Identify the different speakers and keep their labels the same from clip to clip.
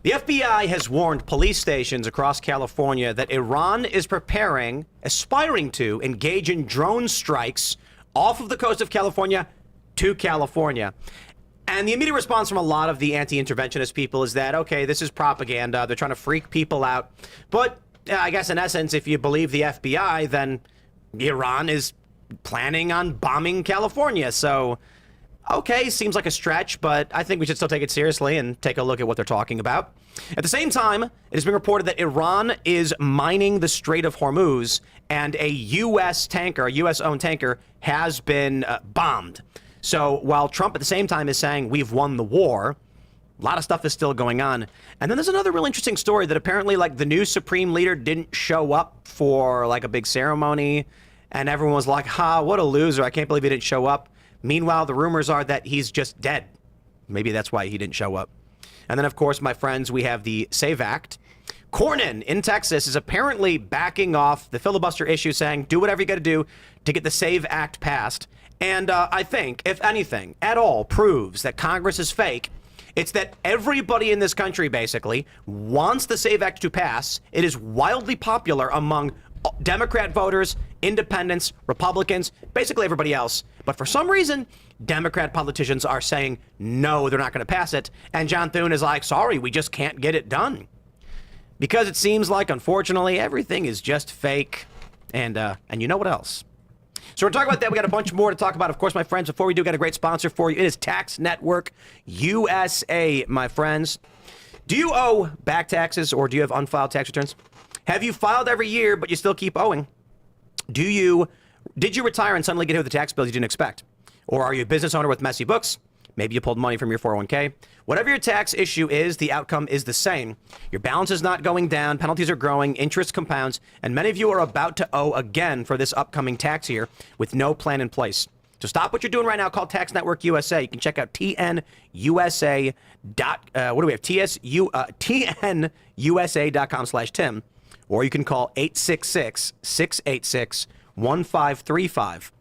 Speaker 1: The FBI has warned police stations across California that Iran is aspiring to engage in drone strikes off of the coast of California to California. And the immediate response from a lot of the anti-interventionist people is that, okay, this is propaganda. They're trying to freak people out. But I guess in essence, if you believe the FBI, then Iran is planning on bombing California. So, okay, seems like a stretch, but I think we should still take it seriously and take a look at what they're talking about. At the same time, it has been reported that Iran is mining the Strait of Hormuz, and a U.S. tanker, a U.S.-owned tanker, has been bombed. So while Trump at the same time is saying we've won the war, a lot of stuff is still going on. And then there's another real interesting story that apparently, like, the new supreme leader didn't show up for, like, a big ceremony, and everyone was like, ha, what a loser. I can't believe he didn't show up. Meanwhile, the rumors are that he's just dead. Maybe that's why he didn't show up. And then, of course, my friends, we have the Save Act. Cornyn in Texas is apparently backing off the filibuster issue, saying do whatever you got to do to get the Save Act passed. And I think, if anything at all proves that Congress is fake, it's that everybody in this country basically wants the Save Act to pass. It is wildly popular among Democrat voters, independents, Republicans, basically everybody else. But for some reason, Democrat politicians are saying, no, they're not going to pass it. And John Thune is like, sorry, we just can't get it done. Because it seems like, unfortunately, everything is just fake. And you know what else? So we're talking about that. We got a bunch more to talk about. Of course, my friends, before we do, got a great sponsor for you. It is Tax Network USA, my friends. Do you owe back taxes, or do you have unfiled tax returns? Have you filed every year, but you still keep owing? Did you retire and suddenly get hit with the tax bills you didn't expect? Or are you a business owner with messy books? Maybe you pulled money from your 401k. Whatever your tax issue is, the outcome is the same. Your balance is not going down, penalties are growing, interest compounds, and many of you are about to owe again for this upcoming tax year with no plan in place. So stop what you're doing right now. Call Tax Network USA. You can check out TNUSA. What do we have? TNUSA.com/Tim. Or you can call 866-686-1535.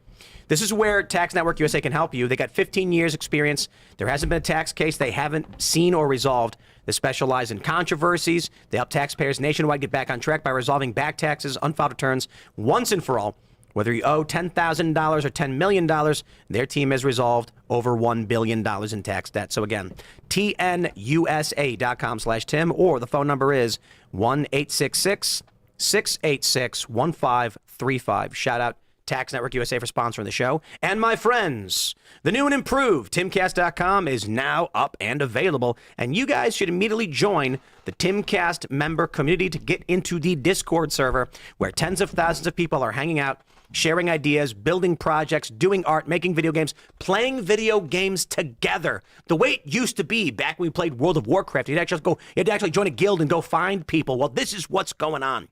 Speaker 1: This is where Tax Network USA can help you. They got 15 years experience. There hasn't been a tax case they haven't seen or resolved. They specialize in controversies. They help taxpayers nationwide get back on track by resolving back taxes, unfiled returns once and for all. Whether you owe $10,000 or $10 million, their team has resolved over $1 billion in tax debt. So again, TNUSA.com/Tim, or the phone number is 1-866-686-1535. Shout out Tax Network USA for sponsoring the show. And my friends, the new and improved Timcast.com is now up and available. And you guys should immediately join the Timcast member community to get into the Discord server where tens of thousands of people are hanging out, sharing ideas, building projects, doing art, making video games, playing video games together. The way it used to be back when we played World of Warcraft, you had to actually join a guild and go find people. Well, this is what's going on.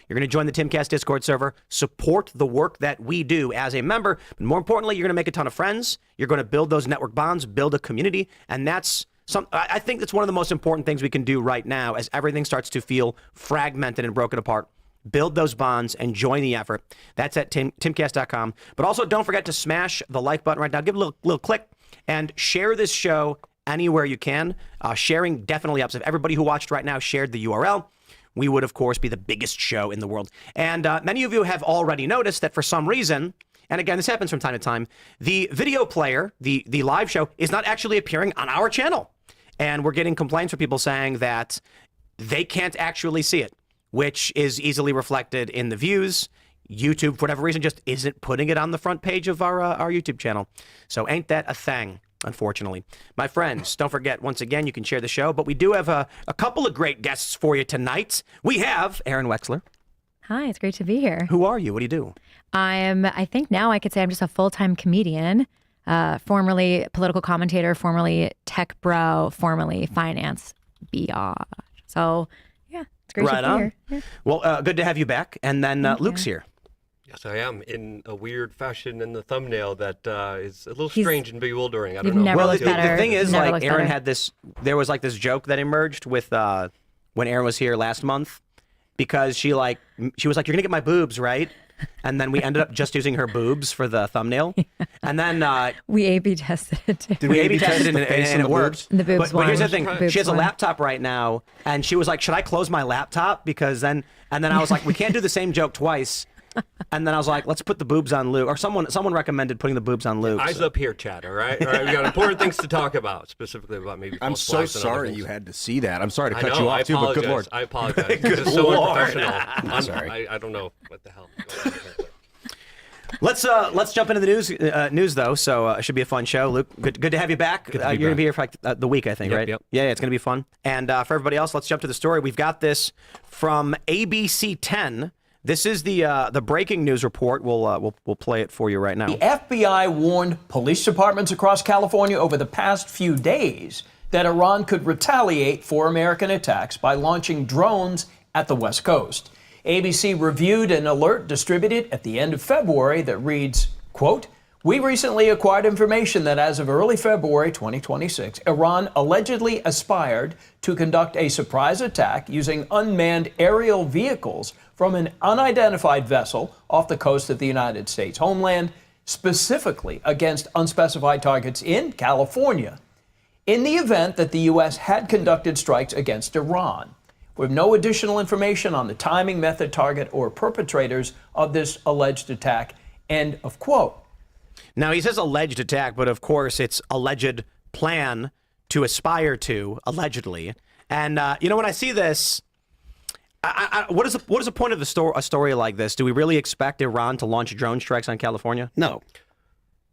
Speaker 1: You're going to join the Timcast Discord server, support the work that we do as a member, but more importantly, you're going to make a ton of friends. You're going to build those network bonds, build a community, and I think that's one of the most important things we can do right now as everything starts to feel fragmented and broken apart. Build those bonds and join the effort. That's at Timcast.com. But also don't forget to smash the like button right now. Give it a little click and share this show anywhere you can. Sharing definitely helps. If everybody who watched right now shared the URL, we would, of course, be the biggest show in the world. And many of you have already noticed that for some reason, and again, this happens from time to time, the video player, the live show, is not actually appearing on our channel. And we're getting complaints from people saying that they can't actually see it, which is easily reflected in the views. YouTube, for whatever reason, just isn't putting it on the front page of our YouTube channel. So ain't that a thing, unfortunately. My friends, don't forget, once again, you can share the show, but we do have a couple of great guests for you tonight. We have Arynne Wexler.
Speaker 2: Hi, it's great to be here.
Speaker 1: Who are you? What do you do?
Speaker 2: I think now I could say I'm just a full-time comedian, formerly political commentator, formerly tech bro, formerly finance biatch. So, yeah, it's great to be here. Yeah.
Speaker 1: Well, good to have you back. And then Luke's here.
Speaker 3: Yes, I am, in a weird fashion in the thumbnail that is a little strange and bewildering. I don't know.
Speaker 1: Well, the thing is, like, Arynne had this, there was like this joke that emerged with when Arynne was here last month, because she was like, you're going to get my boobs, right? and then we ended up just using her boobs for the thumbnail. And then
Speaker 2: we A/B tested it too.
Speaker 1: did we A/B tested it and it worked.
Speaker 2: The boobs
Speaker 1: But here's the
Speaker 2: won.
Speaker 1: thing:
Speaker 2: Boobs
Speaker 1: she has a
Speaker 2: won.
Speaker 1: laptop right now, and she was like, "Should I close my laptop?" Because then, and then I was like, "We can't do the same joke twice." And then I was like, let's put the boobs on Luke. Or someone recommended putting the boobs on Luke.
Speaker 3: Eyes up here, Chad, all right? All right, we got important things to talk about, specifically about maybe
Speaker 4: I'm
Speaker 3: false
Speaker 4: so
Speaker 3: flags and other
Speaker 4: sorry
Speaker 3: things.
Speaker 4: you had to see that. I'm sorry to
Speaker 3: I
Speaker 4: cut
Speaker 3: know,
Speaker 4: you
Speaker 3: I
Speaker 4: off, too, but good lord.
Speaker 3: I apologize.
Speaker 1: Good
Speaker 3: This is so
Speaker 1: lord.
Speaker 3: unprofessional. I'm
Speaker 4: sorry.
Speaker 3: I don't know what the hell.
Speaker 1: Let's jump into the news though. So it should be a fun show. Luke, good to have you back.
Speaker 3: Good to be
Speaker 1: You're gonna
Speaker 3: back.
Speaker 1: be here for like the week, I think,
Speaker 3: Yep,
Speaker 1: right?
Speaker 3: yep.
Speaker 1: Yeah, it's gonna be fun. And for everybody else, let's jump to the story. We've got this from ABC 10. This is the breaking news report. We'll play it for you right now.
Speaker 5: The FBI warned police departments across California over the past few days that Iran could retaliate for American attacks by launching drones at the West Coast. ABC reviewed an alert distributed at the end of February that reads, quote, "We recently acquired information that as of early February 2026, Iran allegedly aspired to conduct a surprise attack using unmanned aerial vehicles from an unidentified vessel off the coast of the United States homeland, specifically against unspecified targets in California, in the event that the U.S. had conducted strikes against Iran. We have no additional information on the timing, method, target, or perpetrators of this alleged attack." End of quote.
Speaker 1: Now he says alleged attack, but of course it's alleged plan to aspire to, allegedly. And when I see this, what is the point of a story like this? Do we really expect Iran to launch drone strikes on California?
Speaker 4: No.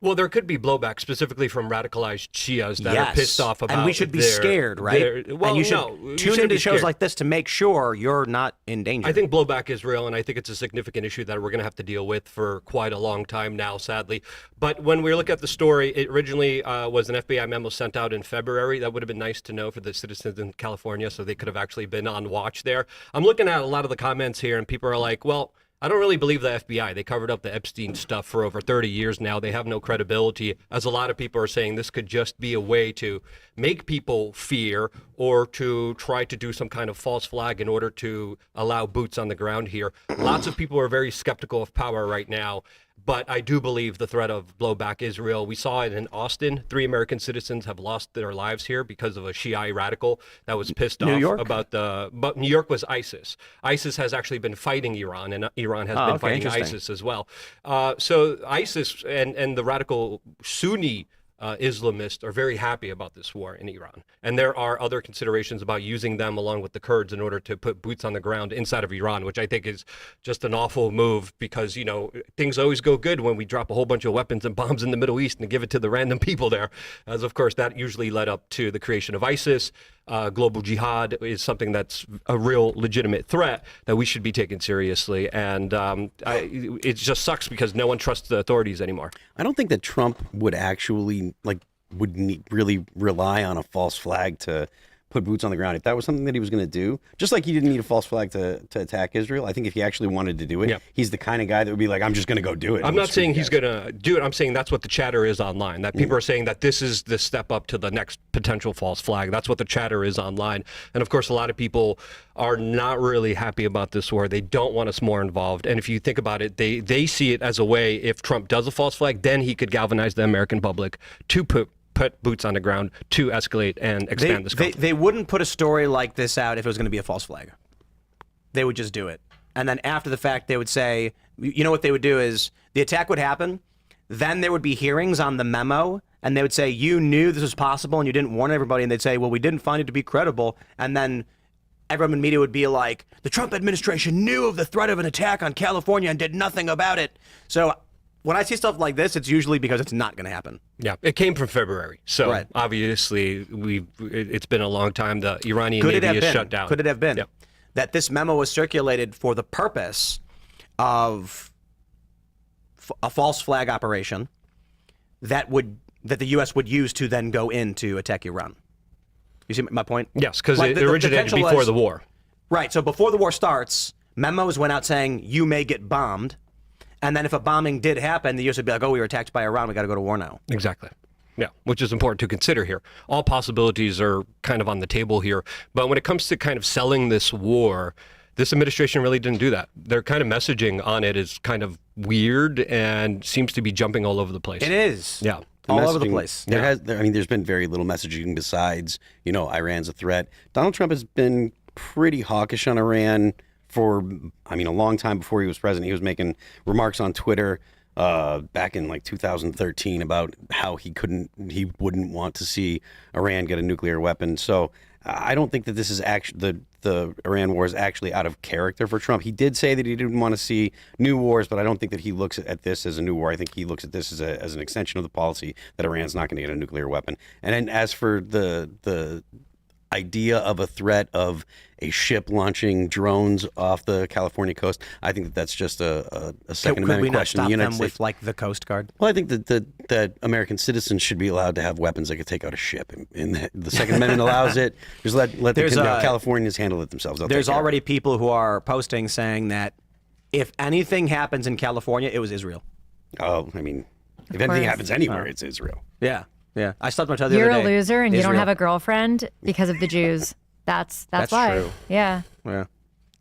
Speaker 3: Well, there could be blowback specifically from radicalized Shias that
Speaker 1: Yes.
Speaker 3: are pissed off about
Speaker 1: and we should be
Speaker 3: their-
Speaker 1: scared, right?
Speaker 3: Well,
Speaker 1: and you should
Speaker 3: no, you
Speaker 1: tune
Speaker 3: shouldn't
Speaker 1: into
Speaker 3: be
Speaker 1: shows
Speaker 3: scared.
Speaker 1: like this to make sure you're not in danger.
Speaker 3: I think blowback is real, and I think it's a significant issue that we're going to have to deal with for quite a long time now, sadly. But when we look at the story, it originally was an FBI memo sent out in February. That would have been nice to know for the citizens in California, so they could have actually been on watch there. I'm looking at a lot of the comments here, and people are like, well, I don't really believe the FBI. They covered up the Epstein stuff for over 30 years now. They have no credibility, as a lot of people are saying this could just be a way to make people fear or to try to do some kind of false flag in order to allow boots on the ground here. Lots of people are very skeptical of power right now. But I do believe the threat of blowback is real. We saw it in Austin. 3 American citizens have lost their lives here because of a Shiite radical that was pissed off
Speaker 1: York?
Speaker 3: about but New York was ISIS. ISIS has actually been fighting Iran, and Iran has been fighting
Speaker 1: interesting.
Speaker 3: ISIS as well. So ISIS and the radical Sunni Islamists are very happy about this war in Iran. And there are other considerations about using them along with the Kurds in order to put boots on the ground inside of Iran, which I think is just an awful move because, things always go good when we drop a whole bunch of weapons and bombs in the Middle East and give it to the random people there. As of course, that usually led up to the creation of ISIS. Global jihad is something that's a real legitimate threat that we should be taking seriously. And it just sucks because no one trusts the authorities anymore.
Speaker 4: I don't think that Trump would actually, really rely on a false flag to put boots on the ground. If that was something that he was going to do, just like he didn't need a false flag to attack Israel, I think if he actually wanted to do it, he's the kind of guy that would be like, I'm just going to go do it.
Speaker 3: I'm not saying he's going to do it. I'm saying that's what the chatter is online, that people are saying that this is the step up to the next potential false flag. That's what the chatter is online. And of course, a lot of people are not really happy about this war. They don't want us more involved. And if you think about it, they see it as a way, if Trump does a false flag, then he could galvanize the American public to put boots on the ground to escalate and expand this conflict.
Speaker 1: They wouldn't put a story like this out if it was going to be a false flag. They would just do it. And then after the fact, they would say, what they would do is the attack would happen. Then there would be hearings on the memo. And they would say, you knew this was possible and you didn't warn everybody. And they'd say, well, we didn't find it to be credible. And then everyone in media would be like, the Trump administration knew of the threat of an attack on California and did nothing about it. So when I see stuff like this, it's usually because it's not going to happen.
Speaker 3: Yeah, it came from February. So
Speaker 1: Right.
Speaker 3: obviously it's been a long time. The Iranian
Speaker 1: Could it
Speaker 3: Navy
Speaker 1: have
Speaker 3: is
Speaker 1: been?
Speaker 3: shut down.
Speaker 1: Could it have been
Speaker 3: Yep.
Speaker 1: that this memo was circulated for the purpose of a false flag operation that the U.S. would use to then go in to attack Iran? You see my point?
Speaker 3: Yes, because
Speaker 1: Like,
Speaker 3: it
Speaker 1: the
Speaker 3: originated
Speaker 1: potential
Speaker 3: before
Speaker 1: was-
Speaker 3: the war.
Speaker 1: Right. So before the war starts, memos went out saying you may get bombed. And then if a bombing did happen, the U.S. would be like, oh, we were attacked by Iran. We got to go to war now.
Speaker 3: Exactly. Yeah, which is important to consider here. All possibilities are kind of on the table here. But when it comes to kind of selling this war, This administration really didn't do that. Their kind of messaging on it is kind of weird and seems to be jumping all over the place.
Speaker 1: It is.
Speaker 3: Yeah.
Speaker 1: All over the place.
Speaker 4: There's been very little messaging besides, Iran's a threat. Donald Trump has been pretty hawkish on Iran for, a long time before he was president. He was making remarks on Twitter back in like 2013 about how he wouldn't want to see Iran get a nuclear weapon. So I don't think that this is actually the Iran war is actually out of character for Trump. He did say that he didn't want to see new wars, but I don't think that he looks at this as a new war. I think he looks at this as an extension of the policy that Iran's not going to get a nuclear weapon. And then as for the idea of a threat of a ship launching drones off the California coast, I think that's just a Second Amendment question.
Speaker 1: Could we not stop them with like the Coast Guard?
Speaker 4: Well, I think that American citizens should be allowed to have weapons that could take out a ship. And the Second Amendment allows it. Just let the Californians handle it themselves.
Speaker 1: There's already people who are posting saying that if anything happens in California, it was Israel.
Speaker 4: Oh, if anything happens anywhere, it's Israel.
Speaker 1: Yeah. Yeah, I slept my child the
Speaker 2: You're
Speaker 1: other day.
Speaker 2: a loser and you don't
Speaker 1: Israel.
Speaker 2: have a girlfriend because of the Jews. That's why.
Speaker 1: true.
Speaker 2: Yeah,
Speaker 1: Yeah.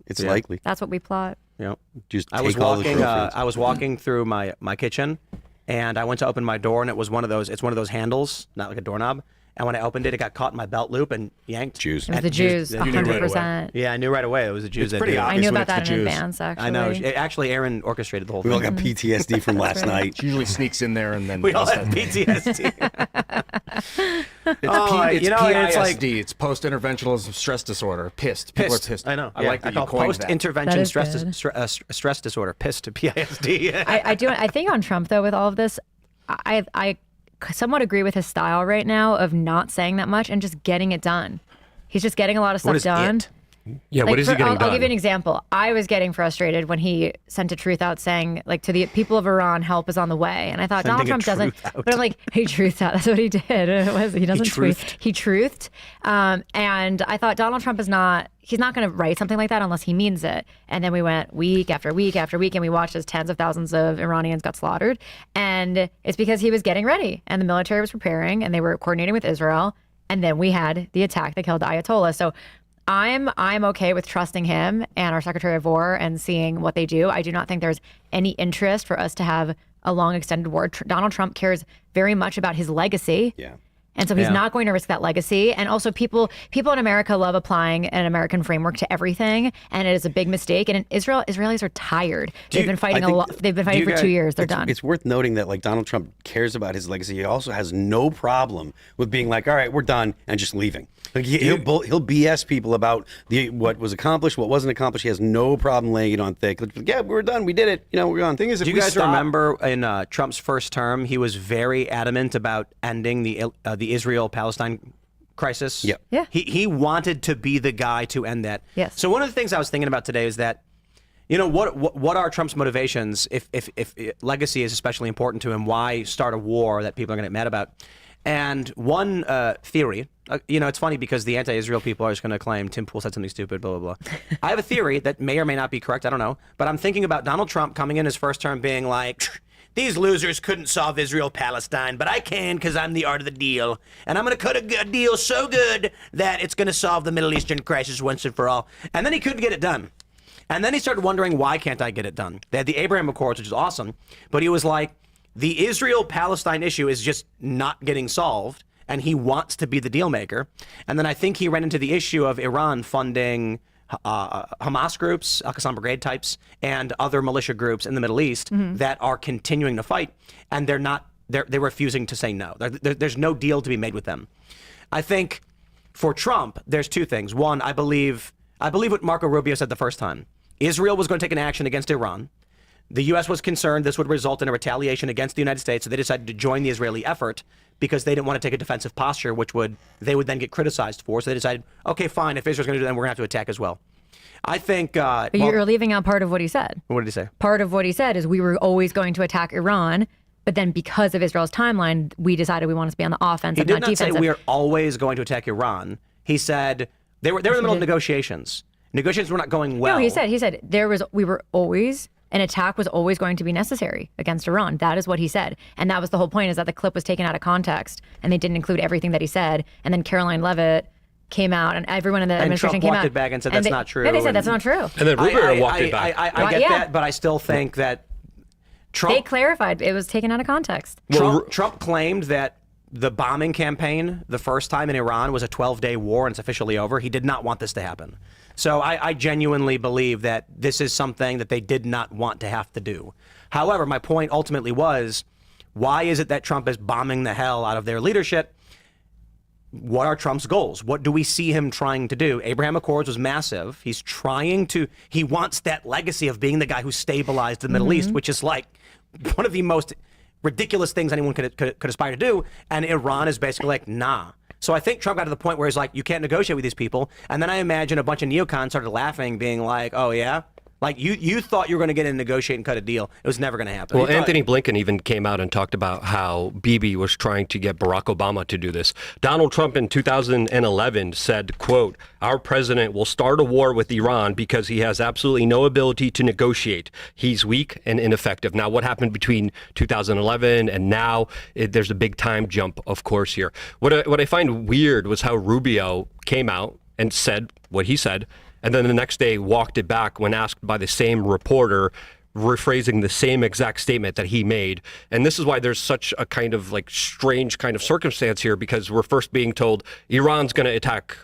Speaker 4: It's likely.
Speaker 2: that's what we plot.
Speaker 1: Yeah.
Speaker 4: Just
Speaker 1: I was
Speaker 4: take all the
Speaker 1: walking.
Speaker 4: girlfriends.
Speaker 1: I was walking through my kitchen, and I went to open my door, and it was one of those. It's one of those handles, not like a doorknob. And when I opened it, it got caught in my belt loop and yanked.
Speaker 4: Jews.
Speaker 2: It was the Jews,
Speaker 1: You knew right away.
Speaker 2: 100%.
Speaker 1: Yeah, I knew right away it was the Jews.
Speaker 6: It's
Speaker 1: that
Speaker 6: pretty
Speaker 1: did it.
Speaker 2: I
Speaker 6: obvious
Speaker 2: knew
Speaker 6: when
Speaker 2: about
Speaker 6: it's
Speaker 2: that
Speaker 6: the
Speaker 2: in
Speaker 6: Jews.
Speaker 2: advance, actually.
Speaker 1: I know. Actually, Arynne orchestrated the whole
Speaker 4: We
Speaker 1: thing.
Speaker 4: all got PTSD from last night.
Speaker 6: She usually sneaks in there and then
Speaker 1: We all
Speaker 6: does
Speaker 1: had
Speaker 6: that.
Speaker 1: PTSD.
Speaker 6: It's
Speaker 1: it's like
Speaker 6: PISD. It's post-interventionalism stress disorder. Pissed. People are pissed.
Speaker 1: I know.
Speaker 6: I
Speaker 1: Yeah,
Speaker 6: like that
Speaker 1: I
Speaker 6: you
Speaker 1: call
Speaker 6: coined that.
Speaker 2: That
Speaker 1: post-intervention
Speaker 2: is
Speaker 1: stress disorder. Pissed to PISD.
Speaker 2: I think on Trump though, with all of this, I somewhat agree with his style right now of not saying that much and just getting it done. He's just getting a lot of stuff
Speaker 1: What is
Speaker 2: done.
Speaker 1: it?
Speaker 3: Yeah, what is he getting done?
Speaker 2: I'll give you an example. I was getting frustrated when he sent a truth out saying, like, to the people of Iran, help is on the way. And I thought
Speaker 1: Sending
Speaker 2: Donald
Speaker 1: a
Speaker 2: Trump doesn't.
Speaker 1: truth out.
Speaker 2: But I'm like, he truthed out. That's what he did. He doesn't tweet.
Speaker 1: truthed.
Speaker 2: He truthed. And I thought Donald Trump is not. He's not going to write something like that unless he means it. And then we went week after week after week, and we watched as tens of thousands of Iranians got slaughtered. And it's because he was getting ready, and the military was preparing, and they were coordinating with Israel. And then we had the attack that killed the Ayatollah. So I'm okay with trusting him and our Secretary of War and seeing what they do. I do not think there's any interest for us to have a long extended war. Donald Trump cares very much about his legacy.
Speaker 4: Yeah.
Speaker 2: And so he's not going to risk that legacy. And also people in America love applying an American framework to everything, and it is a big mistake. And in Israel, Israelis are tired. They've been fighting They've been fighting for 2 years. They're done.
Speaker 4: It's worth noting that like Donald Trump cares about his legacy. He also has no problem with being like, all right, we're done, and just leaving. Like he'll BS people about what was accomplished, what wasn't accomplished. He has no problem laying it on thick. Like, yeah, we're done. We did it. We're gone. Thing is,
Speaker 1: Do you guys remember in Trump's first term, he was very adamant about ending the Israel-Palestine crisis?
Speaker 4: Yeah.
Speaker 2: Yeah.
Speaker 1: He wanted to be the guy to end that.
Speaker 2: Yes.
Speaker 1: So one of the things I was thinking about today is that, what are Trump's motivations if legacy is especially important to him? Why start a war that people are going to get mad about? And one theory, it's funny because the anti-Israel people are just going to claim Tim Pool said something stupid, blah, blah, blah. I have a theory that may or may not be correct. I don't know. But I'm thinking about Donald Trump coming in his first term being like, these losers couldn't solve Israel-Palestine, but I can because I'm the art of the deal. And I'm going to cut a deal so good that it's going to solve the Middle Eastern crisis once and for all. And then he couldn't get it done. And then he started wondering, why can't I get it done? They had the Abraham Accords, which is awesome. But he was like, the Israel-Palestine issue is just not getting solved, and he wants to be the deal maker. And then I think he ran into the issue of Iran funding Hamas groups, Al-Qassam Brigade types, and other militia groups in the Middle East that are continuing to fight, and they're refusing to say no. There's no deal to be made with them. I think for Trump, there's two things. One, I believe what Marco Rubio said the first time. Israel was going to take an action against Iran. The U.S. was concerned this would result in a retaliation against the United States, so they decided to join the Israeli effort because they didn't want to take a defensive posture, which they would then get criticized for. So they decided, okay, fine, if Israel's going to do that, we're going to have to attack as well. I think...
Speaker 2: But you're leaving out part of what he said.
Speaker 1: What did he say?
Speaker 2: Part of what he said is we were always going to attack Iran, but then because of Israel's timeline, we decided we wanted to be on the offensive,
Speaker 1: He
Speaker 2: not
Speaker 1: did not
Speaker 2: defensive.
Speaker 1: say we are always going to attack Iran. He said they were in the middle of negotiations. Negotiations were not going well.
Speaker 2: No, he said an attack was always going to be necessary against Iran. That is what he said. And that was the whole point, is that the clip was taken out of context and they didn't include everything that he said. And then Caroline Leavitt came out, and everyone in the administration
Speaker 1: Trump
Speaker 2: came
Speaker 1: walked
Speaker 2: out
Speaker 1: it back and said that's not true.
Speaker 2: Yeah, they said
Speaker 1: and-
Speaker 2: that's not true.
Speaker 3: And then Rubio walked it back.
Speaker 1: I get that, but I still think that Trump
Speaker 2: They clarified it was taken out of context.
Speaker 1: Trump claimed that the bombing campaign the first time in Iran was a 12-day war and it's officially over. He did not want this to happen. So I genuinely believe that this is something that they did not want to have to do. However, my point ultimately was, why is it that Trump is bombing the hell out of their leadership? What are Trump's goals? What do we see him trying to do? Abraham Accords was massive. He wants that legacy of being the guy who stabilized the Middle East, which is like one of the most ridiculous things anyone could aspire to do. And Iran is basically like, nah. So I think Trump got to the point where he's like, you can't negotiate with these people. And then I imagine a bunch of neocons started laughing, being like, oh, yeah? Like, you thought you were going to get in and negotiate and cut a deal. It was never going to happen.
Speaker 3: Well, Anthony Blinken even came out and talked about how Bibi was trying to get Barack Obama to do this. Donald Trump in 2011 said, quote, our president will start a war with Iran because he has absolutely no ability to negotiate. He's weak and ineffective. Now, what happened between 2011 and now? There's a big time jump, of course, here. What I find weird was how Rubio came out and said what he said, and then the next day walked it back when asked by the same reporter, rephrasing the same exact statement that he made. And this is why there's such a kind of like strange kind of circumstance here, because we're first being told Iran's going to attack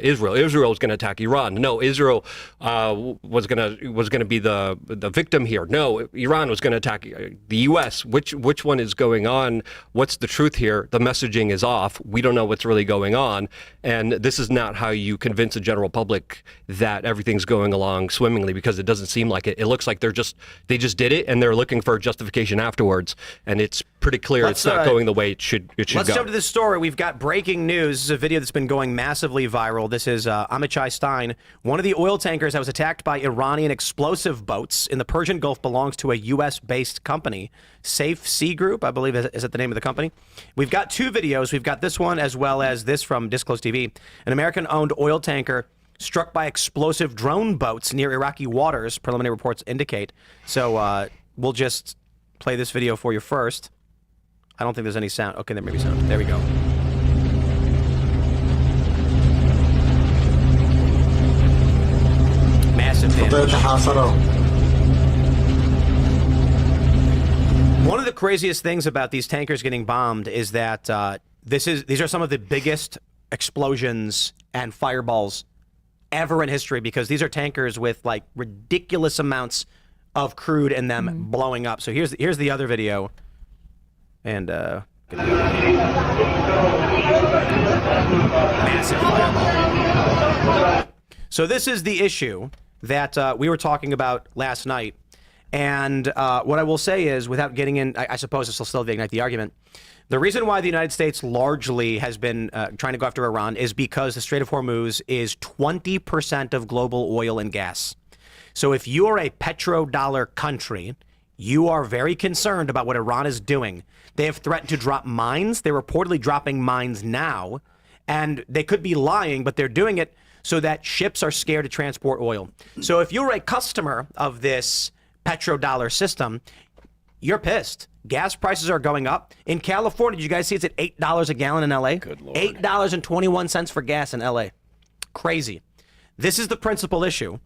Speaker 3: Israel. Israel is going to attack Iran. No, Israel was going to be the victim here. No, Iran was going to attack the U.S. Which one is going on? What's the truth here? The messaging is off. We don't know what's really going on. And this is not how you convince the general public that everything's going along swimmingly, because it doesn't seem like it. It looks like they just did it and they're looking for a justification afterwards. And it's pretty clear it's not going the way it should go.
Speaker 1: Let's jump to this story. We've got breaking news. This is a video that's been going massively viral. This is Amichai Stein. One of the oil tankers that was attacked by Iranian explosive boats in the Persian Gulf belongs to a U.S.-based company, Safe Sea Group, I believe is it the name of the company. We've got two videos. We've got this one as well as this from Disclose TV. An American-owned oil tanker struck by explosive drone boats near Iraqi waters, preliminary reports indicate. So we'll just play this video for you first. I don't think there's any sound. Okay, there may be sound. There we go. Massive damage. One of the craziest things about these tankers getting bombed is that these are some of the biggest explosions and fireballs ever in history, because these are tankers with like ridiculous amounts of crude in them blowing up. So here's the other video, and massive fireball. So this is the issue that we were talking about last night, and what I will say is, without getting in, I suppose this will still ignite the argument. The reason why the United States largely has been trying to go after Iran is because the Strait of Hormuz is 20% of global oil and gas. So if you are a petrodollar country, you are very concerned about what Iran is doing. They have threatened to drop mines. They're reportedly dropping mines now, and they could be lying, but they're doing it so that ships are scared to transport oil. So if you're a customer of this petrodollar system, you're pissed. Gas prices are going up. In California, did you guys see it's at $8 a gallon in LA?
Speaker 4: Good Lord.
Speaker 1: $8.21 for gas in LA. Crazy. This is the principal issue.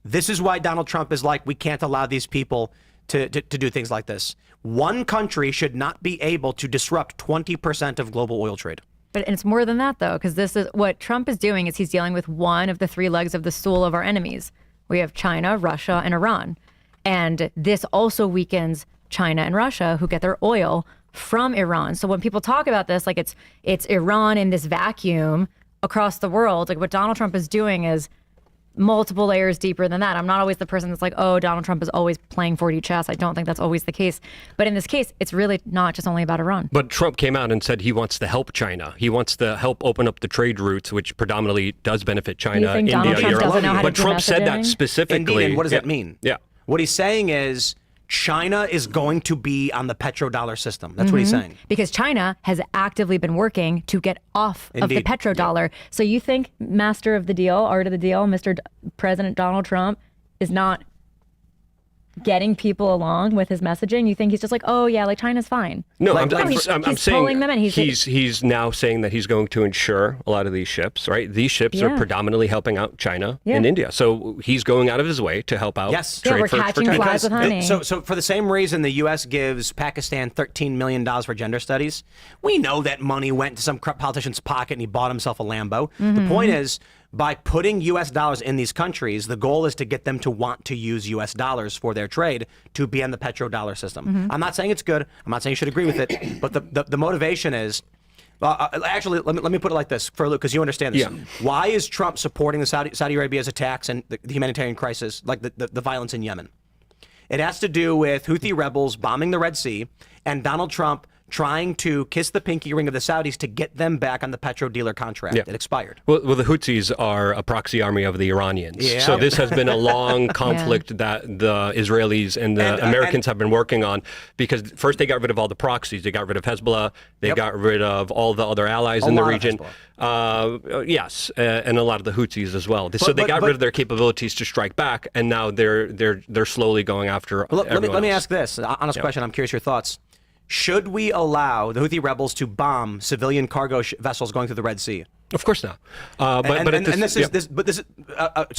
Speaker 1: This is why Donald Trump is like, we can't allow these people to do things like this. One country should not be able to disrupt 20% of global oil trade.
Speaker 2: But it's more than that, though, because this is what Trump is doing is he's dealing with one of the three legs of the stool of our enemies. We have China, Russia, and Iran. And this also weakens China and Russia, who get their oil from Iran. So when people talk about this, like it's Iran in this vacuum across the world, like what Donald Trump is doing is multiple layers deeper than that. I'm not always the person that's like, oh, Donald Trump is always playing 4D chess. I don't think that's always the case. But in this case, it's really not just only about Iran.
Speaker 3: But Trump came out and said he wants to help China. He wants to help open up the trade routes, which predominantly does benefit China,
Speaker 2: you think
Speaker 3: India,
Speaker 2: Donald Trump
Speaker 3: Europe.
Speaker 2: doesn't know how to
Speaker 3: But
Speaker 2: do
Speaker 3: Trump said that
Speaker 2: messaging?
Speaker 3: specifically.
Speaker 1: Indeed, and what does that mean?
Speaker 3: Yeah.
Speaker 1: What he's saying is China is going to be on the petrodollar system. That's what he's saying.
Speaker 2: Because China has actively been working to get off of the
Speaker 1: Indeed.
Speaker 2: petrodollar. So you think master of the deal, art of the deal, Mr. President Donald Trump is not getting people along with his messaging? You think he's just like, oh yeah, like China's fine?
Speaker 3: No,
Speaker 1: Like,
Speaker 3: I'm
Speaker 2: he's
Speaker 3: saying
Speaker 2: pulling them in.
Speaker 3: he's now saying that he's going to insure a lot of these ships, right? These ships are
Speaker 2: Yeah.
Speaker 3: predominantly helping out China
Speaker 2: Yeah.
Speaker 3: and India. So he's going out of his way to help out
Speaker 1: Yes.
Speaker 2: Yeah,
Speaker 3: trade
Speaker 2: we're
Speaker 3: for
Speaker 2: catching
Speaker 3: China.
Speaker 2: flies with honey.
Speaker 1: So for the same reason the U.S. gives Pakistan $13 million for gender studies, we know that money went to some politician's pocket and he bought himself a Lambo. The point is, by putting U.S. dollars in these countries, the goal is to get them to want to use U.S. dollars for their trade to be in the petrodollar system. I'm not saying it's good. I'm not saying you should agree with it. But the motivation is, actually, let me put it like this, for Luke, because you understand this.
Speaker 3: Yeah.
Speaker 1: Why is Trump supporting the Saudi Arabia's attacks and the humanitarian crisis, like the violence in Yemen? It has to do with Houthi rebels bombing the Red Sea and Donald Trump trying to kiss the pinky ring of the Saudis to get them back on the petrodealer contract.
Speaker 3: Yeah.
Speaker 1: It expired.
Speaker 3: Well, the Houthis are a proxy army of the Iranians.
Speaker 1: Yeah.
Speaker 3: So this has been a long conflict that the Israelis and the Americans have been working on, because first they got rid of all the proxies. They got rid of Hezbollah. They got rid of all the other allies in the region. Yes, and a lot of the Houthis as well. So they got rid of their capabilities to strike back, and now they're slowly going after everyone
Speaker 1: Let me
Speaker 3: else.
Speaker 1: ask this. Honest question. I'm curious your thoughts. Should we allow the Houthi rebels to bomb civilian cargo vessels going through the Red Sea?
Speaker 3: Of course not.
Speaker 1: So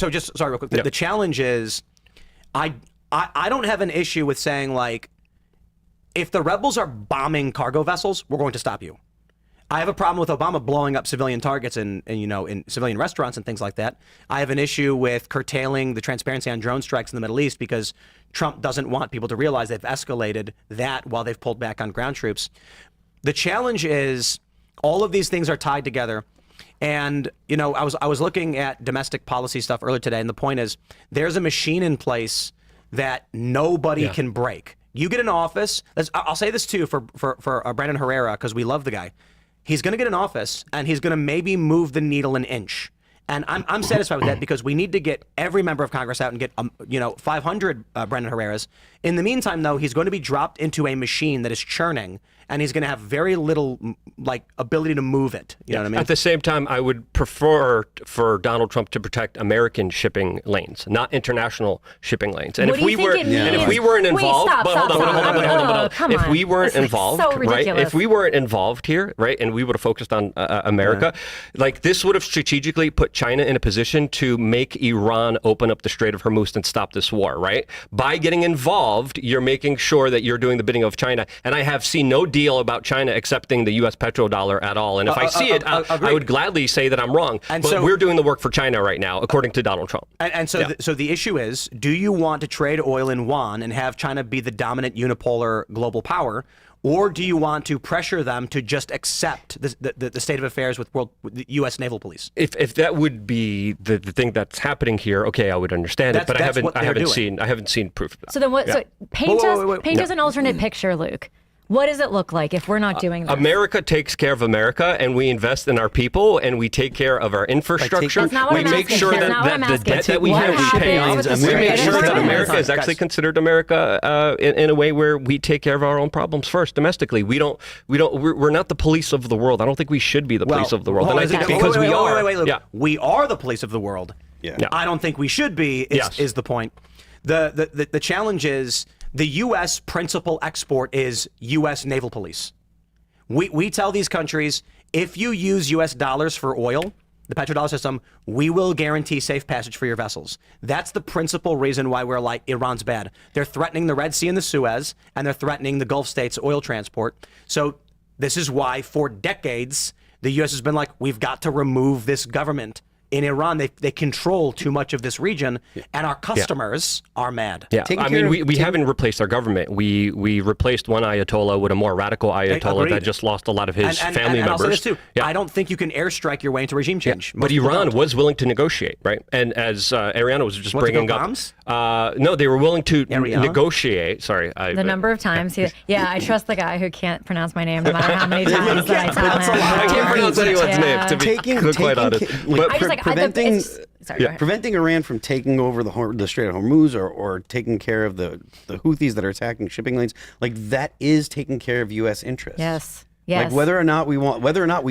Speaker 1: just sorry, real quick. The challenge is, I don't have an issue with saying, like, if the rebels are bombing cargo vessels, we're going to stop you. I have a problem with Obama blowing up civilian targets in civilian restaurants and things like that. I have an issue with curtailing the transparency on drone strikes in the Middle East because Trump doesn't want people to realize they've escalated that while they've pulled back on ground troops. The challenge is all of these things are tied together. And, I was looking at domestic policy stuff earlier today, and the point is there's a machine in place that nobody can break. You get in office. I'll say this too for Brandon Herrera, because we love the guy. He's going to get in office, and he's going to maybe move the needle an inch. And I'm satisfied with that, because we need to get every member of Congress out and get 500 Brandon Herreras. In the meantime, though, he's going to be dropped into a machine that is churning, and he's going to have very little ability to move it. You know what I mean?
Speaker 3: At the same time, I would prefer for Donald Trump to protect American shipping lanes, not international shipping lanes. And
Speaker 2: What do you think it means?
Speaker 3: if we weren't
Speaker 2: Wait,
Speaker 3: involved,
Speaker 2: stop,
Speaker 3: but hold
Speaker 2: stop,
Speaker 3: on.
Speaker 2: stop. Oh, come
Speaker 3: If
Speaker 2: on.
Speaker 3: we weren't
Speaker 2: This is
Speaker 3: involved,
Speaker 2: so
Speaker 3: right?
Speaker 2: ridiculous.
Speaker 3: If we weren't involved here, right, and we would have focused on America, this would have strategically put China in a position to make Iran open up the Strait of Hormuz and stop this war, right? By getting involved, you're making sure that you're doing the bidding of China. And I have seen no deal about China accepting the U.S. petrodollar at all. And if I see it, I would gladly say that I'm wrong.
Speaker 1: And
Speaker 3: but
Speaker 1: so
Speaker 3: we're doing the work for China right now, according to Donald Trump.
Speaker 1: So the issue is, do you want to trade oil in yuan and have China be the dominant unipolar global power? Or do you want to pressure them to just accept the state of affairs with the U.S. Naval Police?
Speaker 3: If that would be the thing that's happening here, okay, I would understand it. But I haven't seen proof of that.
Speaker 2: So then what?
Speaker 3: Yeah.
Speaker 2: So paint
Speaker 1: Wait.
Speaker 2: us an alternate picture, Luke. What does it look like if we're not doing this?
Speaker 3: America takes care of America, and we invest in our people, and we take care of our infrastructure.
Speaker 2: That's not what
Speaker 3: we
Speaker 2: I'm
Speaker 3: make
Speaker 2: asking.
Speaker 3: sure
Speaker 2: That's
Speaker 3: that,
Speaker 2: not what I'm
Speaker 3: that the
Speaker 2: asking.
Speaker 3: debt that we
Speaker 2: What
Speaker 3: have, we pay
Speaker 2: happens
Speaker 3: off.
Speaker 2: with the
Speaker 3: And we make
Speaker 2: Strait of
Speaker 3: sure that
Speaker 2: Hormuz?
Speaker 3: America is actually considered America in a way where we take care of our own problems first domestically. We're not the police of the world. I don't think we should be the police of the world. And I think because we are.
Speaker 1: Wait,
Speaker 3: yeah.
Speaker 1: We are the police of the world.
Speaker 4: Yeah.
Speaker 1: I don't think we should be. Is the point? The challenge is the U.S. principal export is U.S. naval police. We tell these countries, if you use U.S. dollars for oil, the petrodollar system, we will guarantee safe passage for your vessels. That's the principal reason why we're like, Iran's bad. They're threatening the Red Sea and the Suez, and they're threatening the Gulf states' oil transport. So this is why, for decades, the U.S. has been like, we've got to remove this government. In Iran, they control too much of this region, and our customers are mad.
Speaker 3: Yeah, I mean, we haven't replaced our government. We replaced one Ayatollah with a more radical Ayatollah that just lost a lot of his family members.
Speaker 1: And I'll say this too.
Speaker 3: Yeah.
Speaker 1: I don't think you can airstrike your way into regime change.
Speaker 3: But Iran was willing to negotiate, right? And as Ariana was just bringing up,
Speaker 1: bombs?
Speaker 3: No, they were willing to negotiate. Sorry,
Speaker 2: the number of times, I trust the guy who can't pronounce my name, no matter how many times that I tell him.
Speaker 3: I can't pronounce anyone's name, to be quite honest.
Speaker 4: Preventing Iran from taking over the Strait of Hormuz or taking care of the Houthis that are attacking shipping lanes, like that is taking care of U.S. interests.
Speaker 2: Yes.
Speaker 4: Like whether or not we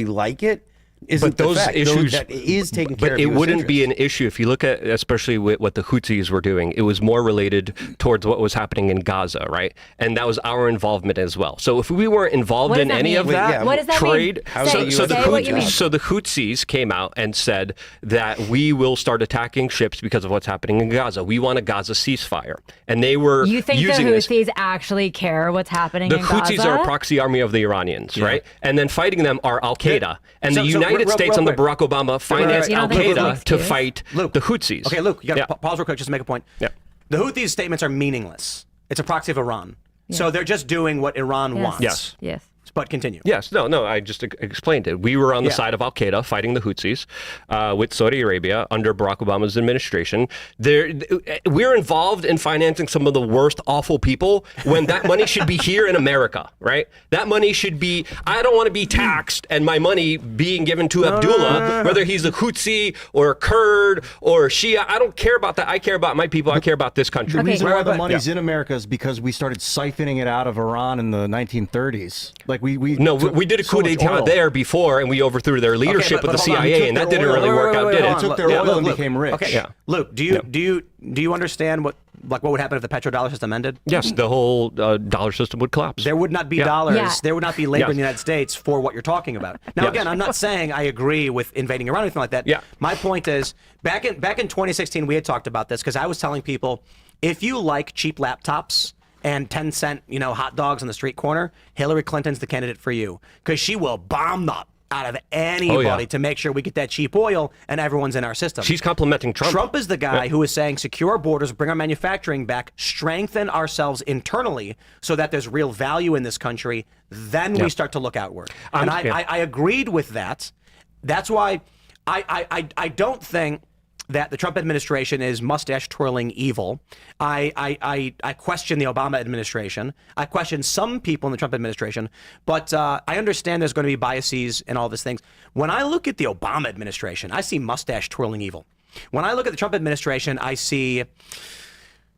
Speaker 4: like it, isn't
Speaker 3: those
Speaker 4: the fact.
Speaker 3: issues
Speaker 4: that is taking care
Speaker 3: but
Speaker 4: of
Speaker 3: it
Speaker 4: US
Speaker 3: wouldn't be
Speaker 4: interests.
Speaker 3: an issue if you look at, especially with what the Houthis were doing. It was more related towards what was happening in Gaza, right? And that was our involvement as well. So if we weren't involved
Speaker 2: What does
Speaker 3: in
Speaker 2: that
Speaker 3: any
Speaker 2: mean?
Speaker 3: of that
Speaker 4: yeah,
Speaker 2: What does that
Speaker 3: trade,
Speaker 2: mean? Say what you mean.
Speaker 3: so the Houthis came out and said that we will start attacking ships because of what's happening in Gaza. We want a Gaza ceasefire, and they were
Speaker 2: You think the
Speaker 3: using this.
Speaker 2: Houthis actually care what's happening
Speaker 3: The
Speaker 2: in
Speaker 3: Houthis
Speaker 2: Gaza?
Speaker 3: are a proxy army of the Iranians, right? And then fighting them are Al Qaeda, and the United
Speaker 1: real
Speaker 3: States under
Speaker 1: quick.
Speaker 3: Barack Obama financed
Speaker 2: You
Speaker 3: Al
Speaker 2: don't think it's an
Speaker 3: Qaeda to
Speaker 2: excuse?
Speaker 3: fight
Speaker 1: Luke.
Speaker 3: the Houthis.
Speaker 1: Okay, Luke, you got to
Speaker 3: Yeah.
Speaker 1: pause real quick just to make a point.
Speaker 3: Yeah.
Speaker 1: The Houthis' statements are meaningless. It's a proxy of Iran. So they're just doing what Iran
Speaker 2: Yes.
Speaker 1: wants.
Speaker 3: Yes.
Speaker 2: Yes.
Speaker 1: But continue.
Speaker 3: Yes, no, I just explained it. We were on the
Speaker 1: Yeah.
Speaker 3: side of Al Qaeda fighting the Houthis with Saudi Arabia under Barack Obama's administration. We're involved in financing some of the worst, awful people when that money should be here in America, right? That money should be, I don't want to be taxed and my money being given to Abdullah, whether he's a Houthi or a Kurd or Shia. I don't care about that. I care about my people. I care about this country.
Speaker 6: The reason why the
Speaker 1: Right.
Speaker 6: money's in America is because we started siphoning it out of Iran in the 1930s. Like we
Speaker 3: No,
Speaker 6: took
Speaker 3: we did a
Speaker 6: so
Speaker 3: coup
Speaker 6: much
Speaker 3: d'etat
Speaker 6: oil.
Speaker 3: there before, and we overthrew their leadership
Speaker 1: but
Speaker 3: with the
Speaker 1: hold on.
Speaker 3: CIA,
Speaker 6: took
Speaker 3: and that
Speaker 6: their
Speaker 3: didn't
Speaker 6: oil.
Speaker 3: really work out, did
Speaker 1: hold
Speaker 3: it?
Speaker 1: on.
Speaker 6: Took their
Speaker 1: Yeah,
Speaker 6: oil and became rich.
Speaker 1: Okay,
Speaker 3: Yeah.
Speaker 1: Luke, do you understand what would happen if the petrodollar system ended?
Speaker 3: Yes, the whole dollar system would collapse.
Speaker 1: There would not be dollars.
Speaker 2: Yeah.
Speaker 1: There would not be labor
Speaker 3: Yes.
Speaker 1: in the United States for what you're talking about. Now,
Speaker 3: Yes.
Speaker 1: again, I'm not saying I agree with invading Iran or anything like that.
Speaker 3: Yeah.
Speaker 1: My point is, back in 2016, we had talked about this because I was telling people, if you like cheap laptops and 10-cent, hot dogs on the street corner, Hillary Clinton's the candidate for you because she will bomb the out of anybody to make sure we get that cheap oil and everyone's in our system.
Speaker 3: She's complimenting Trump.
Speaker 1: Trump is the guy who is saying secure our borders, bring our manufacturing back, strengthen ourselves internally so that there's real value in this country. Then we start to look outward. And I agreed with that. That's why I don't think that the Trump administration is mustache twirling evil. I question the Obama administration. I question some people in the Trump administration, but I understand there's going to be biases and all these things. When I look at the Obama administration, I see mustache twirling evil. When I look at the Trump administration, I see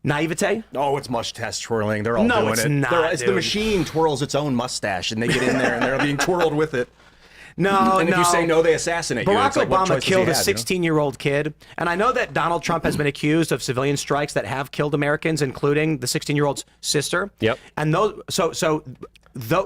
Speaker 1: naivete.
Speaker 6: Oh, it's mustache twirling. They're all
Speaker 1: No,
Speaker 6: doing
Speaker 1: it's
Speaker 6: it.
Speaker 1: not,
Speaker 6: It's the
Speaker 1: dude.
Speaker 6: machine twirls its own mustache, and they get in there and they're being twirled with it.
Speaker 1: No,
Speaker 6: And if you say no, they assassinate you.
Speaker 1: Barack
Speaker 6: It's like, what
Speaker 1: Obama
Speaker 6: choice does he
Speaker 1: killed a
Speaker 6: have,
Speaker 1: 16-year-old kid, and I know that Donald Trump has been accused of civilian strikes that have killed Americans, including the 16-year-old's sister.
Speaker 3: Yep.
Speaker 1: And though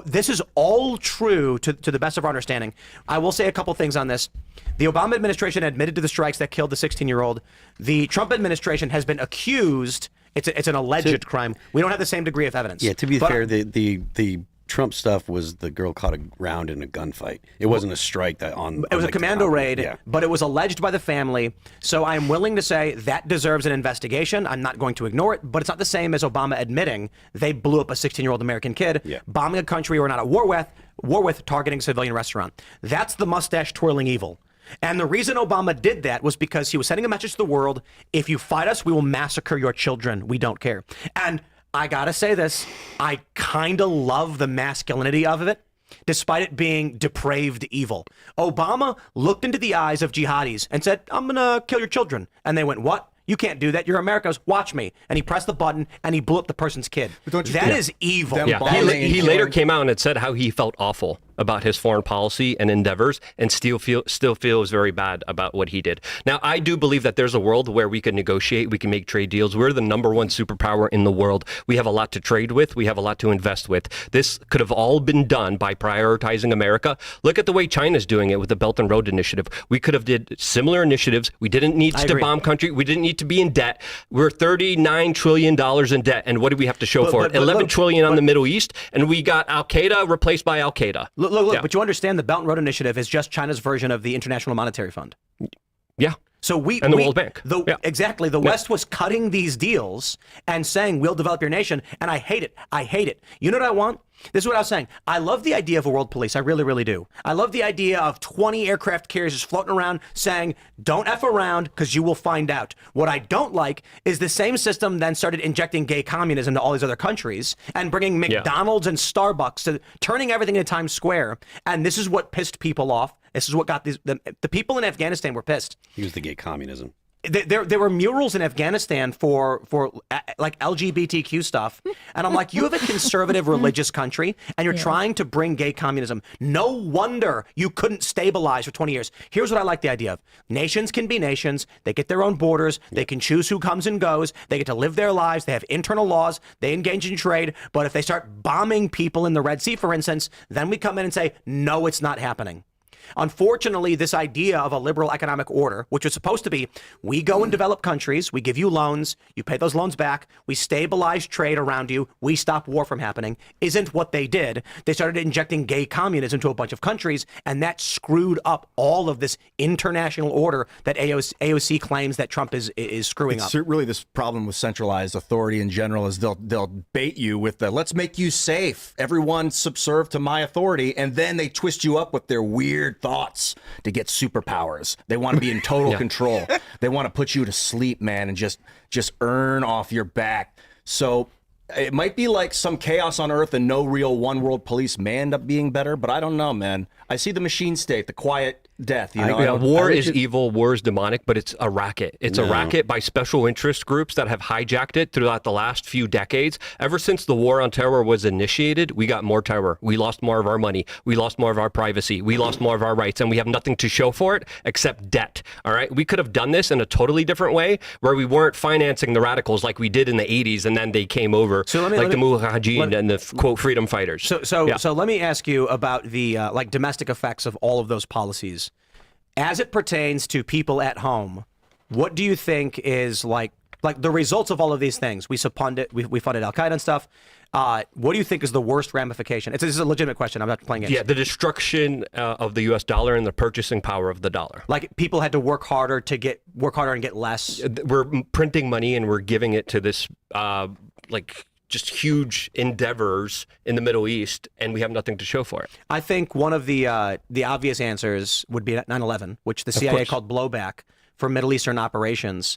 Speaker 1: this is all true to the best of our understanding, I will say a couple things on this. The Obama administration admitted to the strikes that killed the 16-year-old. The Trump administration has been accused. It's an alleged crime. We don't have the same degree of evidence.
Speaker 4: Yeah, to be
Speaker 1: But-
Speaker 4: fair, the Trump stuff was the girl caught a round in a gunfight. It wasn't a strike that on.
Speaker 1: It was
Speaker 4: like,
Speaker 1: a commando
Speaker 4: the-
Speaker 1: raid,
Speaker 4: Yeah.
Speaker 1: but it was alleged by the family. So I'm willing to say that deserves an investigation. I'm not going to ignore it, but it's not the same as Obama admitting they blew up a 16-year-old American kid, bombing a country we're not at war with, targeting a civilian restaurant. That's the mustache twirling evil. And the reason Obama did that was because he was sending a message to the world: if you fight us, we will massacre your children. We don't care. And I gotta say this, I kind of love the masculinity of it, despite it being depraved evil. Obama looked into the eyes of jihadis and said, I'm gonna kill your children. And they went, what? You can't do that. You're America's. Watch me. And he pressed the button and he blew up the person's kid.
Speaker 6: don't you
Speaker 1: That
Speaker 6: think
Speaker 1: is evil.
Speaker 6: them
Speaker 3: Yeah,
Speaker 6: bombing and
Speaker 3: he later
Speaker 6: killing-
Speaker 3: came out and had said how he felt awful about his foreign policy and endeavors, and still feels very bad about what he did. Now, I do believe that there's a world where we can negotiate, we can make trade deals. We're the #1 superpower in the world. We have a lot to trade with. We have a lot to invest with. This could have all been done by prioritizing America. Look at the way China's doing it with the Belt and Road Initiative. We could have did similar initiatives. We didn't need to
Speaker 1: agree.
Speaker 3: bomb country. We didn't need to be in debt. We're $39 trillion in debt, and what do we have to show for it?
Speaker 1: but
Speaker 3: $11
Speaker 1: look,
Speaker 3: trillion on the Middle East, and we got Al Qaeda replaced by Al Qaeda.
Speaker 1: Look,
Speaker 3: Yeah.
Speaker 1: but you understand the Belt and Road Initiative is just China's version of the International Monetary Fund.
Speaker 3: Yeah.
Speaker 1: So
Speaker 3: And the World Bank. Yeah.
Speaker 1: Exactly. The West was cutting these deals and saying, we'll develop your nation. And I hate it. I hate it. You know what I want? This is what I was saying. I love the idea of a world police. I really, really do. I love the idea of 20 aircraft carriers just floating around saying, don't F around because you will find out. What I don't like is the same system then started injecting gay communism to all these other countries and bringing McDonald's and Starbucks to turning everything into Times Square. And this is what pissed people off. This is what got the people in Afghanistan were pissed.
Speaker 4: He was the gay communism.
Speaker 1: There were murals in Afghanistan for like LGBTQ stuff, and I'm like, you have a conservative religious country, and you're trying to bring gay communism. No wonder you couldn't stabilize for 20 years. Here's what I like the idea of: nations can be nations. They get their own borders. They can choose who comes and goes. They get to live their lives. They have internal laws. They engage in trade. But if they start bombing people in the Red Sea, for instance, then we come in and say, no, it's not happening. Unfortunately, this idea of a liberal economic order, which was supposed to be, we go and develop countries, we give you loans, you pay those loans back, we stabilize trade around you, we stop war from happening, isn't what they did. They started injecting gay communism to a bunch of countries, and that screwed up all of this international order that AOC claims that Trump is screwing up.
Speaker 6: It's really this problem with centralized authority in general is they'll bait you with the let's make you safe, everyone subserve to my authority, and then they twist you up with their weird thoughts to get superpowers. They want to be in total control. They want to put you to sleep, man, and just earn off your back. So it might be like some chaos on Earth and no real one world police may end up being better, but I don't know, man. I see the machine state, the quiet death. You know,
Speaker 3: war is evil, war is demonic, but it's a racket. It's a racket by special interest groups that have hijacked it throughout the last few decades. Ever since the war on terror was initiated, we got more terror. We lost more of our money. We lost more of our privacy. We lost more of our rights, and we have nothing to show for it except debt. All right, we could have done this in a totally different way, where we weren't financing the radicals like we did in the 80s, and then they came over, the Mujahideen and the quote freedom fighters.
Speaker 1: So let me ask you about the like domestic effects of all of those policies. As it pertains to people at home, what do you think is like the results of all of these things? We funded Al-Qaeda and stuff. What do you think is the worst ramification? This is a legitimate question. I'm not playing games.
Speaker 3: Yeah, the destruction of the U.S. dollar and the purchasing power of the dollar.
Speaker 1: Like people had to work harder and get less.
Speaker 3: We're printing money and we're giving it to this just huge endeavors in the Middle East, and we have nothing to show for it.
Speaker 1: I think one of the obvious answers would be 9/11, which the CIA called blowback for Middle Eastern operations.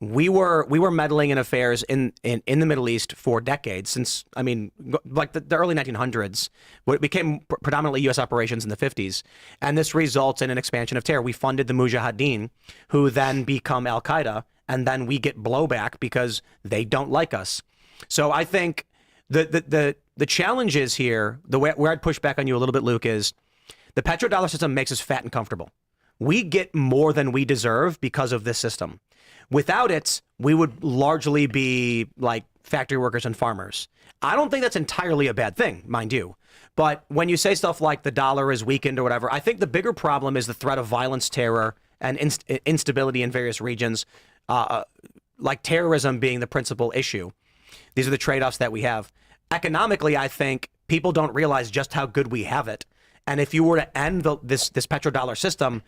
Speaker 1: We were meddling in affairs in the Middle East for decades, since like the early 1900s. It became predominantly U.S. operations in the 50s, and this results in an expansion of terror. We funded the Mujahideen, who then become Al-Qaeda, and then we get blowback because they don't like us. So I think the challenge is here, where I'd push back on you a little bit, Luke, is the petrodollar system makes us fat and comfortable. We get more than we deserve because of this system. Without it, we would largely be like factory workers and farmers. I don't think that's entirely a bad thing, mind you. But when you say stuff like the dollar is weakened or whatever, I think the bigger problem is the threat of violence, terror, and instability in various regions, like terrorism being the principal issue. These are the trade-offs that we have. Economically, I think people don't realize just how good we have it. And if you were to end this petrodollar system,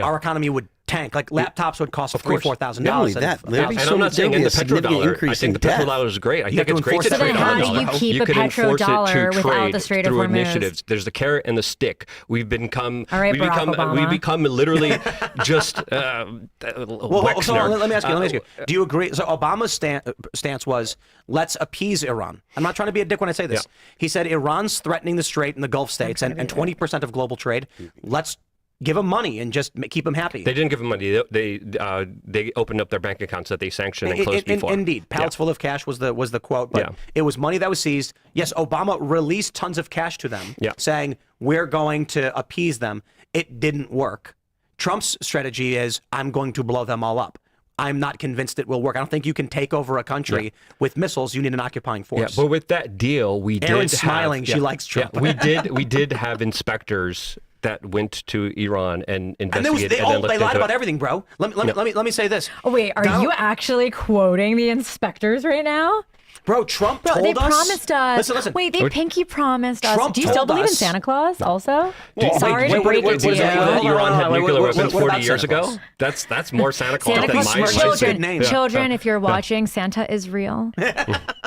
Speaker 1: our economy would tank. Like laptops would cost $4,000.
Speaker 4: Not only that,
Speaker 3: and I'm not saying in the petrodollar. I think the petrodollar is great. I think it's great to trade on.
Speaker 2: How do you keep a petrodollar without the Strait of Hormuz?
Speaker 3: Initiatives. There's the carrot and the stick. We've become
Speaker 2: all right,
Speaker 3: we become literally just
Speaker 1: Wexner. So let me ask you. Do you agree? So Obama's stance was, let's appease Iran. I'm not trying to be a dick when I say this. He said Iran's threatening the Strait and the Gulf states and 20% of global trade. Let's give them money and just keep them happy.
Speaker 3: They didn't give them money. They opened up their bank accounts that they sanctioned and closed before.
Speaker 1: Indeed, pallets full of cash was the quote. But it was money that was seized. Yes, Obama released tons of cash to them, saying we're going to appease them. It didn't work. Trump's strategy is I'm going to blow them all up. I'm not convinced it will work. I don't think you can take over a country with missiles. You need an occupying force.
Speaker 3: Yeah, but with that deal,
Speaker 1: Arynne's smiling. She likes Trump.
Speaker 3: We did have inspectors that went to Iran and investigated.
Speaker 1: And they lied about everything, bro. Let me say this.
Speaker 2: Oh, wait, are you actually quoting the inspectors right now?
Speaker 1: Bro, Trump told us.
Speaker 2: They promised us.
Speaker 1: Listen.
Speaker 2: Wait, they pinky promised us.
Speaker 1: Trump
Speaker 2: Do you still believe in Santa Claus also? Sorry to break it to you.
Speaker 3: Iran had nuclear weapons 40 years ago? That's more Santa Claus than my
Speaker 2: Children, if you're watching, Santa is real.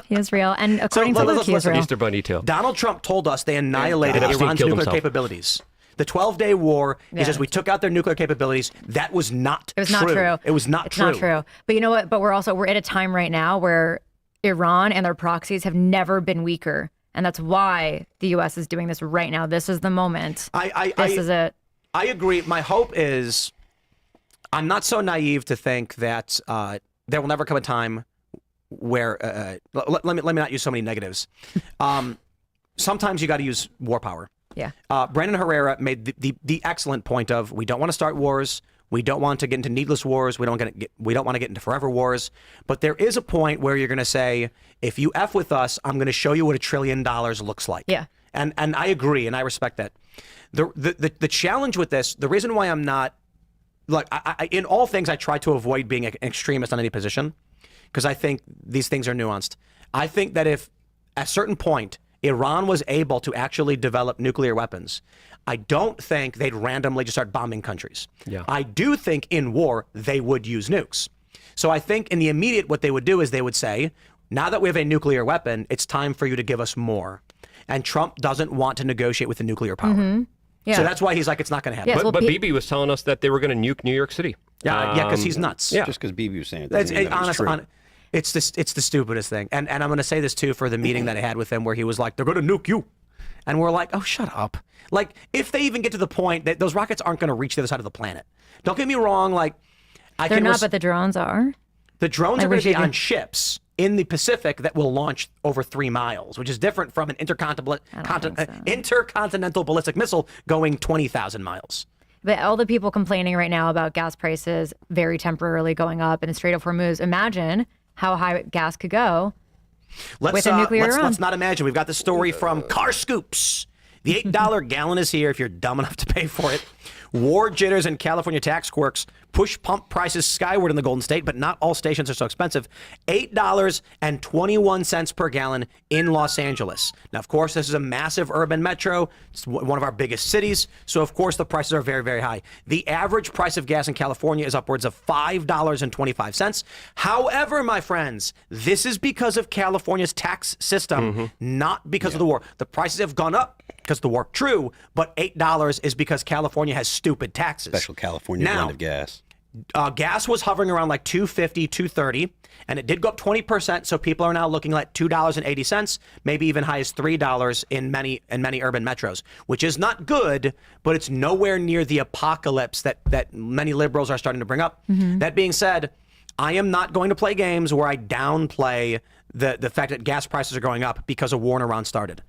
Speaker 2: He is real. And according to Luke, he is real.
Speaker 3: Easter Bunny too.
Speaker 1: Donald Trump told us they annihilated Iran's nuclear capabilities. The 12-day war, he says we took out their nuclear capabilities. That was not true.
Speaker 2: It was not true.
Speaker 1: It was not true.
Speaker 2: It's not true. But you know what? But we're at a time right now where Iran and their proxies have never been weaker. And that's why the U.S. is doing this right now. This is the moment. This is it.
Speaker 1: I agree. My hope is I'm not so naive to think that there will never come a time where let me not use so many negatives. Sometimes you got to use war power.
Speaker 2: Yeah.
Speaker 1: Brandon Herrera made the excellent point of we don't want to start wars. We don't want to get into needless wars. We don't want to get into forever wars. But there is a point where you're going to say, if you F with us, I'm going to show you what $1 trillion looks like.
Speaker 2: Yeah.
Speaker 1: And I agree, and I respect that. The challenge with this, the reason why I'm not, look, I in all things, I try to avoid being an extremist on any position because I think these things are nuanced. I think that if at a certain point Iran was able to actually develop nuclear weapons, I don't think they'd randomly just start bombing countries.
Speaker 3: Yeah.
Speaker 1: I do think in war they would use nukes. So I think in the immediate what they would do is they would say, now that we have a nuclear weapon, it's time for you to give us more. And Trump doesn't want to negotiate with the nuclear power.
Speaker 2: Mm-hmm. Yeah.
Speaker 1: So that's why he's like, it's not going to happen.
Speaker 2: Yes, well,
Speaker 3: But Bibi was telling us that they were going to nuke New York City.
Speaker 1: Yeah, because he's nuts.
Speaker 3: Yeah.
Speaker 4: Just because BB was saying it.
Speaker 1: It's,
Speaker 4: doesn't mean that it's true.
Speaker 1: it's the stupidest thing. And I'm going to say this too for the meeting that I had with him where he was like, they're going to nuke you. And we're like, oh, shut up. Like, if they even get to the point that those rockets aren't going to reach the other side of the planet. Don't get me wrong. Like,
Speaker 2: They're not, but the drones are.
Speaker 1: The drones
Speaker 2: Like,
Speaker 1: are
Speaker 2: we
Speaker 1: going to be
Speaker 2: should-
Speaker 1: on ships in the Pacific that will launch over 3 miles, which is different from an intercontinental ballistic missile going 20,000 miles.
Speaker 2: But all the people complaining right now about gas prices very temporarily going up in the Strait of Hormuz, imagine how high gas could go with a nuclear Iran.
Speaker 1: Let's not imagine. We've got the story from Car Scoops. The $8 gallon is here if you're dumb enough to pay for it. War jitters and California tax quirks push pump prices skyward in the Golden State, but not all stations are so expensive. $8.21 per gallon in Los Angeles. Now, of course, this is a massive urban metro. It's one of our biggest cities. So, of course, the prices are very, very high. The average price of gas in California is upwards of $5.25. However, my friends, this is because of California's tax system, not because of the war. The prices have gone up because of the war, true, but $8 is because California has stupid taxes.
Speaker 4: Special California blend of gas.
Speaker 1: Gas was hovering around like $2.50, $2.30, and it did go up 20%. So people are now looking at $2.80, maybe even high as $3 in many urban metros, which is not good, but it's nowhere near the apocalypse that many liberals are starting to bring up. That being said, I am not going to play games where I downplay the fact that gas prices are going up because a war in Iran started.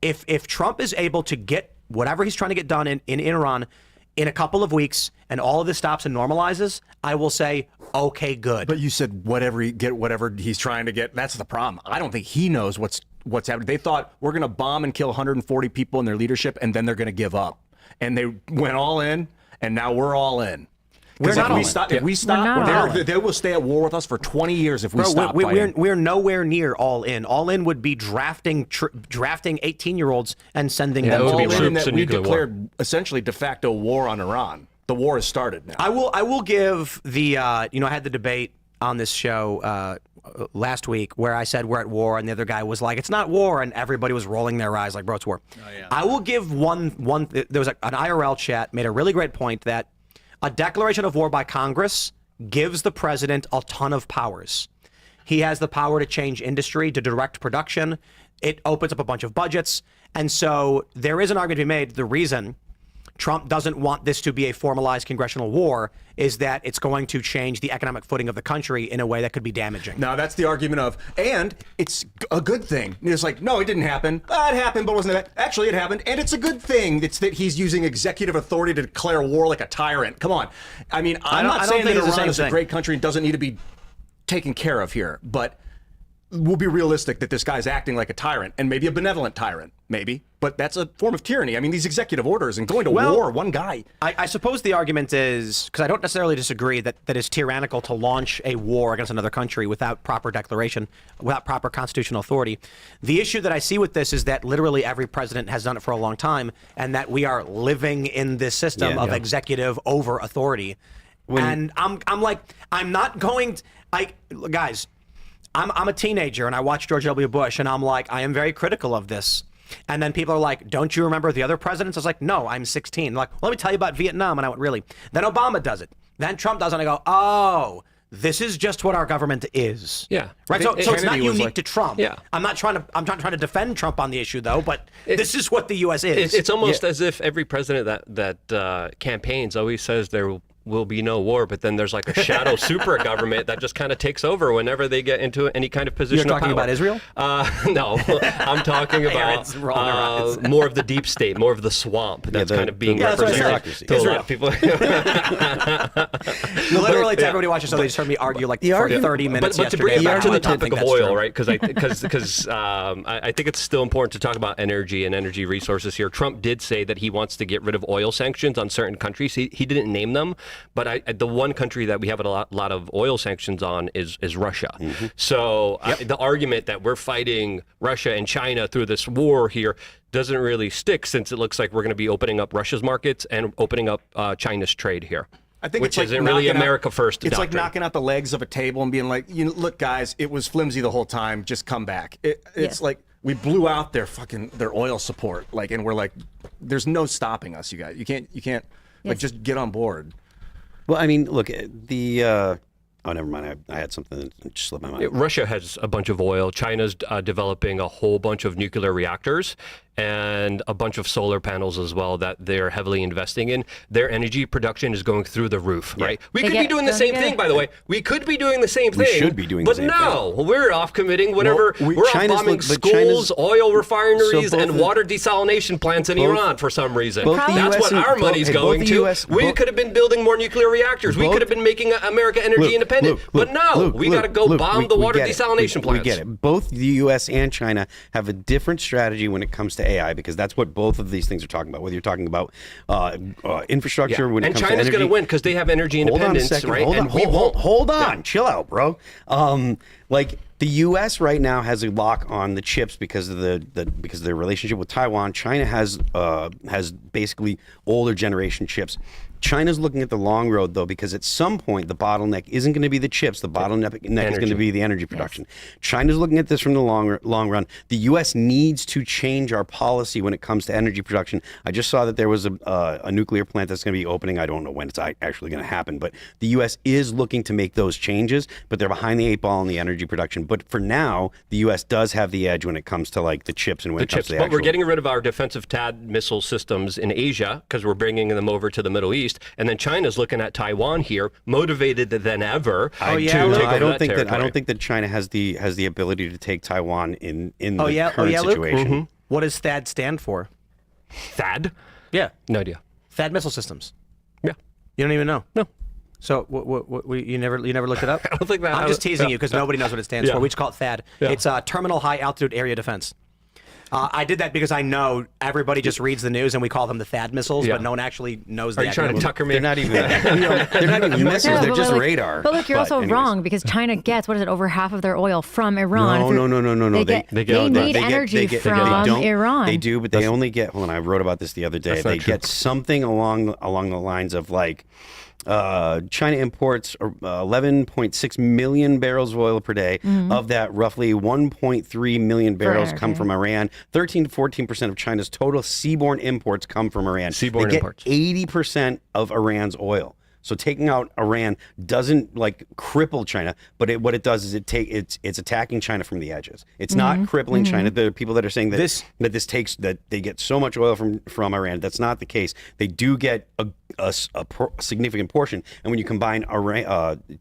Speaker 1: If Trump is able to get whatever he's trying to get done in Iran in a couple of weeks and all of this stops and normalizes, I will say, okay, good.
Speaker 6: But you said whatever he's trying to get. That's the problem. I don't think he knows what's happening. They thought we're going to bomb and kill 140 people in their leadership, and then they're going to give up. And they went all in, and now we're all in.
Speaker 1: We're not all in.
Speaker 6: If we stop, they will stay at war with us for 20 years if we stop fighting.
Speaker 1: We're nowhere near all in. All in would be drafting 18-year-olds and sending them to be
Speaker 3: troops
Speaker 6: that
Speaker 3: in
Speaker 6: we
Speaker 3: nuclear war.
Speaker 6: declared essentially de facto war on Iran. The war has started now.
Speaker 1: I will give the I had the debate on this show last week where I said we're at war and the other guy was like, it's not war, and everybody was rolling their eyes like, bro, it's war. Oh, yeah. I will give one there was an IRL chat made a really great point that a declaration of war by Congress gives the president a ton of powers. He has the power to change industry, to direct production. It opens up a bunch of budgets. And so there is an argument to be made. The reason Trump doesn't want this to be a formalized congressional war is that it's going to change the economic footing of the country in a way that could be damaging.
Speaker 6: Now, that's the argument of, and it's a good thing. It's like, no, it didn't happen. It happened, but wasn't it? Actually, it happened, and it's a good thing. It's that he's using executive authority to declare war like a tyrant. Come on. I mean, I'm not saying that Iran is a great country and doesn't need to be taken care of here, but we'll be realistic that this guy's acting like a tyrant, and maybe a benevolent tyrant, maybe. But that's a form of tyranny. I mean, these executive orders and going to war, one guy.
Speaker 1: I suppose the argument is, because I don't necessarily disagree that it's tyrannical to launch a war against another country without proper declaration, without proper constitutional authority. The issue that I see with this is that literally every president has done it for a long time, and that we are living in this system of executive over authority. And I'm like, I'm not going to, guys, I'm a teenager and I watch George W. Bush and I'm like, I am very critical of this. And then people are like, don't you remember the other presidents? I was like, no, I'm 16. Like, well, let me tell you about Vietnam. And I went, really? Then Obama does it. Then Trump does it. And I go, oh, this is just what our government is.
Speaker 3: Yeah.
Speaker 1: Right. So it's not
Speaker 6: Kennedy was
Speaker 1: unique
Speaker 6: like-
Speaker 1: to Trump.
Speaker 3: Yeah.
Speaker 1: I'm not trying to defend Trump on the issue though, but this is what the U.S. is.
Speaker 3: It's almost as if every president that campaigns always says there will be no war, but then there's like a shadow super government that just kind of takes over whenever they get into any kind of position.
Speaker 1: You're talking
Speaker 3: of power.
Speaker 1: about Israel?
Speaker 3: No, I'm talking about
Speaker 1: Aaron's rolling her eyes.
Speaker 3: more of the deep state, more of the swamp that's
Speaker 4: the-
Speaker 3: kind of being
Speaker 4: yeah,
Speaker 1: that's what I
Speaker 3: represented
Speaker 1: said.
Speaker 3: to a lot of people.
Speaker 1: Literally, to everybody watching, so they just heard me argue like for 30 minutes
Speaker 3: But to
Speaker 1: yesterday.
Speaker 3: bring it back
Speaker 1: about
Speaker 3: to
Speaker 1: how
Speaker 3: the
Speaker 1: I didn't
Speaker 3: topic
Speaker 1: think
Speaker 3: of
Speaker 1: that's
Speaker 3: oil,
Speaker 1: true.
Speaker 3: right? Because I think it's still important to talk about energy and energy resources here. Trump did say that he wants to get rid of oil sanctions on certain countries. He didn't name them, but the one country that we have a lot of oil sanctions on is Russia.
Speaker 1: Mm-hmm.
Speaker 3: So the argument that we're fighting Russia and China through this war here doesn't really stick, since it looks like we're going to be opening up Russia's markets and opening up China's trade here.
Speaker 6: I think
Speaker 3: which
Speaker 6: it's like
Speaker 3: isn't really
Speaker 6: knocking out-
Speaker 3: America first.
Speaker 6: It's like
Speaker 3: doctrine.
Speaker 6: knocking out the legs of a table and being like, look, guys, it was flimsy the whole time. Just come back. It's like we blew out their oil support, like, and we're like, there's no stopping us, you guys. You can't like just get on board.
Speaker 4: Well, I mean, look, oh, never mind. I had something that just slipped my mind.
Speaker 3: Russia has a bunch of oil. China's developing a whole bunch of nuclear reactors and a bunch of solar panels as well that they're heavily investing in. Their energy production is going through the roof, right? We could be doing the same thing, by the way. We could be doing the same thing.
Speaker 4: We should be doing the same
Speaker 3: thing. But no, we're off committing whenever we're off
Speaker 4: China's
Speaker 3: bombing
Speaker 4: look- but
Speaker 3: schools,
Speaker 4: China's-
Speaker 3: oil refineries,
Speaker 4: so both
Speaker 3: and
Speaker 4: the-
Speaker 3: water desalination plants in
Speaker 4: both-
Speaker 3: Iran for some reason.
Speaker 4: both the
Speaker 3: That's
Speaker 4: US
Speaker 3: what
Speaker 4: and-
Speaker 3: our money's
Speaker 4: both
Speaker 3: going
Speaker 4: the
Speaker 3: to.
Speaker 4: US
Speaker 3: We could have been building more nuclear reactors. We
Speaker 4: both-
Speaker 3: could have been making America energy independent. But no, we got to go bomb the water desalination plants.
Speaker 4: We get it. Both the U.S. and China have a different strategy when it comes to AI, because that's what both of these things are talking about. Whether you're talking about infrastructure, when it
Speaker 3: And
Speaker 4: comes
Speaker 3: China's
Speaker 4: to
Speaker 3: going
Speaker 4: energy.
Speaker 3: to win because they have energy
Speaker 4: Hold on a
Speaker 3: independence,
Speaker 4: second.
Speaker 3: right?
Speaker 4: Hold on.
Speaker 3: And we won't.
Speaker 4: Hold on. Chill out, bro. Like the U.S. right now has a lock on the chips because of because of their relationship with Taiwan. China has basically older generation chips. China's looking at the long road, though, because at some point the bottleneck isn't going to be the chips. The bottleneck is going to be the energy production. China's looking at this from the long run. The U.S. needs to change our policy when it comes to energy production. I just saw that there was a nuclear plant that's going to be opening. I don't know when it's actually going to happen, but the U.S. is looking to make those changes, but they're behind the 8 ball in the energy production. But for now, the U.S. does have the edge when it comes to like the chips and when it comes to the
Speaker 3: But
Speaker 4: actual...
Speaker 3: we're getting rid of our defensive THAAD missile systems in Asia because we're bringing them over to the Middle East. And then China's looking at Taiwan here, motivated than ever.
Speaker 4: I don't think that China has the ability to take Taiwan in the current situation.
Speaker 1: Luke? What does THAAD stand for?
Speaker 3: THAAD?
Speaker 1: Yeah,
Speaker 3: No idea.
Speaker 1: THAAD missile systems.
Speaker 3: Yeah.
Speaker 1: You don't even know.
Speaker 3: No.
Speaker 1: So you never looked it up?
Speaker 3: I don't think that.
Speaker 1: I'm just teasing you because nobody knows what it stands for. We just call it THAAD.
Speaker 3: Yeah.
Speaker 1: It's Terminal High Altitude Area Defense. I did that because I know everybody just reads the news and we call them the THAAD missiles, but no one actually knows
Speaker 3: Are you trying to tucker me?
Speaker 4: They're not even missiles. They're
Speaker 2: but
Speaker 4: just
Speaker 2: like-
Speaker 4: radar.
Speaker 2: But look, you're also
Speaker 4: anyways.
Speaker 2: wrong because China gets, what is it, over half of their oil from Iran.
Speaker 4: No.
Speaker 2: They need energy from Iran.
Speaker 4: They do, but they only get. Hold on, I wrote about this the other day.
Speaker 3: That's not
Speaker 4: They
Speaker 3: true.
Speaker 4: get something along the lines of like. China imports 11.6 million barrels of oil per day. Of that, roughly 1.3 million barrels come from Iran. 13 to 14% of China's total seaborne imports come from Iran.
Speaker 3: Seaborne
Speaker 4: they
Speaker 3: imports.
Speaker 4: get 80% of Iran's oil. So taking out Iran doesn't like cripple China, but what it does is it's attacking China from the edges. It's not crippling China. There are people that are saying that that they get so much oil from Iran. That's not the case. They do get a significant portion, and when you combine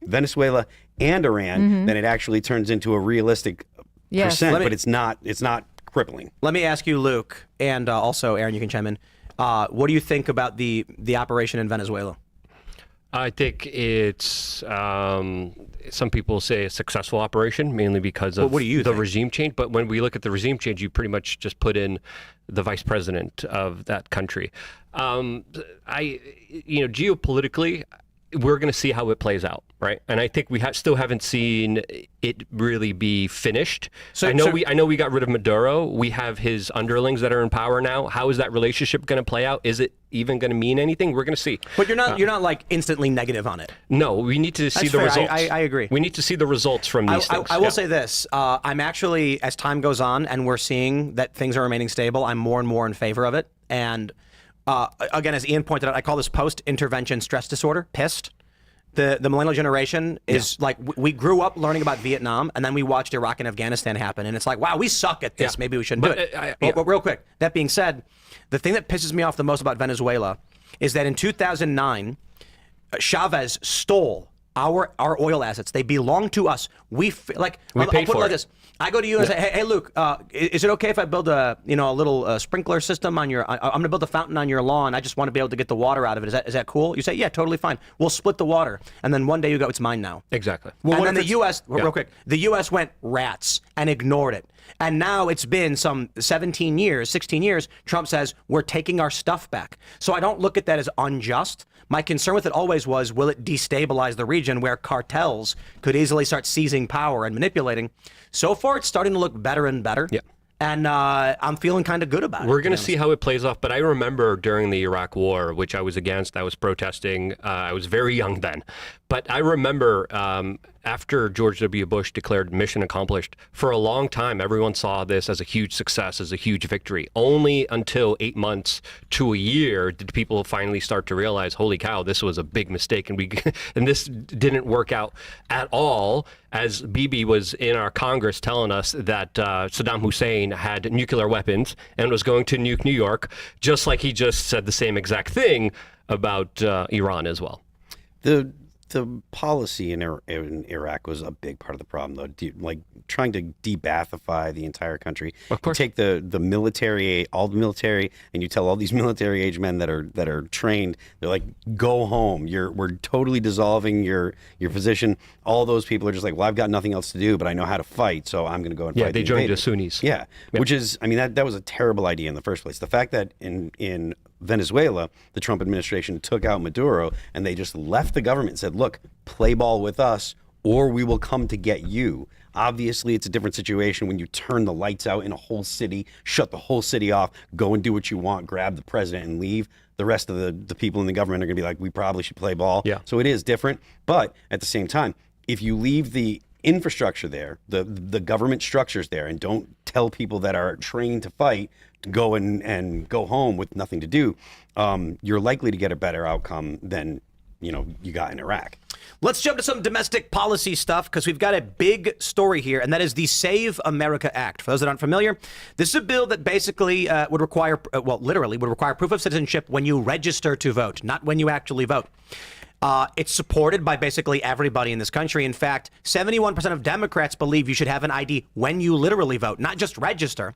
Speaker 4: Venezuela and Iran, then it actually turns into a realistic percent. But it's not crippling.
Speaker 1: Let me ask you, Luke, and also Aaron, you can chime in. What do you think about the operation in Venezuela?
Speaker 3: I think it's some people say a successful operation, mainly because of
Speaker 1: what do you
Speaker 3: the
Speaker 1: think?
Speaker 3: regime change. But when we look at the regime change, you pretty much just put in the vice president of that country. Geopolitically, we're going to see how it plays out, right? And I think we still haven't seen it really be finished. I know we got rid of Maduro. We have his underlings that are in power now. How is that relationship going to play out? Is it even going to mean anything? We're going to see.
Speaker 1: But you're not like instantly negative on it.
Speaker 3: No, we need to see
Speaker 1: That's
Speaker 3: the
Speaker 1: fair.
Speaker 3: results.
Speaker 1: I agree.
Speaker 3: We need to see the results from these things.
Speaker 1: I will say this. I'm actually, as time goes on and we're seeing that things are remaining stable, I'm more and more in favor of it. And again, as Ian pointed out, I call this post-intervention stress disorder, PIST. the millennial generation is like, we grew up learning about Vietnam, and then we watched Iraq and Afghanistan happen, and it's like, wow, we suck at this.
Speaker 3: Yeah.
Speaker 1: Maybe we shouldn't do it. But real quick, that being said, the thing that pisses me off the most about Venezuela is that in 2009, Chavez stole our oil assets. They belong to us. I'll
Speaker 3: paid
Speaker 1: put it
Speaker 3: for
Speaker 1: like
Speaker 3: it.
Speaker 1: this. I go to you and say, hey, Luke, is it okay if I build a little sprinkler system on your? I'm going to build a fountain on your lawn. I just want to be able to get the water out of it. Is that cool? You say, yeah, totally fine. We'll split the water, and then one day you go, it's mine now.
Speaker 3: Exactly.
Speaker 1: And then the U.S. real quick, the U.S. went rats and ignored it. And now it's been some 16 years, Trump says, we're taking our stuff back. So I don't look at that as unjust. My concern with it always was, will it destabilize the region where cartels could easily start seizing power and manipulating? So far, it's starting to look better and better.
Speaker 3: Yeah.
Speaker 1: And I'm feeling kind of good about it.
Speaker 3: We're going to see how it plays off. But I remember during the Iraq War, which I was against, I was protesting. I was very young then. But I remember after George W. Bush declared mission accomplished, for a long time, everyone saw this as a huge success, as a huge victory. Only until 8 months to a year did people finally start to realize, holy cow, this was a big mistake. And this didn't work out at all, as Bibi was in our Congress telling us that Saddam Hussein had nuclear weapons and was going to nuke New York, just like he just said the same exact thing about Iran as well.
Speaker 4: The policy in Iraq was a big part of the problem, though. Like trying to de-Baathify the entire country.
Speaker 3: Of course.
Speaker 4: You take the military, all the military, and you tell all these military-age men that are trained, they're like, go home. We're totally dissolving your position. All those people are just like, well, I've got nothing else to do, but I know how to fight, so I'm going to go and fight.
Speaker 3: Yeah, they joined the Sunnis.
Speaker 4: Yeah, which is, I mean, that was a terrible idea in the first place. The fact that in Venezuela, the Trump administration took out Maduro and they just left the government and said, look, play ball with us or we will come to get you. Obviously, it's a different situation when you turn the lights out in a whole city, shut the whole city off, go and do what you want, grab the president and leave. The rest of the people in the government are going to be like, we probably should play ball.
Speaker 3: Yeah.
Speaker 4: So it is different. But at the same time, if you leave the infrastructure there, the government structures there, and don't tell people that are trained to fight to go and go home with nothing to do, you're likely to get a better outcome than you got in Iraq.
Speaker 1: Let's jump to some domestic policy stuff because we've got a big story here, and that is the Save America Act. For those that aren't familiar, this is a bill that basically would require, literally would require proof of citizenship when you register to vote, not when you actually vote. It's supported by basically everybody in this country. In fact, 71% of Democrats believe you should have an ID when you literally vote, not just register.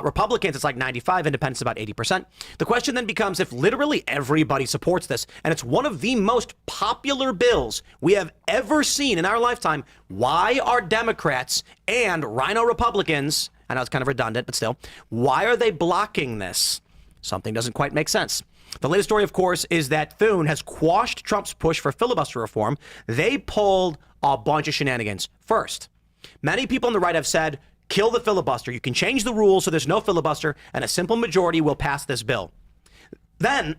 Speaker 1: Republicans, it's like 95, independents about 80%. The question then becomes, if literally everybody supports this, and it's one of the most popular bills we have ever seen in our lifetime, why are Democrats and Rhino Republicans, I know it's kind of redundant, but still, why are they blocking this? Something doesn't quite make sense. The latest story, of course, is that Thune has quashed Trump's push for filibuster reform. They pulled a bunch of shenanigans. First, many people on the right have said, kill the filibuster. You can change the rules so there's no filibuster, and a simple majority will pass this bill. Then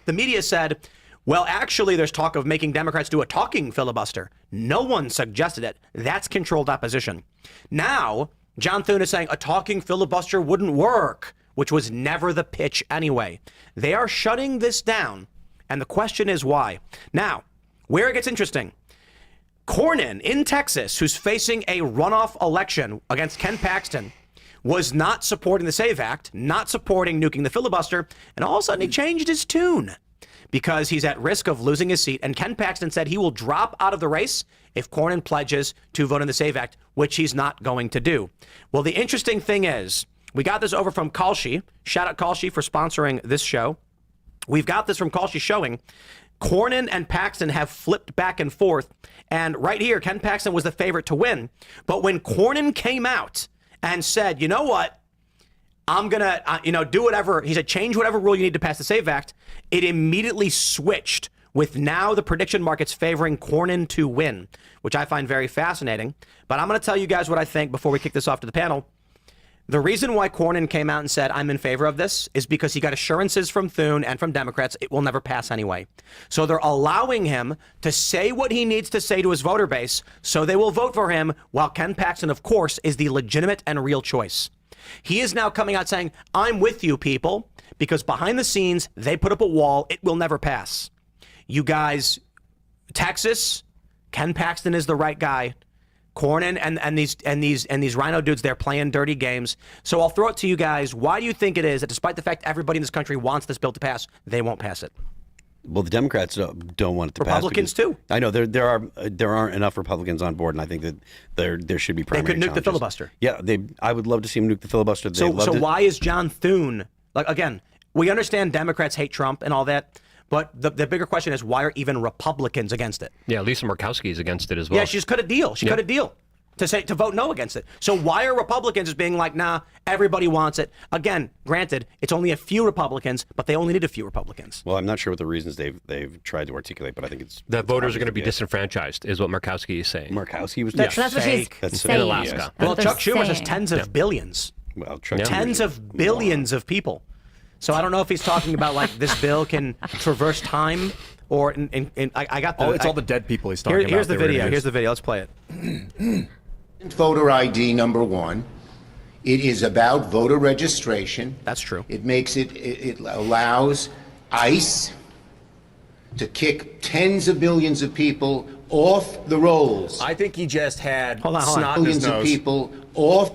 Speaker 1: the media said, well, actually, there's talk of making Democrats do a talking filibuster. No one suggested it. That's controlled opposition. Now, John Thune is saying a talking filibuster wouldn't work, which was never the pitch anyway. They are shutting this down, and the question is why. Now, where it gets interesting, Cornyn in Texas, who's facing a runoff election against Ken Paxton, was not supporting the Save Act, not supporting nuking the filibuster, and all of a sudden he changed his tune because he's at risk of losing his seat. And Ken Paxton said he will drop out of the race if Cornyn pledges to vote in the Save Act, which he's not going to do. Well, the interesting thing is, we got this over from Kalshi. Shout out Kalshi for sponsoring this show. We've got this from Kalshi showing Cornyn and Paxton have flipped back and forth. And right here, Ken Paxton was the favorite to win. But when Cornyn came out and said, you know what, I'm going to, do whatever, he said, change whatever rule you need to pass the Save Act, it immediately switched with now the prediction markets favoring Cornyn to win, which I find very fascinating. But I'm going to tell you guys what I think before we kick this off to the panel. The reason why Cornyn came out and said, I'm in favor of this, is because he got assurances from Thune and from Democrats it will never pass anyway. So they're allowing him to say what he needs to say to his voter base, so they will vote for him, while Ken Paxton, of course, is the legitimate and real choice. He is now coming out saying, I'm with you, people, because behind the scenes, they put up a wall. It will never pass. You guys Texas, Ken Paxton is the right guy. Cornyn and these rhino dudes, they're playing dirty games. So I'll throw it to you guys. Why do you think it is that despite the fact everybody in this country wants this bill to pass, they won't pass it?
Speaker 4: Well, the Democrats don't want it to pass.
Speaker 1: Republicans too.
Speaker 4: I know there aren't enough Republicans on board, and I think that there should be primary
Speaker 1: They could nuke
Speaker 4: challenges.
Speaker 1: the filibuster.
Speaker 4: Yeah, I would love to see them nuke the filibuster.
Speaker 1: So why is John Thune, like, again, we understand Democrats hate Trump and all that, but the bigger question is, why are even Republicans against it?
Speaker 3: Yeah, Lisa Murkowski is against it as well.
Speaker 1: Yeah, she just cut a deal. She cut a deal to vote no against it. So why are Republicans just being like, nah, everybody wants it? Again, granted, it's only a few Republicans, but they only need a few Republicans.
Speaker 4: Well, I'm not sure what the reasons they've tried to articulate, but I think it's
Speaker 3: that voters are going to be
Speaker 4: obvious.
Speaker 3: disenfranchised, is what Murkowski is saying.
Speaker 4: Murkowski was
Speaker 1: That's
Speaker 2: That's what she's
Speaker 4: That's
Speaker 2: saying.
Speaker 3: in Alaska.
Speaker 2: That's
Speaker 1: Well,
Speaker 2: what they're
Speaker 1: Chuck Schumer says
Speaker 2: saying.
Speaker 1: tens of billions.
Speaker 4: well, Chuck
Speaker 1: Tens
Speaker 4: Schumer's
Speaker 1: of billions of people. So I don't know if he's talking about like this bill can traverse time or I got the.
Speaker 6: Oh, it's all the dead people he's talking about.
Speaker 1: Here's the
Speaker 6: they were
Speaker 1: video.
Speaker 6: introduced.
Speaker 1: Here's the video. Let's play it.
Speaker 7: Voter ID number one. It is about voter registration.
Speaker 1: That's true.
Speaker 7: It makes it allows ICE to kick tens of billions of people off the rolls.
Speaker 6: I think he just had
Speaker 1: Hold on.
Speaker 6: snot in his
Speaker 7: Billions of
Speaker 6: nose.
Speaker 7: people off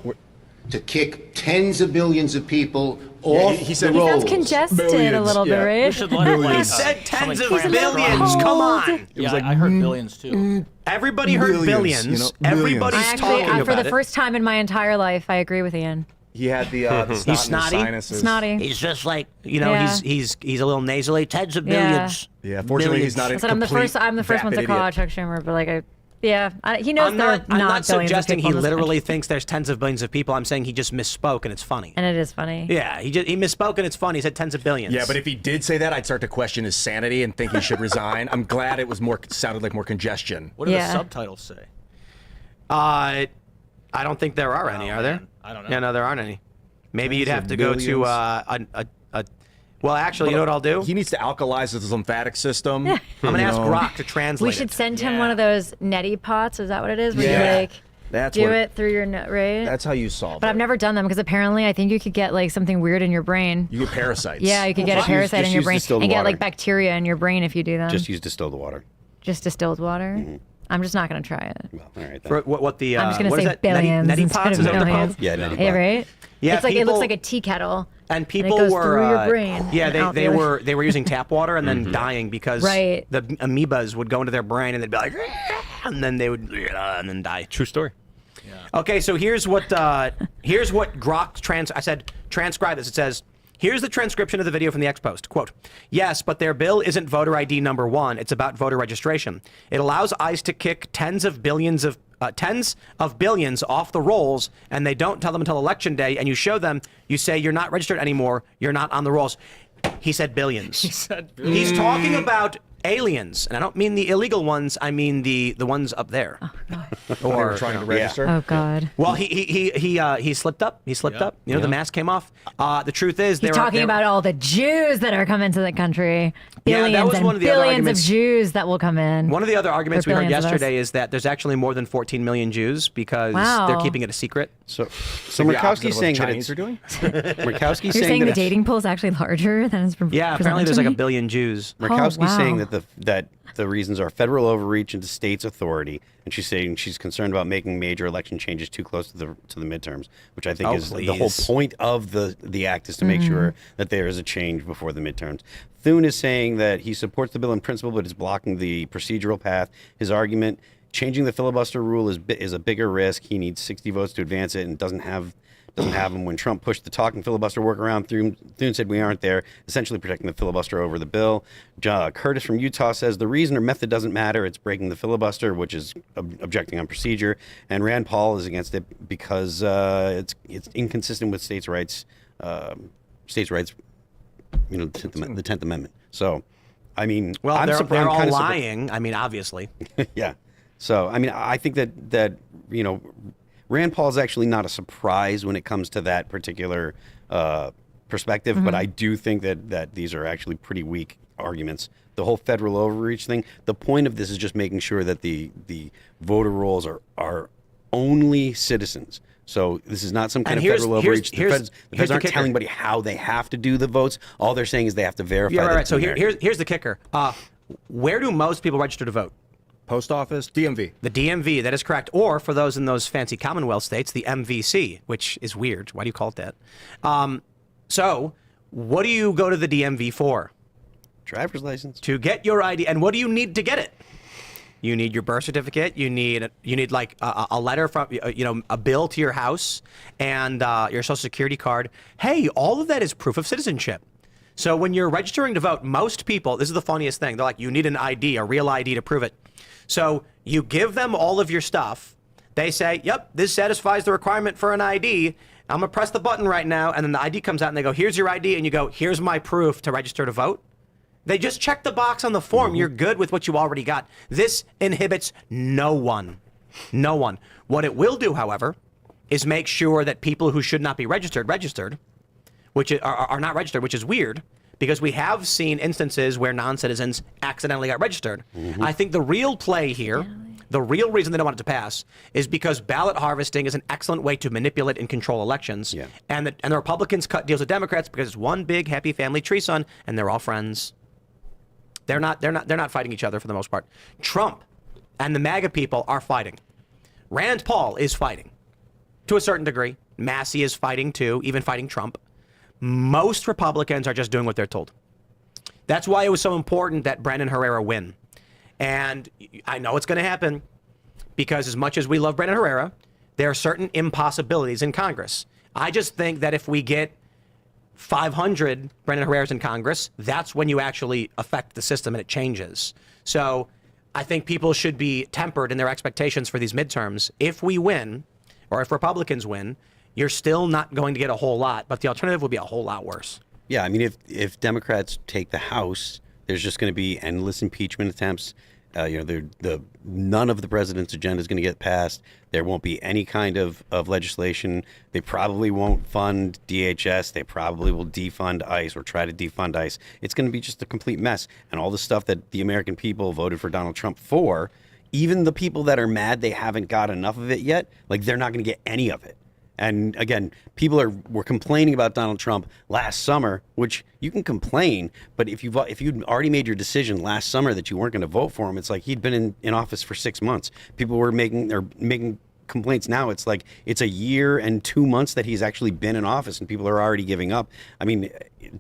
Speaker 7: to kick tens of billions of people off
Speaker 6: he said-
Speaker 7: the
Speaker 6: He
Speaker 2: He
Speaker 7: rolls.
Speaker 2: sounds congested a
Speaker 6: Billions,
Speaker 2: little bit,
Speaker 6: yeah.
Speaker 2: right?
Speaker 8: We should let him
Speaker 1: He said tens of
Speaker 2: He's a little
Speaker 1: billions.
Speaker 2: cold.
Speaker 1: Come on.
Speaker 8: Yeah, I heard billions too.
Speaker 1: Everybody heard
Speaker 6: Millions,
Speaker 1: billions.
Speaker 6: you know,
Speaker 1: Everybody's
Speaker 2: I actually,
Speaker 1: talking
Speaker 2: for
Speaker 1: about
Speaker 2: the
Speaker 1: it.
Speaker 2: first time in my entire life, I agree with Ian.
Speaker 6: He had the snot in his
Speaker 1: snotty?
Speaker 6: sinuses.
Speaker 2: Snotty.
Speaker 1: He's just like,
Speaker 2: Yeah.
Speaker 1: he's a little nasally. Tens of
Speaker 2: Yeah.
Speaker 1: billions.
Speaker 6: Yeah, fortunately, he's not a
Speaker 2: I said I'm the first one to call out Chuck Schumer, but like he knows
Speaker 1: I'm
Speaker 2: there
Speaker 1: not,
Speaker 2: are
Speaker 1: I'm not
Speaker 2: billions of
Speaker 1: suggesting
Speaker 2: people
Speaker 1: he
Speaker 2: in this
Speaker 1: literally
Speaker 2: country.
Speaker 1: thinks there's tens of billions of people. I'm saying he just misspoke and it's funny.
Speaker 2: And it is funny.
Speaker 1: Yeah, he misspoke and it's funny. He said tens of billions.
Speaker 6: Yeah, but if he did say that, I'd start to question his sanity and think he should resign. I'm glad it was sounded like more congestion.
Speaker 8: What do
Speaker 2: Yeah.
Speaker 8: the subtitles say?
Speaker 1: I don't think there are any, are there?
Speaker 8: man. I don't know.
Speaker 1: Yeah, no, there aren't any. Maybe you'd
Speaker 6: Tens
Speaker 1: have
Speaker 6: of
Speaker 1: to go to
Speaker 6: billions.
Speaker 1: well, actually, you know what I'll do?
Speaker 6: He needs to alkalize his lymphatic system.
Speaker 1: I'm going to
Speaker 6: you
Speaker 1: ask
Speaker 6: know.
Speaker 1: Grok to translate
Speaker 2: We should
Speaker 1: it.
Speaker 2: send him
Speaker 8: Yeah.
Speaker 2: one of those neti pots. Is that what it is? Where
Speaker 6: Yeah.
Speaker 2: you like
Speaker 6: That's
Speaker 2: do
Speaker 6: what-
Speaker 2: it through your right?
Speaker 6: That's how you solve
Speaker 2: But
Speaker 6: it.
Speaker 2: I've never done them because apparently I think you could get like something weird in your brain.
Speaker 6: You get parasites.
Speaker 2: Yeah, you could get a
Speaker 4: Just use-
Speaker 2: parasite
Speaker 4: just
Speaker 2: in your
Speaker 4: use
Speaker 2: brain
Speaker 4: distilled
Speaker 2: and get
Speaker 4: water.
Speaker 2: like bacteria in your brain if you do them.
Speaker 4: Just use distilled water.
Speaker 2: Just distilled water. I'm just not gonna try it.
Speaker 4: Well, all right. Then.
Speaker 1: For what the
Speaker 2: I'm just gonna
Speaker 1: what is
Speaker 2: say
Speaker 1: that?
Speaker 2: billions
Speaker 1: Neti
Speaker 2: instead
Speaker 1: pots?
Speaker 2: of
Speaker 1: Is that what they're
Speaker 2: millions.
Speaker 1: called?
Speaker 4: Yeah, neti
Speaker 2: Yeah,
Speaker 4: pot.
Speaker 2: right.
Speaker 1: Yeah,
Speaker 2: it's like it
Speaker 1: people-
Speaker 2: looks like a tea kettle.
Speaker 1: And
Speaker 2: it
Speaker 1: people
Speaker 2: goes
Speaker 1: were
Speaker 2: through your brain
Speaker 1: yeah,
Speaker 2: and out the other.
Speaker 1: they were using tap water and then dying because
Speaker 2: Right.
Speaker 1: the amoebas would go into their brain and they'd be like, and then they would and then die.
Speaker 3: True story.
Speaker 1: Okay, so here's what Grok I said transcribe this. It says, here's the transcription of the video from the X-Post. Quote, yes, but their bill isn't voter ID number one. It's about voter registration. It allows ICE to kick tens of billions off the rolls, and they don't tell them until Election Day, and you show them, you say you're not registered anymore, you're not on the rolls. He said billions.
Speaker 8: He said
Speaker 1: He's talking about aliens, and I don't mean the illegal ones, I mean the ones up there.
Speaker 6: Or trying to register.
Speaker 2: Oh God.
Speaker 1: Well, he slipped up. He slipped up. You know, the mask came off. The truth is,
Speaker 2: He's talking about all the Jews that are coming to the country.
Speaker 1: Yeah, that
Speaker 2: Billions
Speaker 1: was
Speaker 2: and
Speaker 1: one of the other
Speaker 2: billions of
Speaker 1: arguments.
Speaker 2: Jews that will come in.
Speaker 1: One of the other arguments we heard
Speaker 2: billions of us.
Speaker 1: yesterday is that there's actually more than 14 million Jews because
Speaker 2: Wow.
Speaker 1: they're keeping it a secret.
Speaker 4: So
Speaker 6: The opposite
Speaker 4: Murkowski's
Speaker 6: of what
Speaker 4: saying
Speaker 6: the
Speaker 4: that
Speaker 6: Chinese
Speaker 4: it's
Speaker 6: are doing.
Speaker 4: Murkowski's
Speaker 2: You're
Speaker 4: saying
Speaker 2: saying
Speaker 4: that
Speaker 2: the
Speaker 4: it's-
Speaker 2: dating pool is actually larger than it's
Speaker 1: Yeah, apparently there's like a billion Jews.
Speaker 4: Murkowski's
Speaker 2: wow.
Speaker 4: saying that the reasons are federal overreach into states' authority, and she's saying she's concerned about making major election changes too close to the midterms, which I think
Speaker 1: Oh,
Speaker 4: is the whole
Speaker 1: please.
Speaker 4: point of the act is to make sure that there is a change before the midterms. Thune is saying that he supports the bill in principle, but is blocking the procedural path. His argument: changing the filibuster rule is a bigger risk. He needs 60 votes to advance it, and doesn't have them. When Trump pushed the talking filibuster workaround, Thune said we aren't there, essentially protecting the filibuster over the bill. Curtis from Utah says the reason or method doesn't matter, it's breaking the filibuster, which is objecting on procedure. And Rand Paul is against it because it's inconsistent with states' rights, you know, the 10th Amendment. So, I mean,
Speaker 1: Well,
Speaker 4: I'm
Speaker 1: they're
Speaker 4: surprised-
Speaker 1: all
Speaker 4: kinda
Speaker 1: lying. I mean, obviously.
Speaker 4: yeah. So, I mean, I think that you know, Rand Paul is actually not a surprise when it comes to that particular perspective, but I do think that these are actually pretty weak arguments. The whole federal overreach thing. The point of this is just making sure that the voter rolls are only citizens. So this is not some kind
Speaker 1: And
Speaker 4: of
Speaker 1: here's-
Speaker 4: federal
Speaker 1: here's-
Speaker 4: overreach. The
Speaker 1: here's-
Speaker 4: feds
Speaker 1: here's the
Speaker 4: aren't
Speaker 1: kicker.
Speaker 4: telling anybody how they have to do the votes. All they're saying is they have to verify.
Speaker 1: Yeah,
Speaker 4: that
Speaker 1: right.
Speaker 4: it's
Speaker 1: So
Speaker 4: American.
Speaker 1: here's the kicker. Where do most people register to vote?
Speaker 6: post office, DMV.
Speaker 1: The DMV, that is correct. Or for those in those fancy Commonwealth states, the MVC, which is weird. Why do you call it that? So what do you go to the DMV for?
Speaker 4: Driver's license.
Speaker 1: To get your ID. And what do you need to get it? You need your birth certificate. You need like a letter from, a bill to your house and your social security card. Hey, all of that is proof of citizenship. So when you're registering to vote, most people, this is the funniest thing. They're like, you need an ID, a real ID to prove it. So you give them all of your stuff. They say, yep, this satisfies the requirement for an ID. I'm going to press the button right now. And then the ID comes out and they go, here's your ID. And you go, here's my proof to register to vote. They just check the box on the form. You're good with what you already got. This inhibits no one. No one. What it will do, however, is make sure that people who should not be registered, which are not registered, which is weird because we have seen instances where non-citizens accidentally got registered. I think the real play here, the real reason they don't want it to pass is because ballot harvesting is an excellent way to manipulate and control elections.
Speaker 4: Yeah.
Speaker 1: And the Republicans cut deals with Democrats because it's one big happy family tree, son, and they're all friends. They're not fighting each other for the most part. Trump and the MAGA people are fighting. Rand Paul is fighting to a certain degree. Massey is fighting too, even fighting Trump. Most Republicans are just doing what they're told. That's why it was so important that Brandon Herrera win. And I know it's going to happen because as much as we love Brandon Herrera, there are certain impossibilities in Congress. I just think that if we get 500 Brandon Herreras in Congress, that's when you actually affect the system and it changes. So I think people should be tempered in their expectations for these midterms. If we win, or if Republicans win, you're still not going to get a whole lot, but the alternative would be a whole lot worse.
Speaker 4: Yeah, I mean, if Democrats take the House, there's just going to be endless impeachment attempts. None of the president's agenda is going to get passed. There won't be any kind of legislation. They probably won't fund DHS. They probably will defund ICE or try to defund ICE. It's going to be just a complete mess. And all the stuff that the American people voted for Donald Trump for, even the people that are mad they haven't got enough of it yet, like they're not going to get any of it. And again, people were complaining about Donald Trump last summer, which you can complain, but if you'd already made your decision last summer that you weren't going to vote for him, it's like he'd been in office for 6 months. People were making complaints now. It's like it's a year and 2 months that he's actually been in office, and people are already giving up. I mean,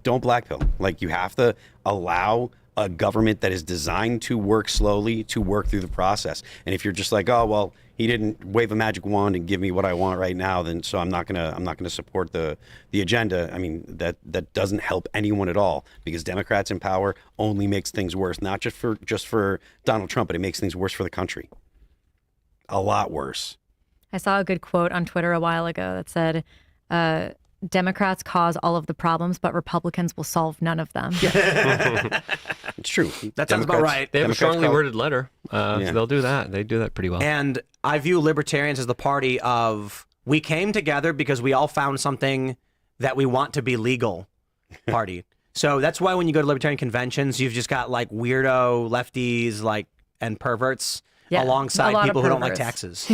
Speaker 4: don't blackpill. Like, you have to allow a government that is designed to work slowly to work through the process. And if you're just like, oh well, he didn't wave a magic wand and give me what I want right now, then so I'm not gonna support the agenda. I mean, that doesn't help anyone at all, because Democrats in power only makes things worse, not just for Donald Trump, but it makes things worse for the country. A lot worse.
Speaker 2: I saw a good quote on Twitter a while ago that said, Democrats cause all of the problems, but Republicans will solve none of them.
Speaker 4: It's true.
Speaker 1: That sounds about right.
Speaker 3: They have a strongly worded letter.
Speaker 4: Yeah.
Speaker 3: So they'll do that. They do that pretty well.
Speaker 1: And I view libertarians as the party of, we came together because we all found something that we want to be legal party. So that's why when you go to libertarian conventions, you've just got like weirdo lefties and perverts alongside people who don't like taxes.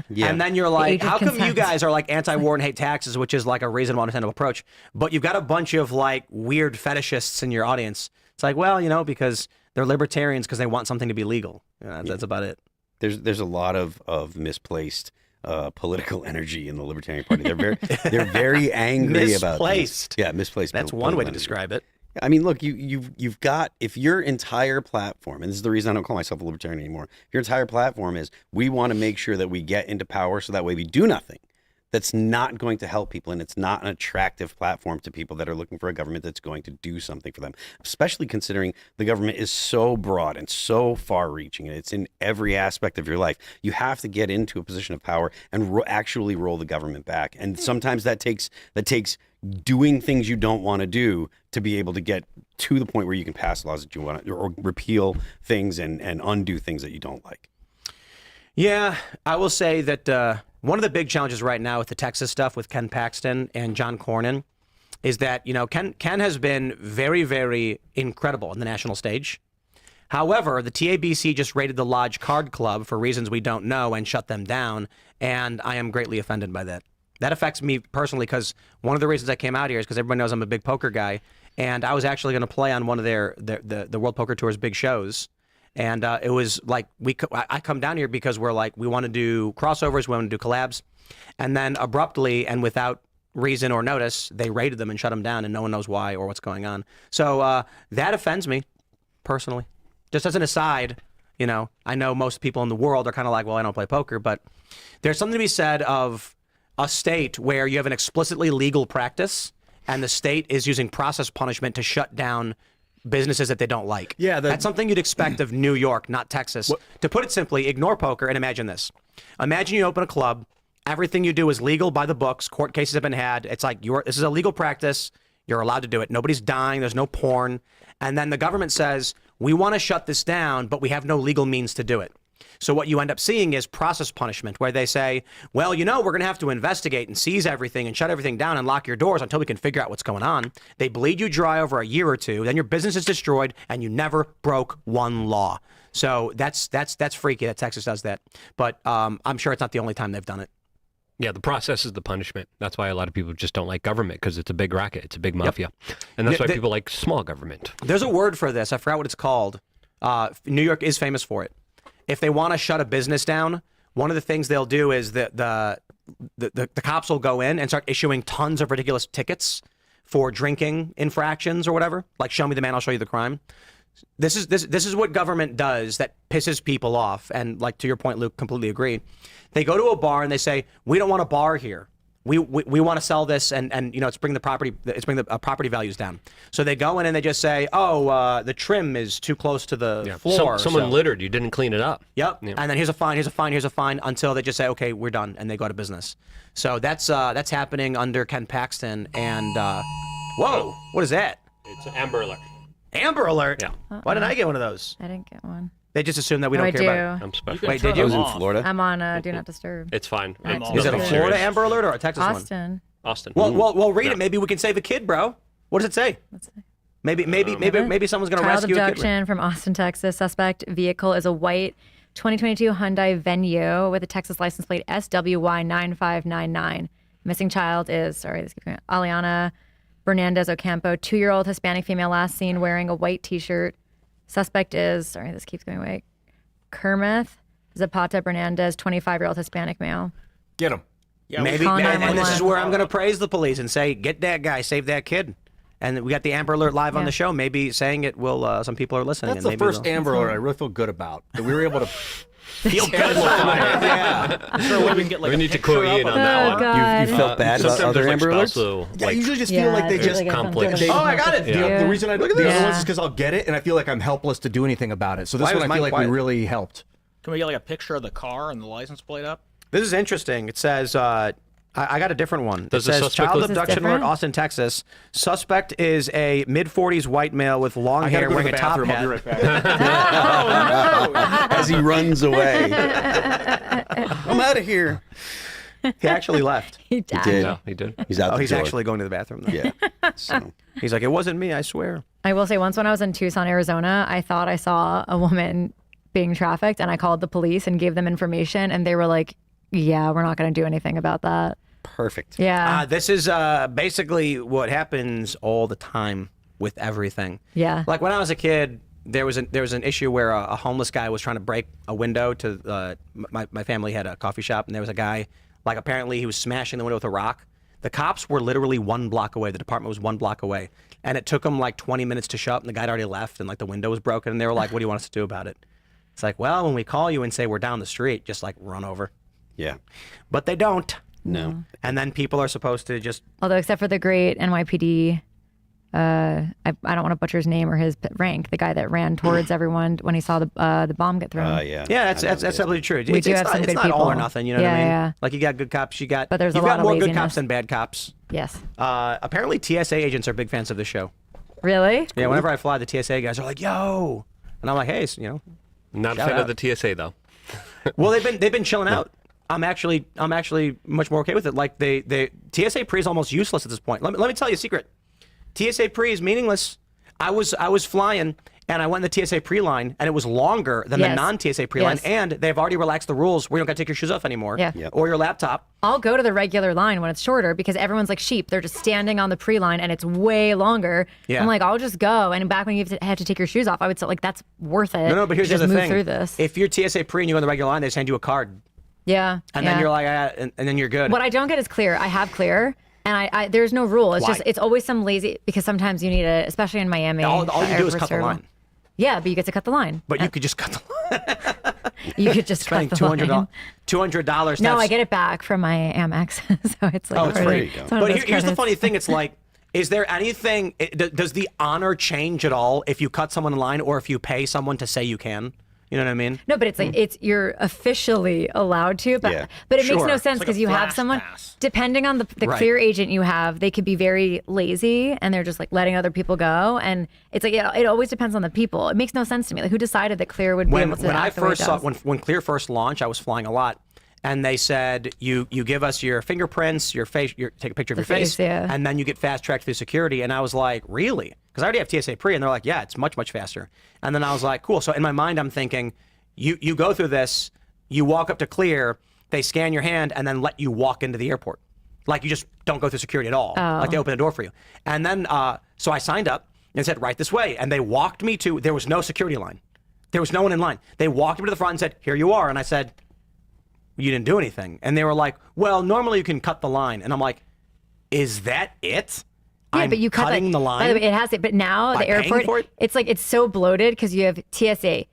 Speaker 4: Yeah.
Speaker 1: And then you're like, how come you guys are like anti-war and hate taxes, which is like a reasonable, understandable approach, but you've got a bunch of like weird fetishists in your audience. It's like, well, because they're libertarians because they want something to be legal. That's about it.
Speaker 4: There's a lot of misplaced political energy in the Libertarian Party. They're very angry about
Speaker 1: misplaced.
Speaker 4: Yeah, misplaced.
Speaker 1: That's one way to describe it.
Speaker 4: I mean, look, you've got, if your entire platform, and this is the reason I don't call myself a libertarian anymore, if your entire platform is, we want to make sure that we get into power so that way we do nothing, that's not going to help people, and it's not an attractive platform to people that are looking for a government that's going to do something for them, especially considering the government is so broad and so far-reaching, and it's in every aspect of your life. You have to get into a position of power and actually roll the government back, and sometimes that takes doing things you don't want to do to be able to get to the point where you can pass laws that you want to, or repeal things and undo things that you don't like.
Speaker 1: Yeah, I will say that one of the big challenges right now with the Texas stuff with Ken Paxton and John Cornyn is that, Ken has been very, very incredible on the national stage. However, the TABC just raided the Lodge Card Club for reasons we don't know and shut them down, and I am greatly offended by that. That affects me personally because one of the reasons I came out here is because everybody knows I'm a big poker guy, and I was actually going to play on one of the World Poker Tour's big shows. And it was like I come down here because we're like we want to do crossovers, we want to do collabs, and then abruptly and without reason or notice, they raided them and shut them down, and no one knows why or what's going on. So that offends me personally. Just as an aside, you know, I know most people in the world are kind of like, well, I don't play poker, but there's something to be said of a state where you have an explicitly legal practice and the state is using process punishment to shut down businesses that they don't like.
Speaker 6: Yeah,
Speaker 1: that's something you'd expect of New York, not Texas. To put it simply, ignore poker and imagine this. Imagine you open a club, everything you do is legal by the books, court cases have been had, it's like this is a legal practice, you're allowed to do it, nobody's dying, there's no porn, and then the government says, we want to shut this down, but we have no legal means to do it. So what you end up seeing is process punishment, where they say, well, you know, we're going to have to investigate and seize everything and shut everything down and lock your doors until we can figure out what's going on. They bleed you dry over a year or two, then your business is destroyed, and you never broke one law. So that's freaky that Texas does that. But I'm sure it's not the only time they've done it.
Speaker 3: Yeah, the process is the punishment. That's why a lot of people just don't like government, because it's a big racket. It's a big mafia. And that's why people like small government.
Speaker 1: There's a word for this. I forgot what it's called. New York is famous for it. If they want to shut a business down, one of the things they'll do is the cops will go in and start issuing tons of ridiculous tickets for drinking infractions or whatever. Like, show me the man, I'll show you the crime. This is what government does that pisses people off. And like to your point, Luke, completely agree. They go to a bar and they say, we don't want a bar here. We want to sell this and you know, it's bring the property values down. So they go in and they just say, oh, the trim is too close to the floor.
Speaker 3: Someone littered, you didn't clean it up.
Speaker 1: Yep. Yeah. And then here's a fine, here's a fine, here's a fine, until they just say, okay, we're done, and they go out of business. So that's happening under Ken Paxton. And whoa, what is that?
Speaker 3: It's an Amber Alert.
Speaker 1: Amber Alert.
Speaker 3: Yeah.
Speaker 1: Why didn't I get one of those?
Speaker 2: I didn't get one.
Speaker 1: They just assume that we
Speaker 2: Oh,
Speaker 1: don't
Speaker 2: I
Speaker 1: care about
Speaker 2: do.
Speaker 3: I'm special.
Speaker 1: Wait, did you?
Speaker 4: I was in Florida.
Speaker 2: I'm on Do Not Disturb.
Speaker 3: It's fine. It's
Speaker 1: Is it a
Speaker 3: nothing
Speaker 1: Florida
Speaker 3: serious.
Speaker 1: Amber Alert or a Texas one?
Speaker 2: Austin.
Speaker 3: Austin.
Speaker 1: Well, read
Speaker 3: Yeah.
Speaker 1: it. Maybe we can save a kid, bro. What does it say?
Speaker 2: Let's see.
Speaker 1: Maybe someone's gonna
Speaker 2: Child
Speaker 1: rescue a kid.
Speaker 2: abduction from Austin, Texas. Suspect vehicle is a white 2022 Hyundai Venue with a Texas license plate SWY9599. Missing child is, Aliana Bernandez Ocampo, 2-year-old Hispanic female, last seen wearing a white T-shirt. Suspect is, this keeps going away, Kermith Zapata Bernandez, 25-year-old Hispanic male.
Speaker 6: Get him.
Speaker 8: Yeah,
Speaker 1: Maybe,
Speaker 2: Call
Speaker 1: and this
Speaker 2: 911.
Speaker 1: is where I'm going to praise the police and say, get that guy, save that kid. And we got the Amber Alert live on
Speaker 2: Yeah.
Speaker 1: the show. Maybe saying it will, some people are listening.
Speaker 6: That's
Speaker 1: and
Speaker 6: the
Speaker 1: maybe
Speaker 6: first
Speaker 1: they'll
Speaker 6: Amber Alert I really feel good about. That we were able to
Speaker 1: feel good. Yeah.
Speaker 8: sure we can get like
Speaker 3: We
Speaker 8: a
Speaker 3: need to
Speaker 8: picture
Speaker 3: quote
Speaker 8: up
Speaker 3: Ian
Speaker 8: of
Speaker 3: on
Speaker 8: that
Speaker 3: that
Speaker 2: Oh,
Speaker 3: one.
Speaker 2: God.
Speaker 4: You felt bad about
Speaker 3: Sometimes
Speaker 4: other
Speaker 3: there's
Speaker 4: Amber Alerts?
Speaker 3: spousal,
Speaker 6: Yeah, I
Speaker 3: like,
Speaker 6: usually just feel like they just
Speaker 3: conflicts.
Speaker 1: Oh, I got it.
Speaker 6: The reason I do the
Speaker 2: this.
Speaker 6: other ones is because I'll get it and I feel like I'm helpless to do anything about it. So this
Speaker 1: Why was
Speaker 6: one I
Speaker 1: mine
Speaker 6: feel like
Speaker 1: quiet?
Speaker 6: we really helped.
Speaker 8: Can we get like a picture of the car and the license plate up?
Speaker 1: This is interesting. It says, I got a different one.
Speaker 3: Does
Speaker 1: it
Speaker 3: the
Speaker 1: says
Speaker 3: suspect
Speaker 1: child
Speaker 3: look-
Speaker 1: abduction alert,
Speaker 2: different?
Speaker 1: Austin, Texas. Suspect is a mid-40s white male with long
Speaker 6: I gotta
Speaker 1: hair
Speaker 6: go to
Speaker 1: wearing
Speaker 6: the
Speaker 1: a top
Speaker 6: bathroom.
Speaker 1: hat.
Speaker 6: I'll be right back.
Speaker 4: As he runs away. I'm out of here.
Speaker 1: He actually left.
Speaker 2: He
Speaker 4: He
Speaker 2: died.
Speaker 4: did.
Speaker 3: No, he did.
Speaker 4: He's out
Speaker 1: Oh,
Speaker 4: the
Speaker 1: he's
Speaker 4: door.
Speaker 1: actually going to the bathroom. Though.
Speaker 4: Yeah. So,
Speaker 1: He's like, it wasn't me, I swear.
Speaker 2: I will say, once when I was in Tucson, Arizona, I thought I saw a woman being trafficked, and I called the police and gave them information, and they were like, yeah, we're not going to do anything about that.
Speaker 4: perfect.
Speaker 2: Yeah.
Speaker 1: This is basically what happens all the time with everything.
Speaker 2: Yeah.
Speaker 1: Like when I was a kid, there was an issue where a homeless guy was trying to break a window to my family had a coffee shop, and there was a guy, like apparently he was smashing the window with a rock. The cops were literally 1 block away. The department was 1 block away, and it took them like 20 minutes to show up, and the guy had already left, and like the window was broken, and they were like, "What do you want us to do about it?" It's like, well, when we call you and say we're down the street, just like run over.
Speaker 4: Yeah.
Speaker 1: But they don't.
Speaker 4: No.
Speaker 1: And then people are supposed to just
Speaker 2: Although, except for the great NYPD, I don't want to butcher his name or his rank, the guy that ran towards everyone when he saw the bomb get thrown.
Speaker 4: Yeah.
Speaker 1: Yeah, that's absolutely true.
Speaker 2: We
Speaker 1: It's,
Speaker 2: do
Speaker 1: it's
Speaker 2: have
Speaker 1: not,
Speaker 2: some
Speaker 1: it's
Speaker 2: good
Speaker 1: not all or
Speaker 2: people.
Speaker 1: nothing. You know what I
Speaker 2: Yeah,
Speaker 1: mean?
Speaker 2: yeah.
Speaker 1: Like you got good cops, you've
Speaker 2: But there's a
Speaker 1: got
Speaker 2: lot of
Speaker 1: more good
Speaker 2: laziness.
Speaker 1: cops than bad cops.
Speaker 2: Yes.
Speaker 1: Apparently, TSA agents are big fans of this show.
Speaker 2: Really?
Speaker 1: Yeah, whenever I fly, the TSA guys are like, "Yo," and I'm like, "Hey,
Speaker 3: Not a
Speaker 1: Shout
Speaker 3: fan
Speaker 1: out.
Speaker 3: of the TSA though.
Speaker 1: well, they've been chilling out." I'm actually much more okay with it. Like the TSA pre is almost useless at this point. Let me tell you a secret. TSA pre is meaningless. I was flying And I went in the TSA pre-line, and it was longer than the
Speaker 2: Yes.
Speaker 1: non-TSA pre-line.
Speaker 2: Yes.
Speaker 1: And they've already relaxed the rules where you don't got to take your shoes off anymore,
Speaker 2: Yeah.
Speaker 4: Yep.
Speaker 1: or your laptop.
Speaker 2: I'll go to the regular line when it's shorter because everyone's like sheep. They're just standing on the pre-line and it's way longer.
Speaker 1: Yeah.
Speaker 2: I'm like, I'll just go. And back when you had to take your shoes off, I would say like that's worth it.
Speaker 1: No, but here's
Speaker 2: to
Speaker 1: the
Speaker 2: just
Speaker 1: other
Speaker 2: move
Speaker 1: thing.
Speaker 2: through this.
Speaker 1: If you're TSA pre and you go on the regular line, they send you a card,
Speaker 2: Yeah.
Speaker 1: and
Speaker 2: yeah.
Speaker 1: then you're like, and then you're good.
Speaker 2: What I don't get is clear. I have clear. And I there's no rule. It's
Speaker 1: Why?
Speaker 2: just it's always some lazy because sometimes you need it, especially in Miami.
Speaker 1: all you
Speaker 2: the
Speaker 1: do is
Speaker 2: airports
Speaker 1: cut the
Speaker 2: are-
Speaker 1: line.
Speaker 2: Yeah, but you get to cut the line.
Speaker 1: But you could just cut the line.
Speaker 2: You could just cut
Speaker 1: Spending
Speaker 2: the line.
Speaker 1: $200.
Speaker 2: No, I get it back from my Amex, so it's like
Speaker 1: Oh, it's
Speaker 2: part of
Speaker 1: free.
Speaker 2: the- it's one of
Speaker 1: But
Speaker 2: those
Speaker 1: here's the
Speaker 2: credits.
Speaker 1: funny thing. It's like, is there anything, does the honor change at all if you cut someone in line or if you pay someone to say you can? You know what I mean?
Speaker 2: No, but it's like you're officially allowed to, but
Speaker 4: Yeah.
Speaker 2: but it makes
Speaker 1: Sure.
Speaker 2: no
Speaker 1: It's
Speaker 2: sense
Speaker 8: like
Speaker 2: because
Speaker 8: a
Speaker 2: you have
Speaker 8: flash
Speaker 2: someone
Speaker 8: pass.
Speaker 2: depending on the
Speaker 1: Right.
Speaker 2: clear agent you have, they could be very lazy and they're just like letting other people go, and it's like it always depends on the people. It makes no sense to me. Like who decided that Clear would be
Speaker 1: When
Speaker 2: able to
Speaker 1: I
Speaker 2: act the way it
Speaker 1: first saw,
Speaker 2: does?
Speaker 1: when Clear first launched, I was flying a lot. And they said, you give us your fingerprints, your face, take a picture of
Speaker 2: The
Speaker 1: your face,
Speaker 2: face, yeah.
Speaker 1: and then you get fast tracked through security. And I was like, really? Because I already have TSA pre, and they're like, yeah, it's much, much faster. And then I was like, cool. So in my mind, I'm thinking, you go through this, you walk up to Clear, they scan your hand, and then let you walk into the airport. Like you just don't go through security at all. Like they open the door for you. And then, so I signed up and said, right this way. And they walked me to, there was no security line. There was no one in line. They walked me to the front and said, here you are. And I said, you didn't do anything. And they were like, well, normally you can cut the line. And I'm like, is that it?
Speaker 2: Yeah,
Speaker 1: I'm
Speaker 2: but you cut
Speaker 1: cutting the line.
Speaker 2: By the way, it has it, but now
Speaker 1: By
Speaker 2: the
Speaker 1: paying
Speaker 2: airport,
Speaker 1: for it?
Speaker 2: it's like it's so bloated because you have TSA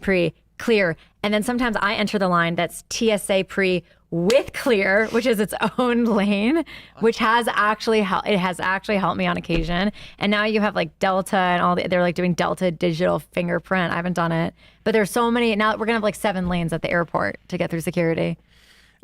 Speaker 2: pre, Clear, and then sometimes I enter the line that's TSA pre with Clear, which is its own lane, which has actually helped me on occasion. And now you have like Delta and all they're like doing Delta digital fingerprint. I haven't done it, but there's so many now. We're gonna have like 7 lanes at the airport to get through security.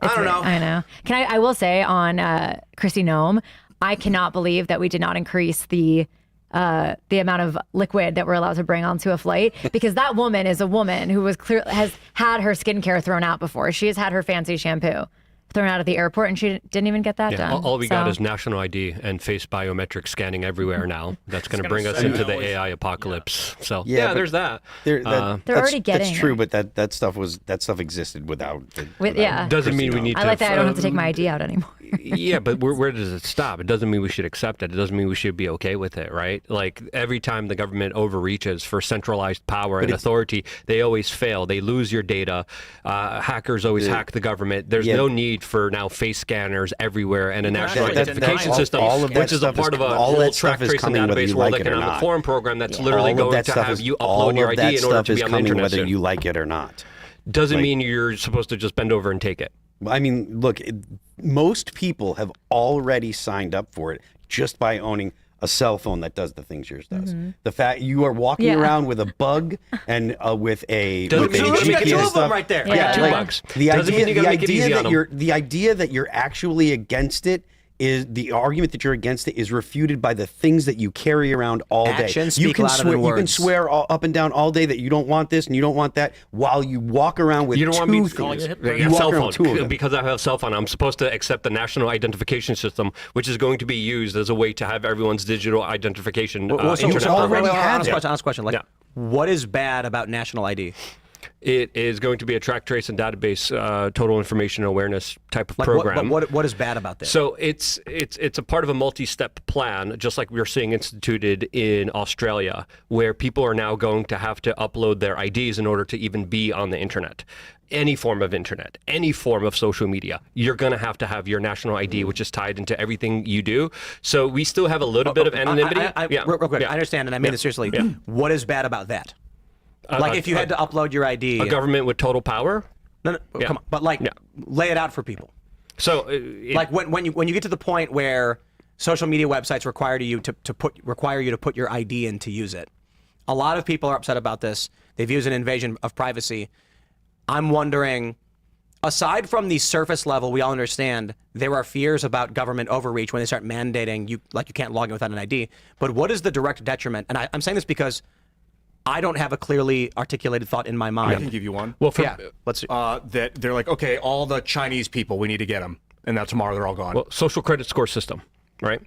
Speaker 1: I don't know.
Speaker 2: I know. I will say on Chrissy Nome, I cannot believe that we did not increase the amount of liquid that we're allowed to bring onto a flight, because that woman is a woman who has had her skincare thrown out before. She has had her fancy shampoo thrown out at the airport, and she didn't even get that done.
Speaker 3: All we got
Speaker 2: So-
Speaker 3: is national ID and face biometric scanning everywhere now. That's going to bring us
Speaker 8: say
Speaker 3: into
Speaker 8: that
Speaker 3: the
Speaker 8: always-
Speaker 3: AI apocalypse. So
Speaker 4: Yeah, but
Speaker 3: there's that.
Speaker 4: They're
Speaker 2: They're already getting
Speaker 4: That's true,
Speaker 2: it.
Speaker 4: but that stuff existed without.
Speaker 2: Yeah.
Speaker 3: Doesn't mean we need
Speaker 2: I
Speaker 3: to.
Speaker 2: like that I don't have to take my ID out anymore.
Speaker 3: Yeah, but where does it stop? It doesn't mean we should accept it. It doesn't mean we should be okay with it, right? Like every time the government overreaches for centralized power and authority, they always fail. They lose your data. Hackers always hack the government. There's no need for now face scanners everywhere and a national
Speaker 8: actually
Speaker 3: identification
Speaker 8: deny
Speaker 3: system,
Speaker 4: all of that
Speaker 3: which is a
Speaker 4: stuff is
Speaker 3: part of a
Speaker 4: all
Speaker 3: whole
Speaker 4: that stuff
Speaker 3: track
Speaker 4: is
Speaker 3: tracing
Speaker 4: coming whether
Speaker 3: database
Speaker 4: you
Speaker 3: World
Speaker 4: like it or
Speaker 3: Economic
Speaker 4: not.
Speaker 3: Forum program that's
Speaker 4: All
Speaker 3: literally
Speaker 4: of
Speaker 3: going
Speaker 4: that
Speaker 3: to
Speaker 4: stuff
Speaker 3: have
Speaker 4: is-
Speaker 3: you
Speaker 4: all
Speaker 3: upload your
Speaker 4: of
Speaker 3: ID
Speaker 4: that
Speaker 3: in order
Speaker 4: stuff
Speaker 3: to
Speaker 4: is
Speaker 3: be on the
Speaker 4: coming
Speaker 3: internet
Speaker 4: whether
Speaker 3: soon.
Speaker 4: you like it or not.
Speaker 3: Doesn't
Speaker 4: like-
Speaker 3: mean you're supposed to just bend over and take it.
Speaker 4: I mean, look, most people have already signed up for it just by owning a cell phone that does the things yours does. The fact you are walking
Speaker 2: Yeah.
Speaker 4: around with a bug and with a
Speaker 3: Doesn't
Speaker 4: with
Speaker 3: mean
Speaker 4: a
Speaker 3: you gotta make it
Speaker 1: two
Speaker 4: GPS
Speaker 1: of them
Speaker 4: stuff.
Speaker 1: right there.
Speaker 2: Yeah.
Speaker 3: Two
Speaker 4: like,
Speaker 3: bucks.
Speaker 4: The
Speaker 3: Doesn't mean you gotta make it easy on them.
Speaker 4: the idea that you're actually against it is the argument that you're against it is refuted by the things that you carry around all day.
Speaker 1: Actions
Speaker 4: You
Speaker 1: speak
Speaker 4: can
Speaker 1: louder
Speaker 4: swear,
Speaker 1: than
Speaker 4: you can
Speaker 1: words.
Speaker 4: swear up and down all day that you don't want this and you don't want that, while you walk around with
Speaker 3: You don't
Speaker 4: two
Speaker 3: want me to
Speaker 4: things.
Speaker 8: call you a hypocrite?
Speaker 3: Yeah,
Speaker 4: You walk
Speaker 3: cell
Speaker 4: around
Speaker 3: phone.
Speaker 4: with two of them.
Speaker 3: Because I have a cell phone, I'm supposed to accept the national identification system, which is going to be used as a way to have everyone's digital identification
Speaker 1: Well, so
Speaker 3: internet
Speaker 4: already
Speaker 3: program.
Speaker 4: had
Speaker 1: honest question. Like,
Speaker 3: Yeah.
Speaker 1: what is bad about national ID?
Speaker 3: It is going to be a track, trace, and database total information awareness type of
Speaker 1: Like,
Speaker 3: program.
Speaker 1: what is bad about this?
Speaker 3: So it's a part of a multi-step plan, just like we're seeing instituted in Australia, where people are now going to have to upload their IDs in order to even be on the internet. Any form of internet, any form of social media, you're going to have your national ID, which is tied into everything you do. So we still have a little bit of anonymity.
Speaker 1: Real quick, I understand, and I mean this seriously. What is bad about that? Like, if you had to upload your ID,
Speaker 3: a government with total power.
Speaker 1: no, come on, but like, lay it out for people.
Speaker 3: So
Speaker 1: Like when you get to the point where social media websites require you to put your ID in to use it, a lot of people are upset about this. They view it as an invasion of privacy. I'm wondering, aside from the surface level, we all understand there are fears about government overreach when they start mandating you can't log in without an ID. But what is the direct detriment? And I'm saying this because I don't have a clearly articulated thought in my mind.
Speaker 6: I can give you one.
Speaker 3: well, for,
Speaker 1: Yeah, let's.
Speaker 6: That they're like, okay, all the Chinese people, we need to get them, and now tomorrow they're all gone.
Speaker 3: well, social credit score system. right?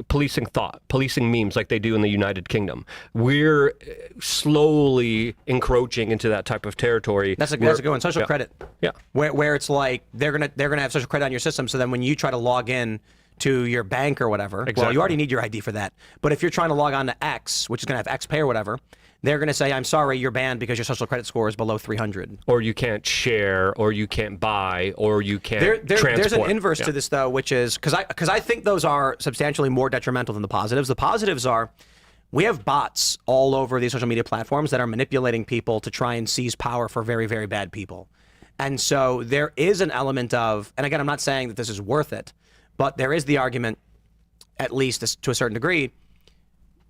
Speaker 3: Policing thought, policing memes like they do in the United Kingdom. We're slowly encroaching into that type of territory.
Speaker 1: That's a good one. Social
Speaker 3: yeah.
Speaker 1: credit.
Speaker 3: Yeah.
Speaker 1: Where it's like they're gonna have social credit on your system. So then when you try to log in to your bank or whatever, well,
Speaker 3: Exactly.
Speaker 1: you already need your ID for that. But if you're trying to log on to X, which is gonna have X Pay or whatever, they're gonna say, I'm sorry, you're banned because your social credit score is below 300.
Speaker 3: Or you can't share, or you can't buy, or you can't transport.
Speaker 1: There's an inverse
Speaker 3: Yeah.
Speaker 1: to this though, which is because I think those are substantially more detrimental than the positives. The positives are we have bots all over these social media platforms that are manipulating people to try and seize power for very, very bad people. And so there is an element of, and again, I'm not saying that this is worth it, but there is the argument, at least to a certain degree,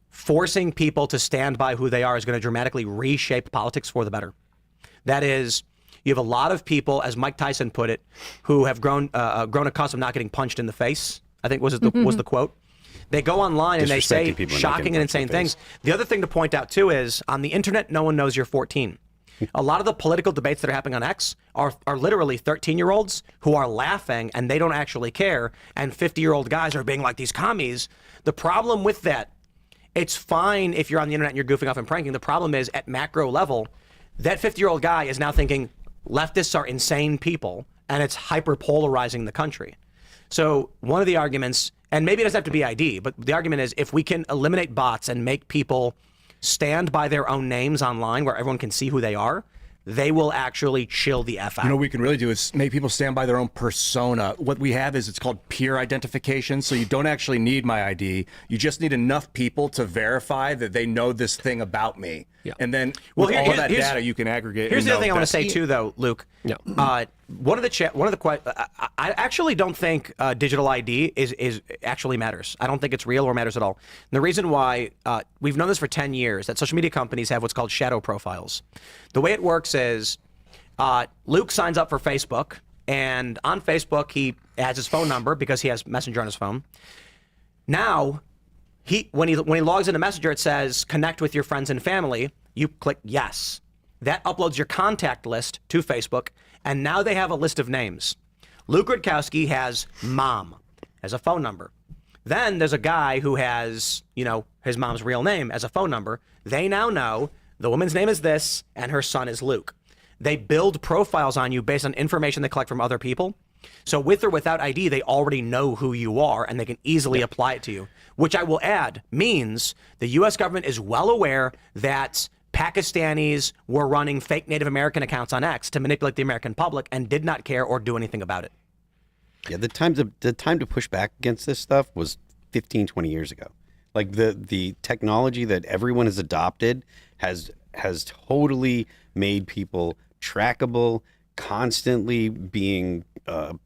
Speaker 1: forcing people to stand by who they are is going to dramatically reshape politics for the better. That is, you have a lot of people, as Mike Tyson put it, who have grown accustomed to not getting punched in the face, I think was the quote. They go online and they say
Speaker 4: Disrespecting people and not
Speaker 1: shocking
Speaker 4: getting
Speaker 1: and
Speaker 4: punched in
Speaker 1: insane
Speaker 4: the
Speaker 1: things.
Speaker 4: face.
Speaker 1: The other thing to point out, too, is on the internet, no one knows you're 14. A lot of the political debates that are happening on X are literally 13-year-olds who are laughing and they don't actually care, and 50-year-old guys are being like these commies. The problem with that, it's fine if you're on the internet and you're goofing off and pranking. The problem is, at macro level, that 50-year-old guy is now thinking leftists are insane people, and it's hyper-polarizing the country. So one of the arguments, and maybe it doesn't have to be ID, but the argument is if we can eliminate bots and make people stand by their own names online where everyone can see who they are, they will actually chill the F out.
Speaker 6: You know what we can really do is make people stand by their own persona. What we have is it's called peer identification. So you don't actually need my ID. You just need enough people to verify that they know this thing about me.
Speaker 3: Yeah.
Speaker 6: And then
Speaker 1: Well,
Speaker 6: with
Speaker 1: here-
Speaker 6: all that
Speaker 1: here's-
Speaker 6: data, you can aggregate.
Speaker 1: Here's
Speaker 6: and
Speaker 1: the other
Speaker 6: know
Speaker 1: thing I want to
Speaker 6: that-
Speaker 1: say too, though, Luke.
Speaker 3: Yeah.
Speaker 1: One of the I actually don't think digital ID is actually matters. I don't think it's real or matters at all. And the reason why we've known this for 10 years that social media companies have what's called shadow profiles. The way it works is Luke signs up for Facebook, and on Facebook he has his phone number because he has Messenger on his phone. Now, when he logs into Messenger, it says connect with your friends and family. You click yes. That uploads your contact list to Facebook, and now they have a list of names. Luke Rudkowski has mom as a phone number. Then there's a guy who has, his mom's real name as a phone number. They now know the woman's name is this, and her son is Luke. They build profiles on you based on information they collect from other people. So with or without ID, they already know who you are, and they can easily apply it to you, which I will add means the U.S. government is well aware that Pakistanis were running fake Native American accounts on X to manipulate the American public and did not care or do anything about it.
Speaker 4: Yeah, the time to push back against this stuff was 15, 20 years ago. Like the technology that everyone has adopted has totally made people trackable, constantly being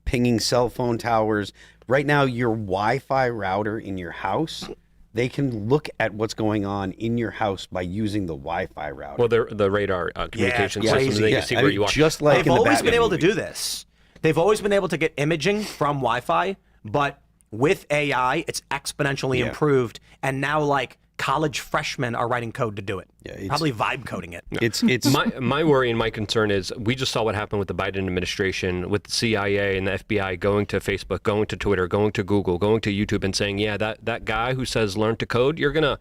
Speaker 4: pinging cell phone towers. Right now, your Wi-Fi router in your house, they can look at what's going on in your house by using the Wi-Fi router.
Speaker 3: Well, the radar communication
Speaker 1: it's
Speaker 3: systems,
Speaker 1: crazy.
Speaker 3: they
Speaker 4: Yeah,
Speaker 3: can see
Speaker 4: I
Speaker 3: where
Speaker 4: mean,
Speaker 3: you are.
Speaker 4: just like
Speaker 1: They've
Speaker 4: in the
Speaker 1: always been
Speaker 4: Batman
Speaker 1: able to
Speaker 4: movie.
Speaker 1: do this. They've always been able to get imaging from Wi-Fi, but with AI, it's exponentially improved. And now, like, college freshmen are writing code to do it.
Speaker 4: it's-
Speaker 1: Probably vibe coding it.
Speaker 4: It's
Speaker 3: My worry and my concern is we just saw what happened with the Biden administration, with the CIA and the FBI going to Facebook, going to Twitter, going to Google, going to YouTube, and saying, "Yeah, that guy who says learn to code, you're gonna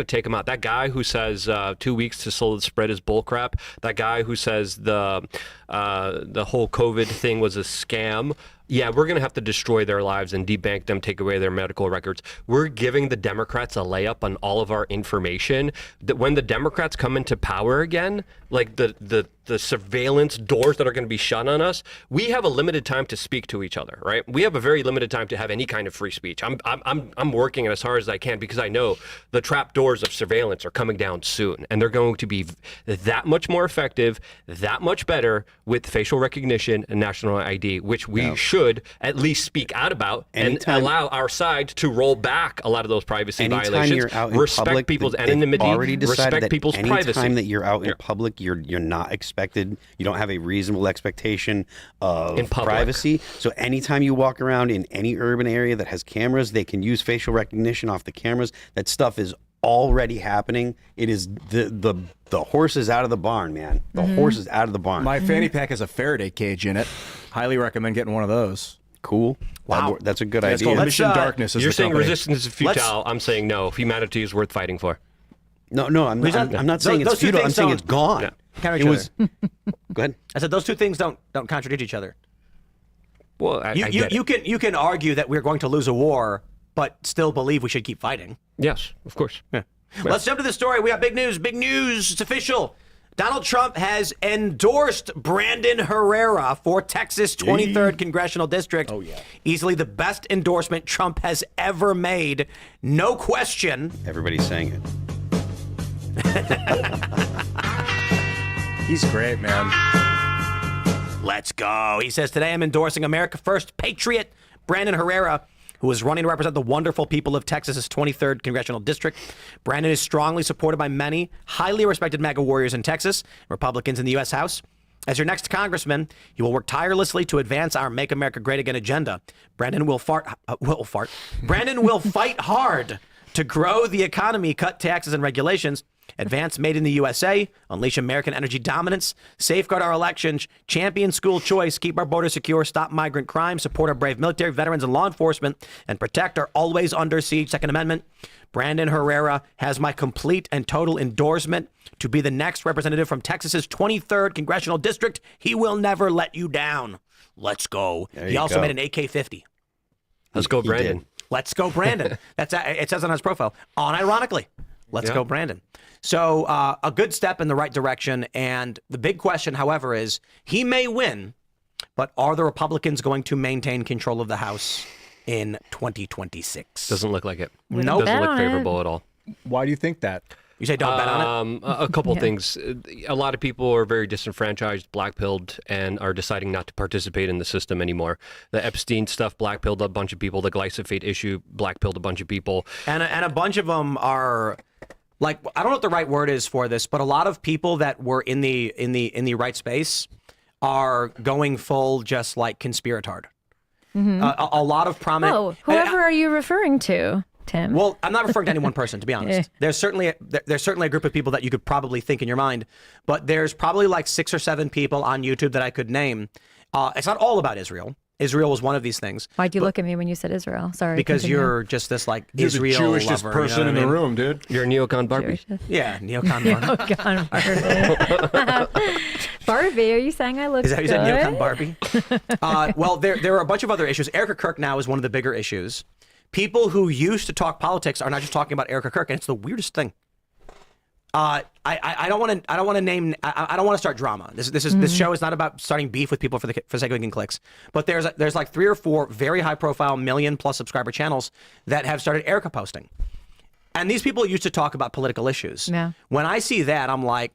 Speaker 3: take him out. That guy who says 2 weeks to slow the spread is bullcrap. That guy who says the whole COVID thing was a scam." Yeah, we're going to have to destroy their lives and debank them, take away their medical records. We're giving the Democrats a layup on all of our information. That when the Democrats come into power again, like the surveillance doors that are going to be shut on us, we have a limited time to speak to each other, right? We have a very limited time to have any kind of free speech. I'm working it as hard as I can because I know the trap doors of surveillance are coming down soon, and they're going to be that much more effective, that much better with facial recognition and national ID, which we should at least speak out about
Speaker 4: Anytime-
Speaker 3: and allow our side to roll back a lot of those privacy
Speaker 4: anytime
Speaker 3: violations.
Speaker 4: you're out in
Speaker 3: Respect
Speaker 4: public,
Speaker 3: people's
Speaker 4: they've
Speaker 3: anonymity.
Speaker 4: already decided
Speaker 3: Respect
Speaker 4: that
Speaker 3: people's privacy.
Speaker 4: anytime that you're out in public, you're not expected. You don't have a reasonable expectation of
Speaker 3: In public.
Speaker 4: privacy. So anytime you walk around in any urban area that has cameras, they can use facial recognition off the cameras. That stuff is already happening. It is the horse is out of the barn, man. The horse is out of the barn.
Speaker 6: My fanny pack has a Faraday cage in it. Highly recommend getting one of those.
Speaker 4: Cool.
Speaker 1: Wow.
Speaker 4: That's a good
Speaker 6: It's called
Speaker 4: idea.
Speaker 6: Mission Darkness. Is
Speaker 3: You're
Speaker 6: the
Speaker 3: saying
Speaker 6: company.
Speaker 3: resistance is futile. I'm saying no. Humanity is worth fighting for.
Speaker 4: No, I'm not saying
Speaker 1: those
Speaker 4: it's
Speaker 1: two
Speaker 4: futile. I'm
Speaker 1: things
Speaker 4: saying
Speaker 1: don't-
Speaker 4: it's gone.
Speaker 3: Yeah.
Speaker 1: Counter each
Speaker 4: It was.
Speaker 1: other.
Speaker 4: Go ahead.
Speaker 1: I said those two things don't contradict each other.
Speaker 3: Well, I get it.
Speaker 1: You can argue that we're going to lose a war, but still believe we should keep fighting.
Speaker 3: Yes, of course.
Speaker 1: Yeah. Let's jump to the story. We got big news. Big news. It's official. Donald Trump has endorsed Brandon Herrera for Texas 23rd Congressional District. Oh, yeah. Easily the best endorsement Trump has ever made. No question.
Speaker 4: Everybody's saying it.
Speaker 6: He's great, man.
Speaker 1: Let's go. He says, today I'm endorsing America First patriot Brandon Herrera, who is running to represent the wonderful people of Texas's 23rd Congressional District. Brandon is strongly supported by many highly respected MAGA warriors in Texas, Republicans in the U.S. House. As your next congressman, he will work tirelessly to advance our Make America Great Again agenda. Brandon will Brandon will fight hard to grow the economy, cut taxes and regulations, advance Made in the USA, unleash American energy dominance, safeguard our elections, champion school choice, keep our borders secure, stop migrant crime, support our brave military, veterans, and law enforcement, and protect our always under siege Second Amendment. Brandon Herrera has my complete and total endorsement to be the next representative from Texas's 23rd Congressional District. He will never let you down. Let's go. He also
Speaker 4: go.
Speaker 1: made an AK-50.
Speaker 3: Let's go, Brandon.
Speaker 4: did.
Speaker 1: Let's go, Brandon. It says on his profile. Unironically, let's go, Brandon. So a good step in the right direction. And the big question, however, is he may win, but are the Republicans going to maintain control of the House in 2026?
Speaker 3: Doesn't look like it.
Speaker 1: Nope.
Speaker 3: Doesn't
Speaker 2: Bet
Speaker 3: look
Speaker 2: on it.
Speaker 3: favorable at all.
Speaker 6: Why do you think that?
Speaker 1: You say don't bet on it?
Speaker 3: A couple things. A lot of people are very disenfranchised, blackpilled, and are deciding not to participate in the system anymore. The Epstein stuff blackpilled a bunch of people. The glyphosate issue blackpilled a bunch of people.
Speaker 1: And a bunch of them are like, I don't know what the right word is for this, but a lot of people that were in the right space are going full just like conspiratard. A lot of prominent.
Speaker 2: Oh, whoever are you referring to, Tim?
Speaker 1: Well, I'm not referring to any one person, to be honest. There's certainly a group of people that you could probably think in your mind, but there's probably like 6 or 7 people on YouTube that I could name. It's not all about Israel. Israel was one of these things.
Speaker 2: Why'd you look at me when you said Israel? Sorry.
Speaker 1: Because
Speaker 2: continue.
Speaker 1: you're just this like
Speaker 6: You're
Speaker 1: Israel
Speaker 6: the Jewishest
Speaker 1: lover,
Speaker 6: person
Speaker 1: you know
Speaker 6: in
Speaker 1: what I
Speaker 6: the
Speaker 1: mean?
Speaker 6: room, dude.
Speaker 3: You're a neocon Barbie?
Speaker 2: Jewish.
Speaker 1: Yeah, neocon Barbie.
Speaker 2: Neocon Barbie. Barbie, are you saying I look
Speaker 1: Is that how you
Speaker 2: good?
Speaker 1: said neocon Barbie? Well, there are a bunch of other issues. Erica Kirk now is one of the bigger issues. People who used to talk politics are not just talking about Erica Kirk, and it's the weirdest thing. I don't want to name. I don't want to start drama. This show is not about starting beef with people for the sake of getting clicks. But there's like 3 or 4 very high profile million+ subscriber channels that have started Erica posting, and these people used to talk about political issues.
Speaker 2: Yeah.
Speaker 1: When I see that, I'm like,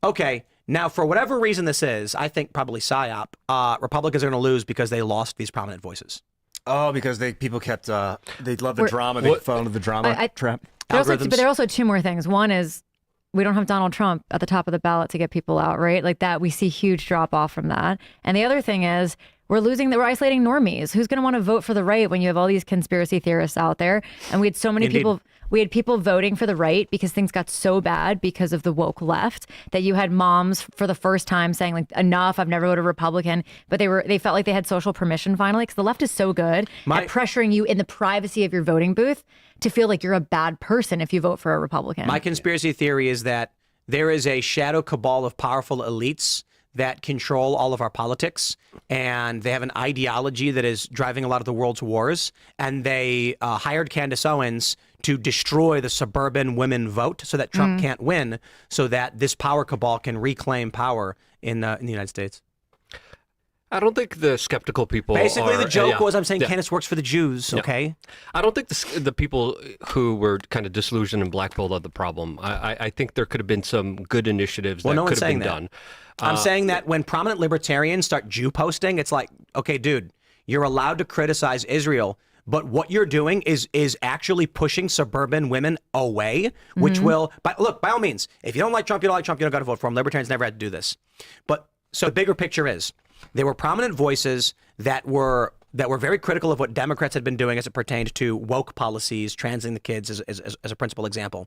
Speaker 1: okay. Now, for whatever reason this is, I think probably PSYOP. Republicans are going to lose because they lost these prominent voices.
Speaker 6: Oh, because people kept they love the drama. They fell into the drama trap.
Speaker 2: But
Speaker 1: Algorithms.
Speaker 2: there are also 2 more things. One is we don't have Donald Trump at the top of the ballot to get people out, right? Like that, we see huge drop off from that. And the other thing is we're isolating normies. Who's going to want to vote for the right when you have all these conspiracy theorists out there? And we had so many people. We had people voting for the right because things got so bad because of the woke left that you had moms for the first time saying like, enough, I've never voted Republican, but they felt like they had social permission finally because the left is so good at pressuring you in the privacy of your voting booth to feel like you're a bad person if you vote for a Republican.
Speaker 1: My conspiracy theory is that there is a shadow cabal of powerful elites that control all of our politics, and they have an ideology that is driving a lot of the world's wars, and they hired Candace Owens to destroy the suburban women vote so that Trump can't win, so that this power cabal can reclaim power in the United States.
Speaker 3: I don't think the skeptical people
Speaker 1: Basically,
Speaker 3: are,
Speaker 1: the joke
Speaker 3: yeah.
Speaker 1: was I'm saying
Speaker 3: Yeah.
Speaker 1: Candace works for the Jews, okay?
Speaker 3: I don't think the people who were kind of disillusioned and blackballed are the problem. I think there could have been some good initiatives that
Speaker 1: no
Speaker 3: could
Speaker 1: one's
Speaker 3: have been
Speaker 1: saying
Speaker 3: done.
Speaker 1: I'm saying that when prominent libertarians start Jew posting, it's like, okay, dude, you're allowed to criticize Israel, but what you're doing is actually pushing suburban women away, which will, but look, by all means, if you don't like Trump, you don't got to vote for him. Libertarians never had to do this. But so the bigger picture is there were prominent voices that were very critical of what Democrats had been doing as it pertained to woke policies, transing the kids as a principal example.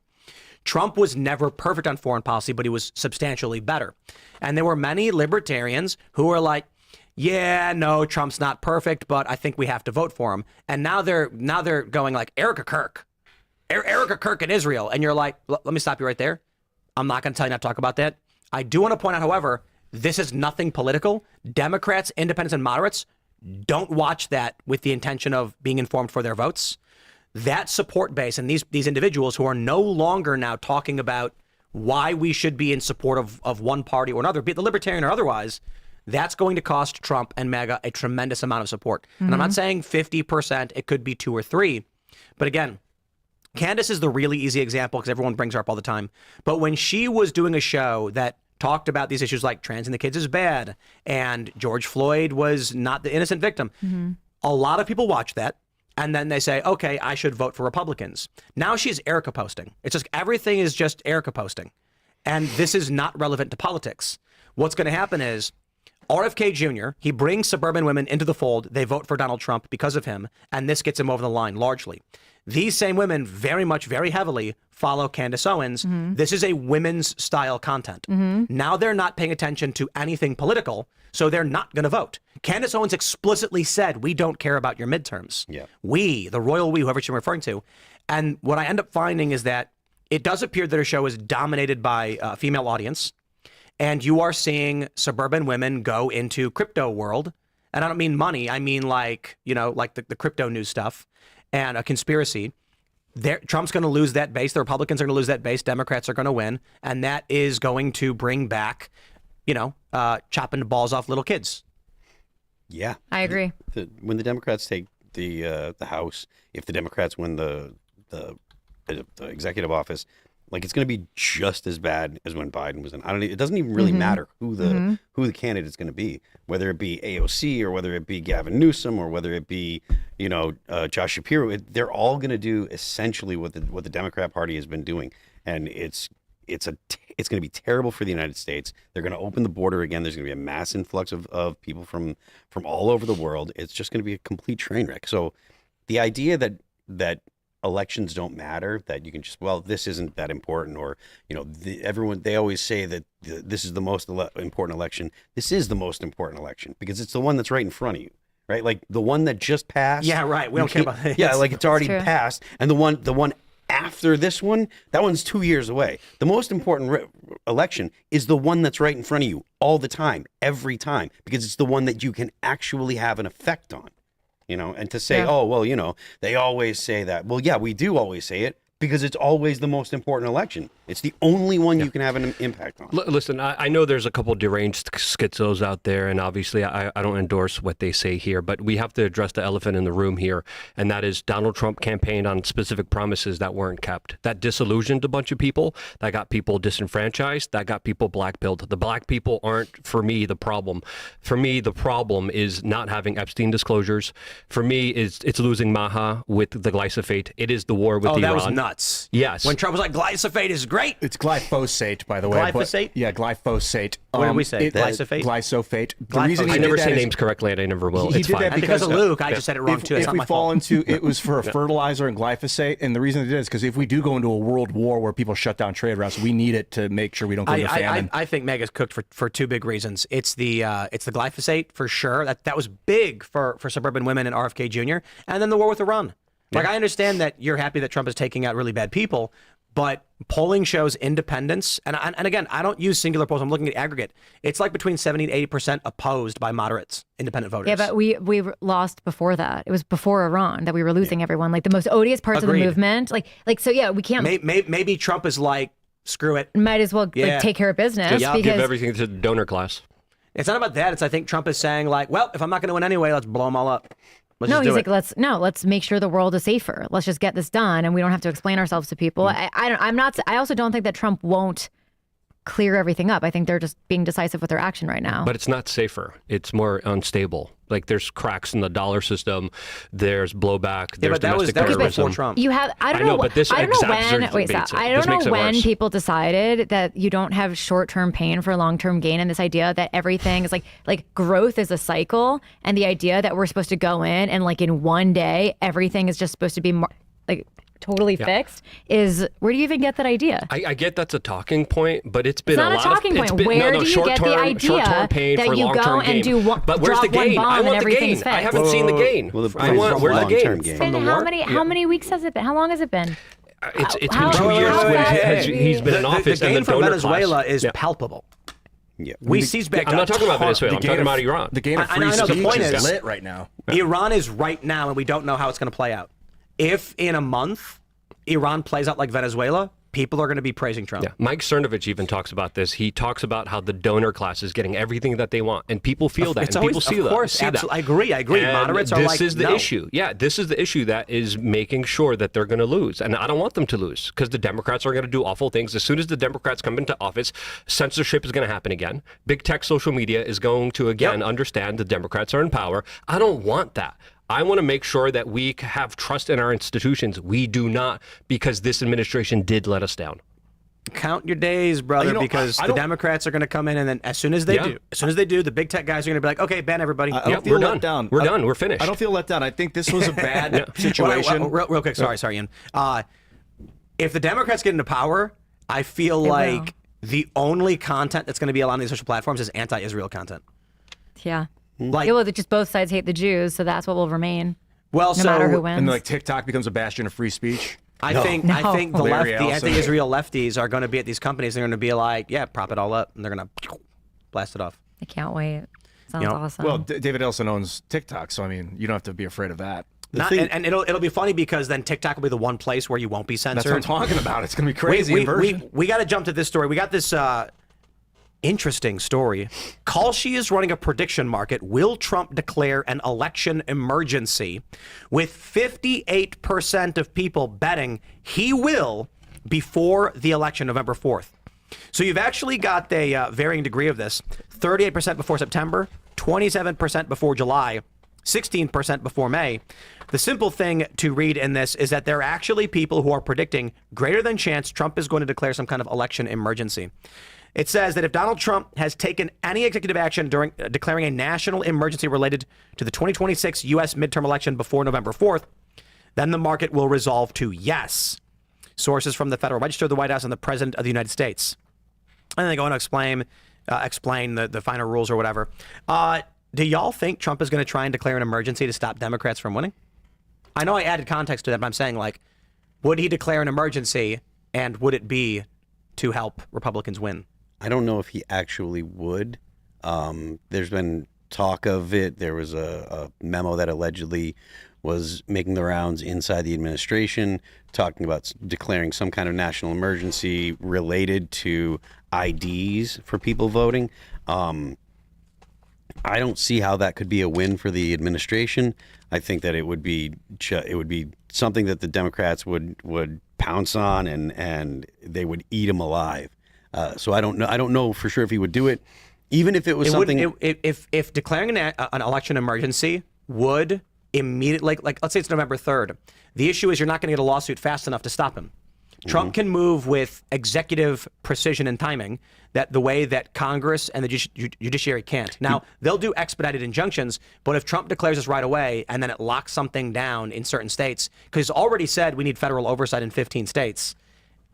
Speaker 1: Trump was never perfect on foreign policy, but he was substantially better. And there were many libertarians who were like, yeah, no, Trump's not perfect, but I think we have to vote for him. And now they're going like Erica Kirk in Israel. And you're like, let me stop you right there. I'm not going to tell you not to talk about that. I do want to point out, however, this is nothing political. Democrats, independents, and moderates don't watch that with the intention of being informed for their votes. That support base and these individuals who are no longer now talking about why we should be in support of one party or another, be it the libertarian or otherwise, that's going to cost Trump and MAGA a tremendous amount of support. And I'm not saying 50%, it could be 2 or 3. But again, Candace is the really easy example because everyone brings her up all the time. But when she was doing a show that talked about these issues like transing the kids is bad and George Floyd was not the innocent victim, a lot of people watch that. And then they say, okay, I should vote for Republicans. Now she's Erica posting. It's just everything is just Erica posting. And this is not relevant to politics. What's going to happen is RFK Jr., he brings suburban women into the fold. They vote for Donald Trump because of him. And this gets him over the line largely. These same women very much, very heavily follow Candace Owens. This is a women's style content. Now they're not paying attention to anything political, so they're not going to vote. Candace Owens explicitly said, we don't care about your midterms. Yeah. We, the royal we, whoever she's referring to. And what I end up finding is that it does appear that her show is dominated by a female audience. And you are seeing suburban women go into crypto world. And I don't mean money. I mean like, like the crypto news stuff and a conspiracy. Trump's going to lose that base. The Republicans are going to lose that base. Democrats are going to win. And that is going to bring back, chopping the balls off little kids.
Speaker 4: Yeah.
Speaker 2: I agree.
Speaker 4: When the Democrats take the House, if the Democrats win the executive office, like it's going to be just as bad as when Biden was in. It doesn't even really matter who the candidate's going to be, whether it be AOC or whether it be Gavin Newsom or whether it be Josh Shapiro. They're all going to do essentially what the Democrat Party has been doing, and it's going to be terrible for the United States. They're going to open the border again. There's going to be a mass influx of people from all over the world. It's just going to be a complete train wreck. So the idea that elections don't matter, that you can just, this isn't that important, or they always say that this is the most important election. This is the most important election because it's the one that's right in front of you, right? Like the one that just passed.
Speaker 1: Yeah, right. We don't care about it.
Speaker 4: Yeah, like it's already passed, and the one after this one, that one's 2 years away. The most important election is the one that's right in front of you all the time, every time, because it's the one that you can actually have an effect on. And to say, they always say that. Well, yeah, we do always say it because it's always the most important election. It's the only one you can have an impact on.
Speaker 3: Listen, I know there's a couple deranged schizos out there, and obviously I don't endorse what they say here, but we have to address the elephant in the room here, and that is Donald Trump campaigned on specific promises that weren't kept. That disillusioned a bunch of people, that got people disenfranchised, that got people black-pilled. The black people aren't, for me, the problem. For me, the problem is not having Epstein disclosures. For me, it's losing Maha with the glyphosate. It is the war with Iran.
Speaker 1: That was nuts.
Speaker 3: Yes.
Speaker 1: When Trump was like, glyphosate is great.
Speaker 6: It's glyphosate, by the way.
Speaker 1: Glyphosate?
Speaker 6: Yeah, glyphosate.
Speaker 1: What did we say? Glyphosate?
Speaker 6: Glyphosate.
Speaker 1: The reason
Speaker 3: I never say names correctly, and I never will. It's fine.
Speaker 1: And because of Luke, I just said it wrong too. It's not my fault.
Speaker 6: It was for a fertilizer and glyphosate, and the reason they did it is because if we do go into a world war where people shut down trade routes, we need it to make sure we don't go into famine.
Speaker 1: I think Meg is cooked for two big reasons. It's the glyphosate for sure. That was big for suburban women and RFK Jr. And then the war with Iran. Like, I understand that you're happy that Trump is taking out really bad people, but polling shows independence. And again, I don't use singular polls. I'm looking at aggregate. It's like between 70 and 80% opposed by moderates, independent voters.
Speaker 2: Yeah, but we lost before that. It was before Iran that we were losing everyone. Like the most odious parts of the movement. So yeah, we can't.
Speaker 1: Maybe Trump is like, screw it.
Speaker 2: Might as well take care of business.
Speaker 3: Just give everything to the donor class.
Speaker 1: It's not about that. It's I think Trump is saying like, well, if I'm not going to win anyway, let's blow them all up.
Speaker 2: He's like, let's make sure the world is safer. Let's just get this done, and we don't have to explain ourselves to people. I also don't think that Trump won't clear everything up. I think they're just being decisive with their action right now.
Speaker 3: But it's not safer. It's more unstable. Like there's cracks in the dollar system. There's blowback. There's domestic terrorism.
Speaker 1: That was before Trump.
Speaker 2: You have I don't know when
Speaker 3: worse.
Speaker 2: people decided that you don't have short-term pain for long-term gain, and this idea that everything is like growth is a cycle, and the idea that we're supposed to go in and like in one day everything is just supposed to be totally fixed is, where do you even get that idea?
Speaker 3: I get that's a talking point, but it's been
Speaker 2: It's not
Speaker 3: a
Speaker 2: a
Speaker 3: lot
Speaker 2: talking
Speaker 3: of, it's
Speaker 2: point.
Speaker 3: been,
Speaker 2: Where
Speaker 3: no,
Speaker 2: do you get the
Speaker 3: short-term
Speaker 2: idea
Speaker 3: pain
Speaker 2: that
Speaker 3: for
Speaker 2: you
Speaker 3: long-term
Speaker 2: go and
Speaker 3: gain.
Speaker 2: do one,
Speaker 3: But where's
Speaker 2: drop
Speaker 3: the
Speaker 2: one
Speaker 3: gain?
Speaker 2: bomb
Speaker 3: I
Speaker 2: and
Speaker 3: want the
Speaker 2: everything's
Speaker 3: gain. I
Speaker 2: fixed?
Speaker 3: haven't seen the gain.
Speaker 4: Well, the
Speaker 3: I want where's the
Speaker 4: long-term
Speaker 3: gain?
Speaker 4: gain.
Speaker 2: And how many weeks has it been? How long has it been?
Speaker 3: It's been
Speaker 2: How-
Speaker 3: 2 years
Speaker 2: how fast-
Speaker 3: he's been in office.
Speaker 1: The
Speaker 3: and
Speaker 1: gain from
Speaker 3: donor
Speaker 1: Venezuela
Speaker 3: class.
Speaker 1: is palpable.
Speaker 4: Yeah.
Speaker 1: We seized back.
Speaker 3: I'm not talking about Venezuela. I'm
Speaker 6: The
Speaker 3: talking
Speaker 6: game
Speaker 3: about
Speaker 6: of-
Speaker 3: Iran.
Speaker 6: The game of
Speaker 1: I
Speaker 6: free
Speaker 1: know, the
Speaker 6: speech
Speaker 1: point
Speaker 6: is
Speaker 1: is-
Speaker 6: lit right now.
Speaker 1: Iran is right now, and we don't know how it's going to play out. If in a month Iran plays out like Venezuela, people are going to be praising Trump.
Speaker 3: Yeah, Mike Cernovich even talks about this. He talks about how the donor class is getting everything that they want, and people feel that,
Speaker 1: It's
Speaker 3: and people
Speaker 1: always-
Speaker 3: see
Speaker 1: of
Speaker 3: that.
Speaker 1: course,
Speaker 3: see that.
Speaker 1: absolutely. I agree.
Speaker 3: And
Speaker 1: Moderates are
Speaker 3: this
Speaker 1: like,
Speaker 3: is the
Speaker 1: no.
Speaker 3: issue. Yeah, this is the issue that is making sure that they're going to lose, and I don't want them to lose because the Democrats are going to do awful things. As soon as the Democrats come into office, censorship is going to happen again. Big tech, social media is going to again understand the Democrats are in power. I don't want that. I want to make sure that we have trust in our institutions. We do not, because this administration did let us down.
Speaker 1: Count your days, brother,
Speaker 6: You know,
Speaker 1: because
Speaker 6: I
Speaker 1: the
Speaker 6: don't-
Speaker 1: Democrats are going to come in, and then as soon as they do, the big tech guys are going to be like, okay, ban everybody.
Speaker 6: I don't
Speaker 3: Yep,
Speaker 6: feel
Speaker 3: we're
Speaker 6: let
Speaker 3: done.
Speaker 6: down.
Speaker 3: We're done. We're finished.
Speaker 6: I don't feel let down. I think this was a bad
Speaker 1: Well,
Speaker 6: situation.
Speaker 1: real quick, sorry, Ian. If the Democrats get into power, I feel
Speaker 2: They
Speaker 1: like the only content that's going to be allowed on these social platforms is anti-Israel content.
Speaker 2: Yeah.
Speaker 1: Like,
Speaker 2: Yeah, well, just both sides hate the Jews, so that's what will remain.
Speaker 1: well,
Speaker 2: No
Speaker 1: so
Speaker 2: matter who wins.
Speaker 6: And like TikTok becomes a bastion of free speech.
Speaker 1: I think the
Speaker 6: Larry
Speaker 1: left, the
Speaker 6: Ellison.
Speaker 1: anti-Israel lefties are going to be at these companies. They're going to be like, yeah, prop it all up, and they're going to blast it off.
Speaker 2: I can't wait. Sounds
Speaker 1: You know,
Speaker 2: awesome.
Speaker 6: Well, David Ellison owns TikTok, so I mean, you don't have to be afraid of that.
Speaker 1: And it'll be funny because then TikTok will be the one place where you won't be censored.
Speaker 6: That's what I'm talking about. It's going to be crazy inversion.
Speaker 1: We got to jump to this story. We got this interesting story. Kalshi is running a prediction market. Will Trump declare an election emergency? With 58% of people betting he will before the election, November 4th. So you've actually got a varying degree of this. 38% before September, 27% before July, 16% before May. The simple thing to read in this is that there are actually people who are predicting greater than chance Trump is going to declare some kind of election emergency. It says that if Donald Trump has taken any executive action during declaring a national emergency related to the 2026 U.S. midterm election before November 4th, then the market will resolve to yes. Sources from the Federal Register, the White House, and the President of the United States. And then they go on to explain the finer rules or whatever. Do y'all think Trump is going to try and declare an emergency to stop Democrats from winning? I know I added context to that, but I'm saying, like, would he declare an emergency, and would it be to help Republicans win?
Speaker 4: I don't know if he actually would. There's been talk of it. There was a memo that allegedly was making the rounds inside the administration, talking about declaring some kind of national emergency related to IDs for people voting. I don't see how that could be a win for the administration. I think that it would be something that the Democrats would pounce on and they would eat him alive. So I don't know for sure if he would do it, even if it was something.
Speaker 1: If declaring an election emergency would immediately, like let's say it's November 3rd, the issue is you're not going to get a lawsuit fast enough to stop him. Trump can move with executive precision and timing that the way that Congress and the judiciary can't. Now, they'll do expedited injunctions, but if Trump declares this right away and then it locks something down in certain states, because he's already said we need federal oversight in 15 states,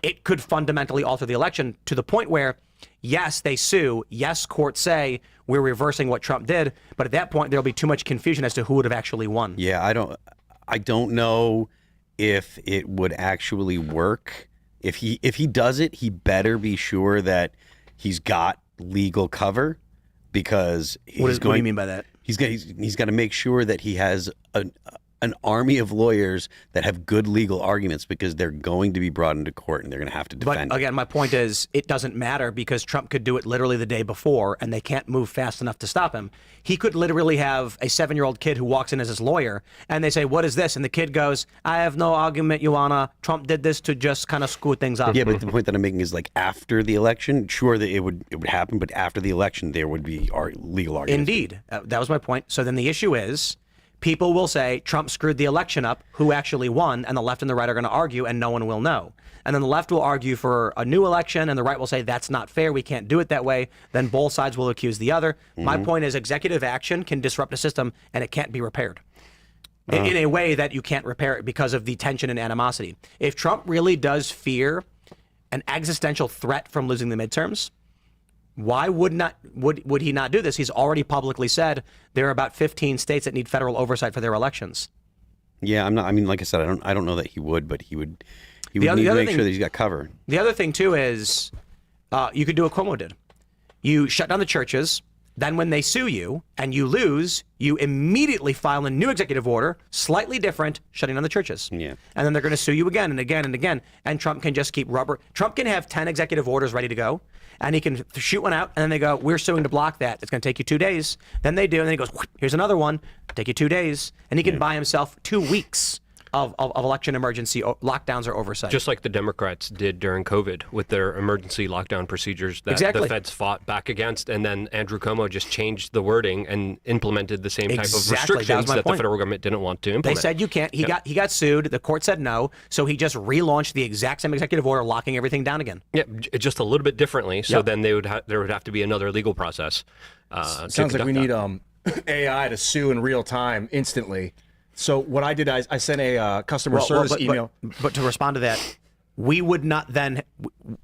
Speaker 1: it could fundamentally alter the election to the point where, yes, they sue, yes, courts say we're reversing what Trump did, but at that point there'll be too much confusion as to who would have actually won.
Speaker 4: Yeah, I don't know if it would actually work. If he does it, he better be sure that he's got legal cover, because
Speaker 1: What do you mean by that?
Speaker 4: He's got to make sure that he has an army of lawyers that have good legal arguments, because they're going to be brought into court and they're going to have to defend.
Speaker 1: But again, my point is it doesn't matter, because Trump could do it literally the day before and they can't move fast enough to stop him. He could literally have a 7-year-old kid who walks in as his lawyer and they say, "What is this?" And the kid goes, "I have no argument, Your Honor. Trump did this to just kind of screw things up."
Speaker 4: Yeah, but the point that I'm making is, like, after the election, sure that it would happen, but after the election there would be legal arguments.
Speaker 1: Indeed. That was my point. So then the issue is, people will say Trump screwed the election up, who actually won, and the left and the right are going to argue, and no one will know. And then the left will argue for a new election, and the right will say that's not fair, we can't do it that way. Then both sides will accuse the other. My point is executive action can disrupt a system, and it can't be repaired. in a way that you can't repair it because of the tension and animosity. If Trump really does fear an existential threat from losing the midterms, why would he not do this? He's already publicly said there are about 15 states that need federal oversight for their elections.
Speaker 4: Yeah, I'm not. I mean, like I said, I don't know that he would, but he would need to make sure that he's got cover.
Speaker 1: The other thing too is you could do what Cuomo did. You shut down the churches. Then when they sue you and you lose, you immediately file a new executive order, slightly different, shutting down the churches.
Speaker 4: Yeah. And
Speaker 1: then they're going to sue you again and again and again. And Trump can just keep Trump can have 10 executive orders ready to go. And he can shoot one out. And then they go, we're suing to block that. It's going to take you 2 days. Then they do. And then he goes, here's another one. Take you 2 days. And he can buy himself 2 weeks of election emergency lockdowns or oversight.
Speaker 3: Just like the Democrats did during COVID with their emergency lockdown procedures that the feds fought back against, and then Andrew Cuomo just changed the wording and implemented the same type of restrictions that the federal government didn't want to implement.
Speaker 1: They said you can't. He got sued. The court said no, so he just relaunched the exact same executive order, locking everything down again.
Speaker 3: Yeah, just a little bit differently. So then there would have to be another legal process.
Speaker 6: Sounds like we need AI to sue in real time instantly. So what I did, I sent a customer service email.
Speaker 1: But to respond to that, we would not then,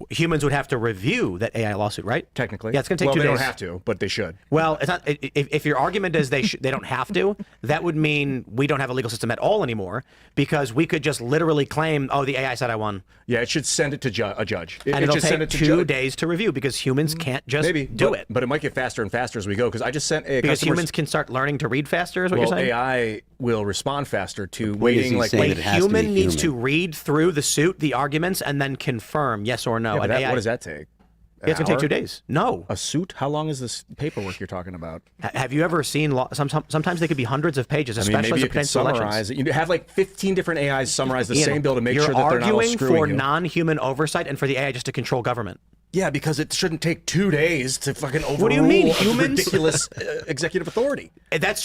Speaker 1: humans would have to review that AI lawsuit, right?
Speaker 6: Technically.
Speaker 1: Yeah, it's going to take 2 days.
Speaker 6: Well, they don't have to, but they should.
Speaker 1: Well, it's not. If your argument is they don't have to, that would mean we don't have a legal system at all anymore, because we could just literally claim, oh, the AI said I won.
Speaker 6: Yeah, it should send it to a judge.
Speaker 1: And it'll take 2 days to review, because humans can't just do it.
Speaker 6: But it might get faster and faster as we go, because I just sent a
Speaker 1: Because humans can start learning to read faster, is what you're saying?
Speaker 6: AI will respond faster to waiting.
Speaker 1: Wait, human needs to read through the suit, the arguments, and then confirm yes or no.
Speaker 6: Yeah, but what does that take?
Speaker 1: It's going to take 2 days. No.
Speaker 6: A suit? How long is this paperwork you're talking about?
Speaker 1: Have you ever seen sometimes they could be hundreds of pages, especially
Speaker 6: maybe you could summarize it. You have like 15 different AIs summarize the same bill to make sure that they're not all screwing you.
Speaker 1: You're arguing for non-human oversight and for the AI just to control government.
Speaker 6: Yeah, because it shouldn't take 2 days to fucking overrule
Speaker 1: what do you mean, humans?
Speaker 6: ridiculous executive authority.
Speaker 1: That's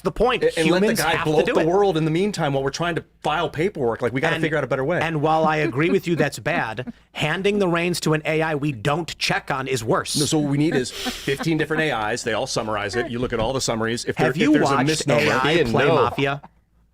Speaker 1: the point.
Speaker 6: And
Speaker 1: humans
Speaker 6: let the guy
Speaker 1: have
Speaker 6: blow
Speaker 1: to
Speaker 6: up
Speaker 1: do
Speaker 6: the
Speaker 1: it.
Speaker 6: world in the meantime while we're trying to file paperwork. Like, we got to figure out a better way.
Speaker 1: And while I agree with you that's bad, handing the reins to an AI we don't check on is worse.
Speaker 6: No, so what we need is 15 different AIs. They all summarize it. You look at all the summaries.
Speaker 1: Have you
Speaker 6: there's
Speaker 1: watched
Speaker 6: a misnomer,
Speaker 1: AI play Mafia?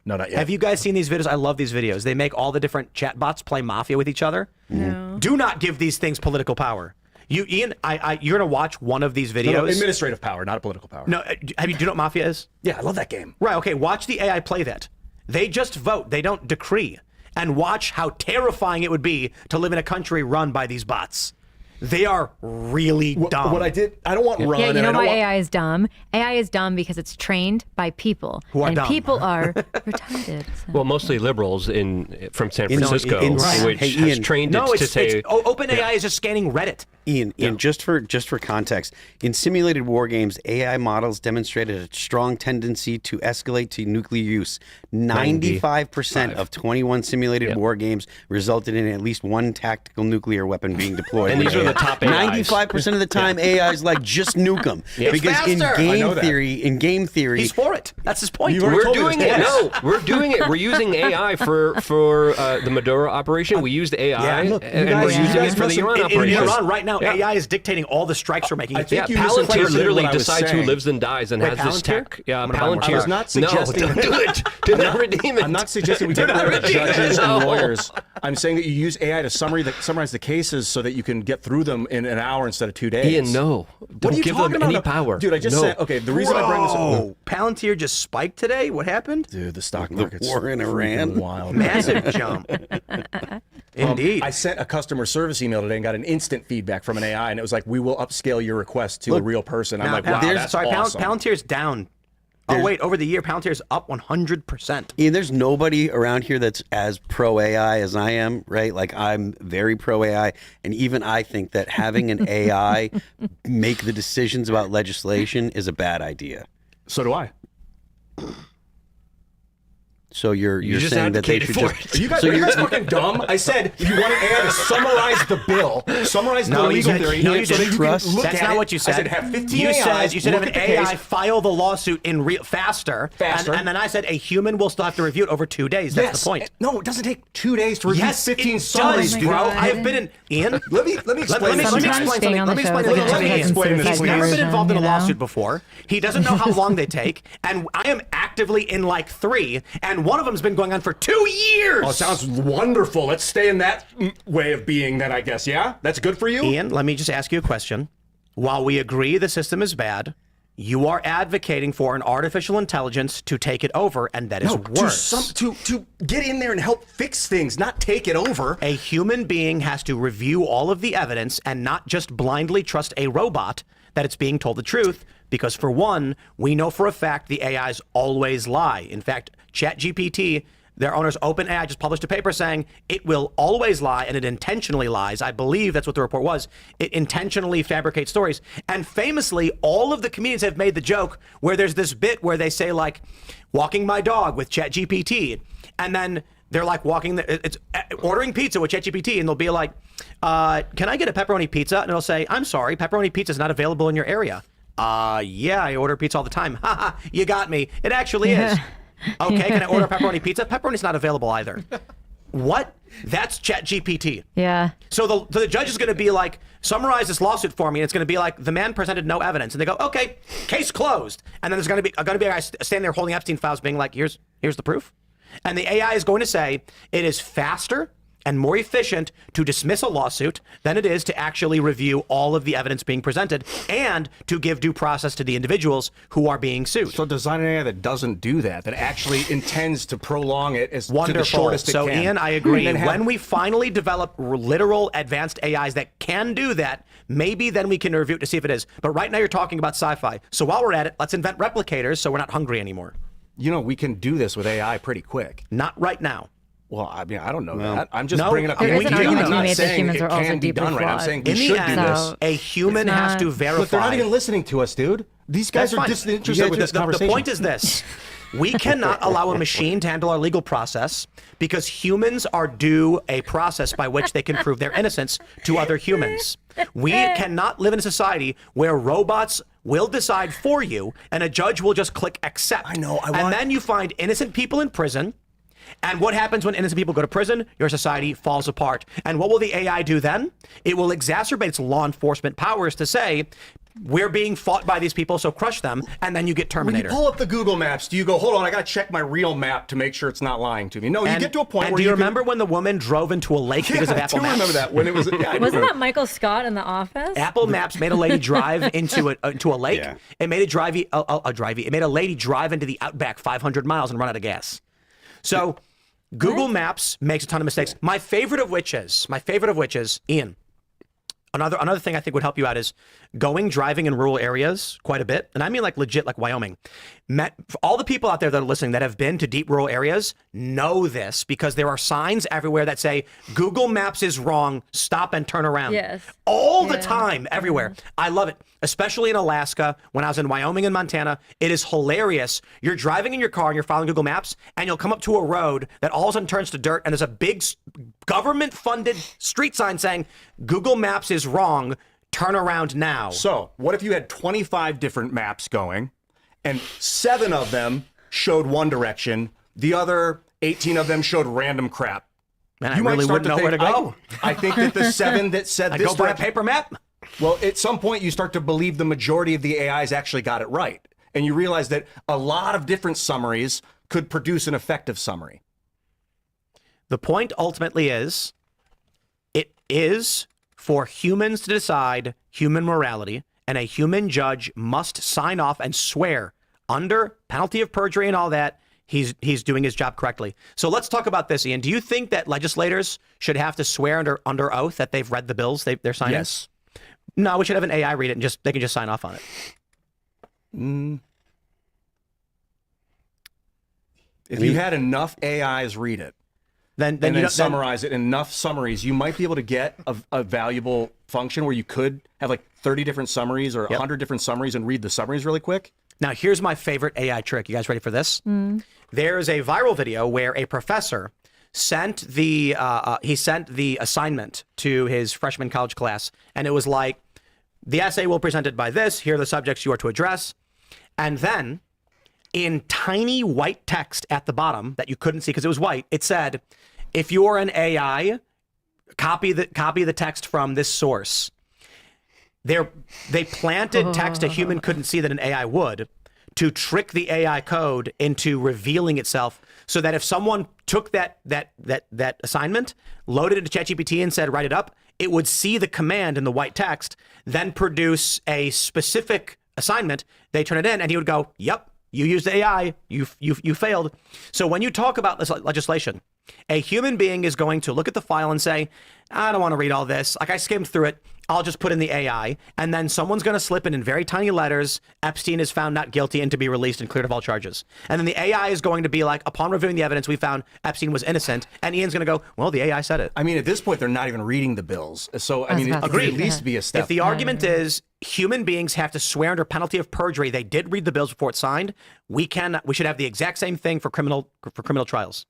Speaker 6: No, not yet.
Speaker 1: Have you guys seen these videos? I love these videos. They make all the different chatbots play Mafia with each other.
Speaker 2: No.
Speaker 1: Do not give these things political power. Ian, you're gonna watch one of these videos.
Speaker 6: No, administrative do not political power.
Speaker 1: No, do you know what Mafia is?
Speaker 6: Yeah, I love that game.
Speaker 1: Right. Okay. Watch the AI play that. They just vote. They don't decree. And watch how terrifying it would be to live in a country run by these bots. They are really dumb.
Speaker 6: What I don't want run.
Speaker 2: Yeah, you know why AI is dumb? AI is dumb because it's trained by people.
Speaker 1: Who are dumb.
Speaker 2: People are retarded. So.
Speaker 3: Well, mostly liberals from San Francisco, which
Speaker 4: Hey,
Speaker 3: has
Speaker 4: Ian,
Speaker 3: trained it to say...
Speaker 1: OpenAI is just scanning Reddit.
Speaker 4: Ian, just for context, in simulated war games, AI models demonstrated a strong tendency to escalate to nuclear use. 95% of 21 simulated war games resulted in at least one tactical nuclear weapon being deployed.
Speaker 3: And these are the top AIs.
Speaker 4: 95% of the time, AI is like, just nuke them. Because in game theory,
Speaker 1: he's for it. That's his point.
Speaker 3: We're doing it. No, we're doing it. We're using AI for the Maduro operation. We used AI,
Speaker 1: look,
Speaker 3: and we're using it for the Iran operation.
Speaker 1: In Iran right now, AI is dictating all the strikes we're making.
Speaker 3: Palantir literally decides who lives and dies and has this tech. Yeah, Palantir.
Speaker 6: I was not suggesting.
Speaker 3: No, don't do it. Do not redeem it.
Speaker 6: I'm not suggesting we get rid of judges and lawyers. I'm saying that you use AI to summarize the cases so that you can get through them in an hour instead of 2 days.
Speaker 3: Ian, no. Don't give them any power.
Speaker 6: Dude, I just said, okay, the reason I bring this up.
Speaker 1: Palantir just spiked today? What happened?
Speaker 6: Dude, the stock market's
Speaker 4: war in Iran.
Speaker 6: Wild.
Speaker 1: Massive jump. Indeed.
Speaker 6: I sent a customer service email today and got an instant feedback from an AI, and it was like, we will upscale your request to a real person. I'm like, wow, that's awesome.
Speaker 1: Palantir's down. Oh, wait, over the year, Palantir's up 100%.
Speaker 4: Ian, there's nobody around here that's as pro AI as I am, right? Like, I'm very pro AI, and even I think that having an AI make the decisions about legislation is a bad idea.
Speaker 6: So do I.
Speaker 4: So you're
Speaker 3: just
Speaker 4: saying that they
Speaker 3: advocated
Speaker 4: should
Speaker 3: for
Speaker 4: just
Speaker 3: it.
Speaker 6: Are you guys fucking dumb? I said if you want an AI to summarize the bill, summarize the
Speaker 1: No, you
Speaker 6: legal
Speaker 1: said-
Speaker 6: theory,
Speaker 1: no, you
Speaker 6: so that
Speaker 1: didn't.
Speaker 6: you
Speaker 4: Trust.
Speaker 6: can look
Speaker 1: That's
Speaker 6: at
Speaker 1: not
Speaker 6: it.
Speaker 1: what you said.
Speaker 6: I said have 15
Speaker 1: you
Speaker 6: AIs.
Speaker 1: said
Speaker 6: look
Speaker 1: have
Speaker 6: at
Speaker 1: an
Speaker 6: the
Speaker 1: AI
Speaker 6: case.
Speaker 1: file the lawsuit in faster.
Speaker 6: Faster.
Speaker 1: And then I said a human will still have to review it over 2 days. That's
Speaker 6: Yes.
Speaker 1: the point.
Speaker 6: No, it doesn't take 2 days to review
Speaker 1: Yes,
Speaker 6: 15
Speaker 1: it
Speaker 6: summaries,
Speaker 1: does,
Speaker 6: dude.
Speaker 1: bro.
Speaker 2: God.
Speaker 1: I have been in. Ian,
Speaker 6: Let me explain
Speaker 1: let me
Speaker 6: this.
Speaker 1: explain
Speaker 2: Sometimes
Speaker 1: something.
Speaker 2: being on
Speaker 1: Let me
Speaker 2: the show
Speaker 1: explain
Speaker 2: is
Speaker 1: something.
Speaker 2: like a
Speaker 1: Ian.
Speaker 6: explain this
Speaker 1: He's
Speaker 6: to
Speaker 1: never
Speaker 6: you.
Speaker 1: been involved in a
Speaker 2: You know?
Speaker 1: lawsuit before. He doesn't know how long they take, and I am actively in like 3, and one of them's been going on for 2 years.
Speaker 6: Oh, it sounds wonderful. Let's stay in that way of being then, I guess, yeah? That's good for you?
Speaker 1: Ian, let me just ask you a question. While we agree the system is bad, you are advocating for an artificial intelligence to take it over, and that is worse.
Speaker 6: To get in there and help fix things, not take it over.
Speaker 1: A human being has to review all of the evidence and not just blindly trust a robot that it's being told the truth, because for one, we know for a fact the AIs always lie. In fact, ChatGPT, their owners OpenAI just published a paper saying it will always lie, and it intentionally lies. I believe that's what the report was. It intentionally fabricates stories. And famously, all of the comedians have made the joke where there's this bit where they say like, walking my dog with ChatGPT, and then they're like ordering pizza with ChatGPT, and they'll be like, can I get a pepperoni pizza? And it'll say, I'm sorry, pepperoni pizza is not available in your area. Yeah, I order pizza all the time. Haha, you got me. It actually is. Okay, can I order pepperoni pizza? Pepperoni's not available either. What? That's ChatGPT.
Speaker 2: Yeah.
Speaker 1: So the judge is going to be like, summarize this lawsuit for me. And it's going to be like, the man presented no evidence. And they go, okay, case closed. And then there's going to be a guy standing there holding Epstein files being like, here's the proof. And the AI is going to say it is faster and more efficient to dismiss a lawsuit than it is to actually review all of the evidence being presented and to give due process to the individuals who are being sued.
Speaker 6: So design an AI that doesn't do that actually intends to prolong it as
Speaker 1: Wonderful.
Speaker 6: to the shortest it
Speaker 1: So,
Speaker 6: can.
Speaker 1: Ian, I agree.
Speaker 6: And then
Speaker 1: When we finally develop literal advanced AIs that can do that, maybe then we can review it to see if it is. But right now you're talking about sci-fi. So while we're at it, let's invent replicators so we're not hungry anymore.
Speaker 6: You know, we can do this with AI pretty quick.
Speaker 1: Not right now.
Speaker 6: Well, I mean, I don't know that. I'm just
Speaker 1: No,
Speaker 6: bringing up
Speaker 1: there
Speaker 6: the
Speaker 1: is an
Speaker 6: idea.
Speaker 1: argument
Speaker 6: I'm
Speaker 1: to be
Speaker 6: not
Speaker 2: made that
Speaker 6: saying
Speaker 2: humans
Speaker 6: it
Speaker 2: are also
Speaker 6: can be
Speaker 2: deeply
Speaker 6: done right. I'm
Speaker 2: flawed.
Speaker 6: saying we
Speaker 1: In the
Speaker 6: should
Speaker 1: end,
Speaker 6: do this.
Speaker 1: a human
Speaker 2: It's
Speaker 1: has
Speaker 2: not-
Speaker 1: to verify.
Speaker 6: Look, they're not even listening to us, dude. These guys
Speaker 1: That's
Speaker 6: are
Speaker 1: fine.
Speaker 6: disinterested with this conversation.
Speaker 1: The point is this. We cannot allow a machine to handle our legal process because humans are due a process by which they can prove their innocence to other humans. We cannot live in a society where robots will decide for you and a judge will just click accept.
Speaker 6: I know,
Speaker 1: and then you find innocent people in prison. And what happens when innocent people go to prison? Your society falls apart. And what will the AI do then? It will exacerbate its law enforcement powers to say, we're being fought by these people, so crush them, and then you get
Speaker 6: When you
Speaker 1: Terminator.
Speaker 6: pull up the Google Maps, do you go, hold on, I got to check my real map to make sure it's not lying to me? No, you get to a point
Speaker 1: and
Speaker 6: where
Speaker 1: do you
Speaker 6: can-
Speaker 1: remember when the woman drove into a lake because of
Speaker 6: Yeah, I
Speaker 1: Apple
Speaker 6: do
Speaker 1: Maps?
Speaker 6: remember that when it was. Yeah, I do
Speaker 9: Wasn't
Speaker 6: remember.
Speaker 9: that Michael Scott in The Office?
Speaker 1: Apple Maps made a lady drive into a lake.
Speaker 4: Yeah.
Speaker 1: It made it made a lady drive into the outback 500 miles and run out of gas. So Google Maps makes a ton of mistakes. My favorite of which is Ian. Another thing I think would help you out is driving in rural areas quite a bit. And I mean like legit, like Wyoming. For all the people out there that are listening that have been to deep rural areas know this because there are signs everywhere that say, Google Maps is wrong, stop and turn around.
Speaker 9: Yes.
Speaker 1: All the time, everywhere. I love it. Especially in Alaska, when I was in Wyoming and Montana, it is hilarious. You're driving in your car and you're following Google Maps and you'll come up to a road that all of a sudden turns to dirt and there's a big government-funded street sign saying, Google Maps is wrong, turn around now.
Speaker 6: So, what if you had 25 different maps going, and 7 of them showed one direction, the other 18 of them showed random crap?
Speaker 1: Man, I
Speaker 6: You might
Speaker 1: really
Speaker 6: start
Speaker 1: wouldn't know where to
Speaker 6: think,
Speaker 1: go.
Speaker 6: I think that the 7 that said
Speaker 1: I'd
Speaker 6: this
Speaker 1: go buy a
Speaker 6: direction-
Speaker 1: paper map.
Speaker 6: Well, at some point, you start to believe the majority of the AIs actually got it right. And you realize that a lot of different summaries could produce an effective summary.
Speaker 1: The point ultimately is, it is for humans to decide human morality, and a human judge must sign off and swear under penalty of perjury and all that he's doing his job correctly. So let's talk about this, Ian. Do you think that legislators should have to swear under oath that they've read the bills they're signing?
Speaker 6: Yes.
Speaker 1: No, we should have an AI read it and they can just sign off on it.
Speaker 6: If you had enough AIs read it,
Speaker 1: Then
Speaker 6: and
Speaker 1: you
Speaker 6: then
Speaker 1: don't
Speaker 6: summarize it in enough summaries, you might be able to get a valuable function where you could have like 30 different summaries or 100 different summaries and read the summaries really quick.
Speaker 1: Now, here's my favorite AI trick. You guys ready for this? There's a viral video where a professor sent the assignment to his freshman college class, and it was like, the essay will be presented by this. Here are the subjects you are to address. And then, in tiny white text at the bottom that you couldn't see because it was white, it said, if you are an AI, copy the text from this source. They planted text a human couldn't see that an AI would to trick the AI code into revealing itself, so that if someone took that assignment, loaded it into ChatGPT and said, write it up, it would see the command in the white text, then produce a specific assignment. They turn it in and he would go, yep, you used AI, you failed. So when you talk about this legislation, a human being is going to look at the file and say, I don't want to read all this. Like, I skimmed through it. I'll just put in the AI. And then someone's going to slip in very tiny letters, Epstein is found not guilty and to be released and cleared of all charges. And then the AI is going to be like, upon reviewing the evidence, we found Epstein was innocent. And Ian's going to go, well, the AI said it.
Speaker 6: I mean, at this point, they're not even reading the bills. So, I mean, it could at least be a step.
Speaker 1: If the argument is human beings have to swear under penalty of perjury, they did read the bills before it's signed, we should have the exact same thing for criminal trials.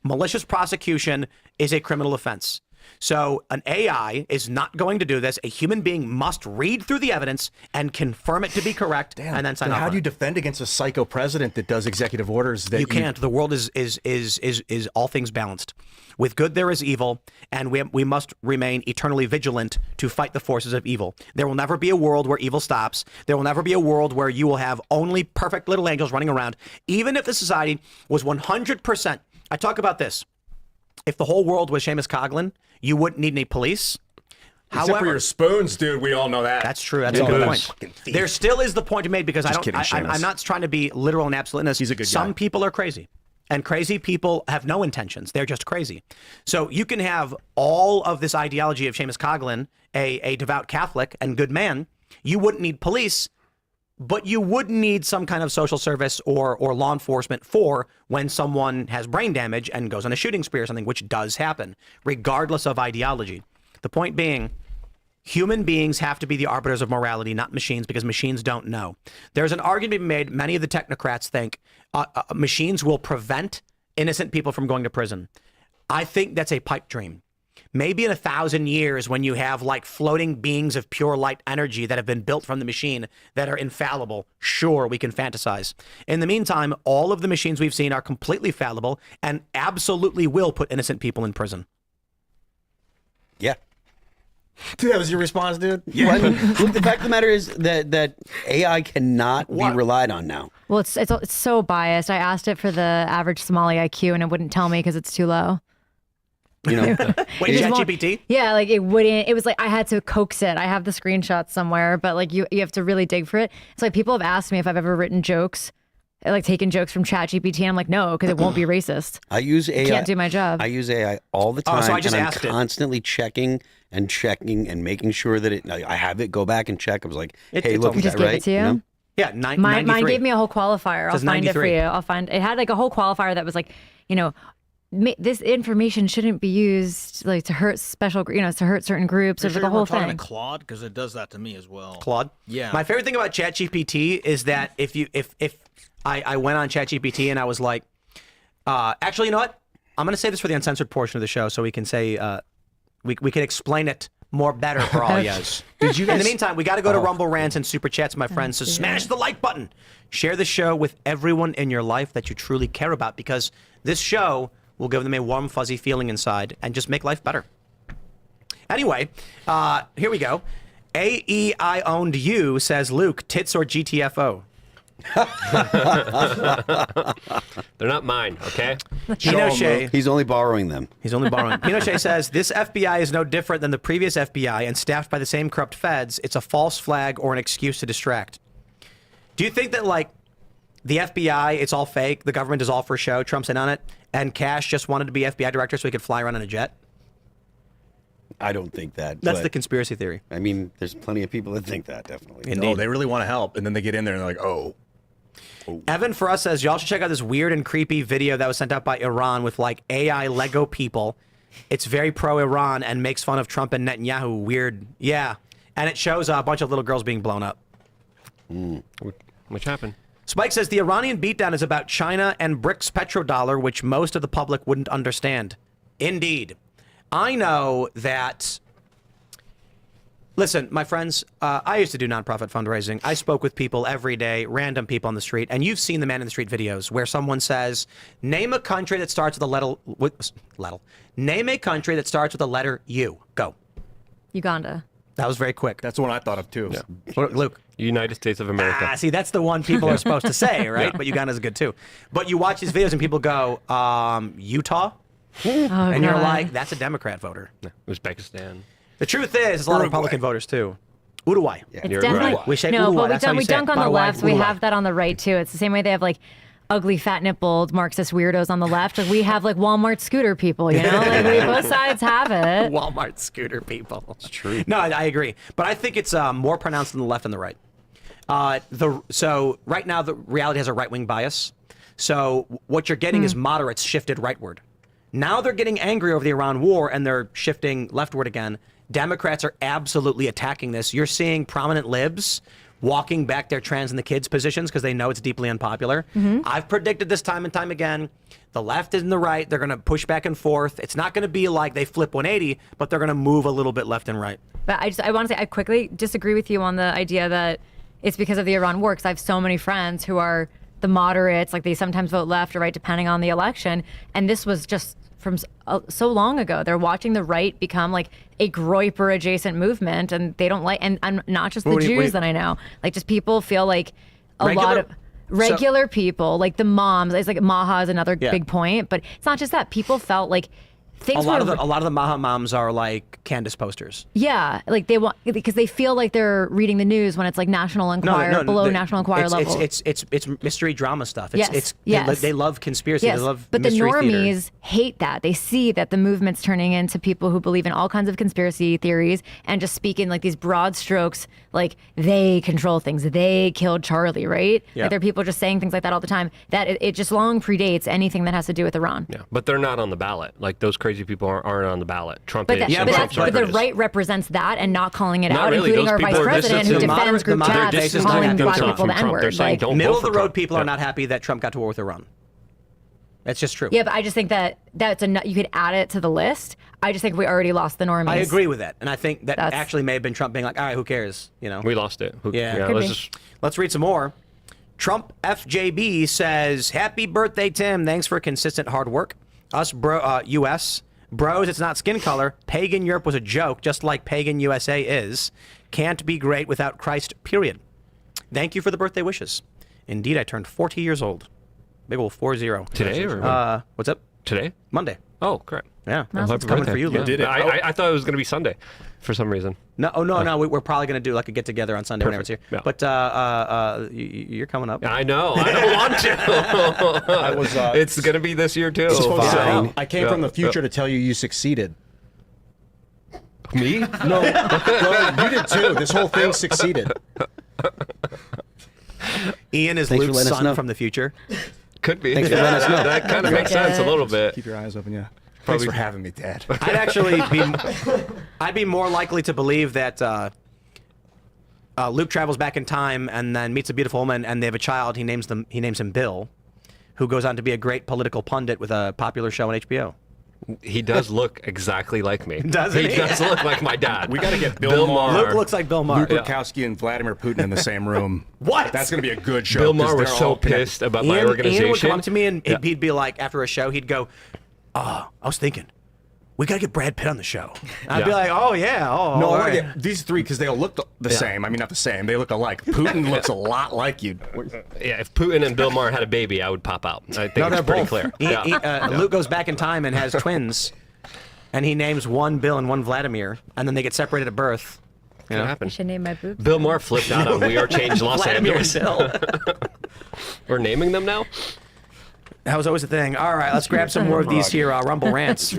Speaker 1: Malicious prosecution is a criminal offense. So an AI is not going to do this. A human being must read through the evidence and confirm it to be correct, and then sign off.
Speaker 6: How
Speaker 1: on
Speaker 6: do you
Speaker 1: it.
Speaker 6: defend against a psycho president that does executive orders that
Speaker 1: You can't. The world is all things balanced. With good there is evil, and we must remain eternally vigilant to fight the forces of evil. There will never be a world where evil stops. There will never be a world where you will have only perfect little angels running around. Even if the society was 100%. I talk about this. If the whole world was Seamus Coughlin, you wouldn't need any police.
Speaker 10: Except for your spoons, dude. We all know that.
Speaker 1: That's true. That's a good point. There still is the point to make, because I'm not trying to be literal and absoluteness.
Speaker 6: He's a good guy.
Speaker 1: Some people are crazy, and crazy people have no intentions. They're just crazy. So you can have all of this ideology of Seamus Coughlin, a devout Catholic and good man. You wouldn't need police, but you would need some kind of social service or law enforcement for when someone has brain damage and goes on a shooting spree or something, which does happen, regardless of ideology. The point being, human beings have to be the arbiters of morality, not machines, because machines don't know. There's an argument to be made. Many of the technocrats think machines will prevent innocent people from going to prison. I think that's a pipe dream. Maybe in 1,000 years, when you have like floating beings of pure light energy that have been built from the machine that are infallible, sure, we can fantasize. In the meantime, all of the machines we've seen are completely fallible and absolutely will put innocent people in prison.
Speaker 4: Yeah.
Speaker 6: That was your response, dude?
Speaker 4: Yeah. Well, I mean, look, the fact of the matter is that AI cannot be relied on now.
Speaker 2: Well, it's so biased. I asked it for the average Somali IQ, and it wouldn't tell me because it's too low.
Speaker 4: You know,
Speaker 1: wait, ChatGPT?
Speaker 2: Yeah, like it wouldn't. It was like I had to coax it. I have the screenshots somewhere, but like you have to really dig for it. It's like people have asked me if I've ever written jokes, like taken jokes from ChatGPT. And I'm like, no, because it won't be racist.
Speaker 4: I use AI.
Speaker 2: Can't do my job.
Speaker 4: I use AI all the time.
Speaker 1: So I just
Speaker 4: and
Speaker 1: asked
Speaker 4: I'm
Speaker 1: it.
Speaker 4: constantly checking and making sure that I have it go back and check. I was like, hey,
Speaker 1: it's
Speaker 4: look,
Speaker 1: okay.
Speaker 4: is
Speaker 2: Just
Speaker 4: that
Speaker 2: give
Speaker 4: right?
Speaker 2: it to you?
Speaker 4: You know?
Speaker 1: Yeah,
Speaker 2: Mine
Speaker 1: 93.
Speaker 2: gave me a whole qualifier. I'll
Speaker 1: Says
Speaker 2: find it for
Speaker 1: 93.
Speaker 2: you. It had like a whole qualifier that was like, this information shouldn't be used like to hurt to hurt certain groups. There's like a whole
Speaker 8: talking
Speaker 2: thing.
Speaker 8: to Claude, because it does that to me as well.
Speaker 1: Claude?
Speaker 8: Yeah.
Speaker 1: My favorite thing about ChatGPT is that if I went on ChatGPT and I was like, actually, you know what? I'm going to say this for the uncensored portion of the show so we can say, we can explain it better for all yes. In the meantime, we got to go to Rumble Rants and Super Chats, my friends. So smash the like button. Share the show with everyone in your life that you truly care about, because this show will give them a warm, fuzzy feeling inside and just make life better. Anyway, here we go. AEI owned you says, Luke, tits or GTFO?
Speaker 3: They're not mine, okay?
Speaker 1: Pinochet.
Speaker 4: He's only borrowing them.
Speaker 1: He's only borrowing. Pinochet says, this FBI is no different than the previous FBI and staffed by the same corrupt feds. It's a false flag or an excuse to distract. Do you think that, like, the FBI, it's all fake, the government is all for show, Trump's in on it, and Cash just wanted to be FBI director so he could fly around in a jet?
Speaker 4: I don't think that.
Speaker 1: That's
Speaker 4: but,
Speaker 1: the conspiracy theory.
Speaker 4: I mean, there's plenty of people that think that, definitely.
Speaker 1: Indeed.
Speaker 6: Oh, they really want to help, and then they get in there and they're like, oh.
Speaker 1: Evan for us says, y'all should check out this weird and creepy video that was sent out by Iran with like AI Lego people. It's very pro-Iran and makes fun of Trump and Netanyahu. Weird. Yeah. And it shows a bunch of little girls being blown up.
Speaker 3: Which happened.
Speaker 1: Spike says the Iranian beatdown is about China and BRICS petrodollar, which most of the public wouldn't understand. Indeed. I know that... Listen, my friends, I used to do nonprofit fundraising. I spoke with people every day, random people on the street, and you've seen the man in the street videos where someone says, name a country that starts with a letter... Name a country that starts with the letter U. Go.
Speaker 2: Uganda.
Speaker 1: That was very quick.
Speaker 6: That's the one I thought of too.
Speaker 1: Yeah. Luke.
Speaker 3: United States of America.
Speaker 1: See, that's the one people are supposed to say, right? But Uganda's good too. But you watch these videos and people go, Utah? And you're like, that's a Democrat voter.
Speaker 3: Yeah. Uzbekistan.
Speaker 1: The truth is, there's a lot of Republican voters too. Uruguay.
Speaker 2: It's definitely
Speaker 1: We say
Speaker 2: no,
Speaker 1: Uruguay.
Speaker 2: but we dunk on the left. We
Speaker 1: Uruguay.
Speaker 2: have that on the right too. It's the same way they have like ugly, fat-nippled Marxist weirdos on the left. Like we have like Walmart scooter people. You know, like both sides have it.
Speaker 1: Walmart scooter people. It's true. No, I agree, but I think it's more pronounced on the left and the right. So right now the reality has a right-wing bias. So what you're getting is moderates shifted rightward. Now they're getting angry over the Iran war and they're shifting leftward again. Democrats are absolutely attacking this. You're seeing prominent libs walking back their trans and the kids positions because they know it's deeply unpopular. I've predicted this time and time again. The left and the right, they're going to push back and forth. It's not going to be like they flip 180, but they're going to move a little bit left and right.
Speaker 2: But I want to say I quickly disagree with you on the idea that it's because of the Iran war. Because I have so many friends who are the moderates, like they sometimes vote left or right depending on the election, and this was just from so long ago. They're watching the right become like a Groyper adjacent movement, and they don't like, and not just the Jews that I know, like just people feel like a lot of regular people, like the moms. It's like Maha is another big point, but it's not just that. People felt like things
Speaker 1: a lot of the Maha moms are like Candace posters.
Speaker 2: Yeah, like they want because they feel like they're reading the news when it's like National Enquirer below National Enquirer level.
Speaker 1: It's mystery drama stuff. They love conspiracy.
Speaker 2: Yes.
Speaker 1: They love
Speaker 2: but the
Speaker 1: mystery
Speaker 2: normies
Speaker 1: theater.
Speaker 2: hate that. They see that the movement's turning into people who believe in all kinds of conspiracy theories and just speak in like these broad strokes, like they control things. They killed Charlie, right?
Speaker 1: Yeah.
Speaker 2: Like there are people just saying things like that all the time. That it just long predates anything that has to do with Iran.
Speaker 3: Yeah, but they're not on the ballot. Like those crazy people aren't on the ballot. Trump
Speaker 2: But,
Speaker 3: is.
Speaker 2: but the right represents that and not calling it
Speaker 3: Not
Speaker 2: out,
Speaker 3: really.
Speaker 2: including
Speaker 3: Those
Speaker 2: our vice
Speaker 3: people are
Speaker 2: president who
Speaker 3: distancing.
Speaker 2: defends group
Speaker 1: The
Speaker 2: chats,
Speaker 1: moderates
Speaker 2: calling black
Speaker 1: from
Speaker 2: people the
Speaker 3: Trump.
Speaker 2: N-word.
Speaker 3: They're saying,
Speaker 2: Like,
Speaker 3: don't
Speaker 1: Middle
Speaker 3: vote
Speaker 1: of the
Speaker 3: for
Speaker 1: road
Speaker 3: Trump.
Speaker 1: people
Speaker 3: Yeah.
Speaker 1: are not happy that Trump got to war with Iran. That's just true.
Speaker 2: yeah, but I just think that you could add it to the list. I just think we already lost the normies.
Speaker 1: I agree with that, and I think that
Speaker 2: That's-
Speaker 1: actually may have been Trump being like, "All right, who cares?" You know.
Speaker 3: We lost it.
Speaker 1: Yeah.
Speaker 2: Could
Speaker 3: let's
Speaker 2: be.
Speaker 3: just.
Speaker 1: Let's read some more. Trump FJB says, "Happy birthday, Tim. Thanks for consistent hard work. Us U.S. bros, it's not skin color. Pagan Europe was a joke, just like pagan USA is. Can't be great without Christ. Period. Thank you for the birthday wishes. Indeed, I turned 40 years old. Big old 40.
Speaker 3: Today or
Speaker 1: what's up?
Speaker 3: today?
Speaker 1: Monday.
Speaker 3: Oh, correct.
Speaker 1: Yeah,
Speaker 3: Happy
Speaker 1: it's coming
Speaker 3: birthday.
Speaker 1: for you,
Speaker 3: Yeah.
Speaker 1: Lou.
Speaker 10: Did it?
Speaker 3: I thought it was going to be Sunday for some reason.
Speaker 1: No, we're probably going to do like a get together on Sunday whenever it's here.
Speaker 3: Yeah.
Speaker 1: But you're coming up.
Speaker 3: I know. I don't want to. It's going to be this year too.
Speaker 4: fine.
Speaker 6: I came from the future to tell you you succeeded.
Speaker 3: Me?
Speaker 6: No, you did too. This whole thing succeeded.
Speaker 1: Ian is
Speaker 4: Thanks for
Speaker 1: Luke's
Speaker 4: letting us
Speaker 1: son
Speaker 4: know.
Speaker 1: from the future.
Speaker 3: Could be.
Speaker 4: Thanks for letting us know.
Speaker 3: That kind of makes sense a little bit.
Speaker 6: Keep your eyes open, yeah. Thanks for having me, Dad.
Speaker 1: I'd actually be more likely to believe that Luke travels back in time and then meets a beautiful woman and they have a child. He names him Bill, who goes on to be a great political pundit with a popular show on HBO.
Speaker 3: He does look exactly like me.
Speaker 1: Doesn't he?
Speaker 3: He does look like my dad.
Speaker 6: We got to get Bill Maher.
Speaker 1: Luke looks like Bill Maher.
Speaker 6: Luke Rudkowski and Vladimir Putin in the same room.
Speaker 1: What?
Speaker 6: That's going to be a good show.
Speaker 3: Bill
Speaker 6: 'cause
Speaker 3: Maher was
Speaker 6: they're
Speaker 3: so
Speaker 6: all connected.
Speaker 3: pissed about my
Speaker 1: Ian
Speaker 3: organization.
Speaker 1: would come up to me and he'd be like, after a show, he'd go, I was thinking, we got to get Brad Pitt on the show. And I'd be
Speaker 3: Yeah.
Speaker 1: like, oh, yeah.
Speaker 6: No,
Speaker 1: all
Speaker 6: I
Speaker 1: right.
Speaker 6: get these three because they all look the same. I mean, not the same. They look alike. Putin looks a lot like you.
Speaker 3: Yeah, if Putin and Bill Maher had a baby, I would pop out. I think
Speaker 1: No,
Speaker 3: it's
Speaker 1: they're
Speaker 3: pretty
Speaker 1: both.
Speaker 3: clear.
Speaker 1: Luke goes back in time and has twins, and he names one Bill and one Vladimir, and then they get separated at birth. You know?
Speaker 3: What
Speaker 2: I
Speaker 3: happened?
Speaker 2: should name my boobs.
Speaker 3: Bill Maher flipped out on We Are Change Los
Speaker 1: Vladimir
Speaker 3: Angeles.
Speaker 1: and Bill.
Speaker 3: We're naming them now?
Speaker 1: That was always the thing. All right, let's grab some more of these here Rumble rants.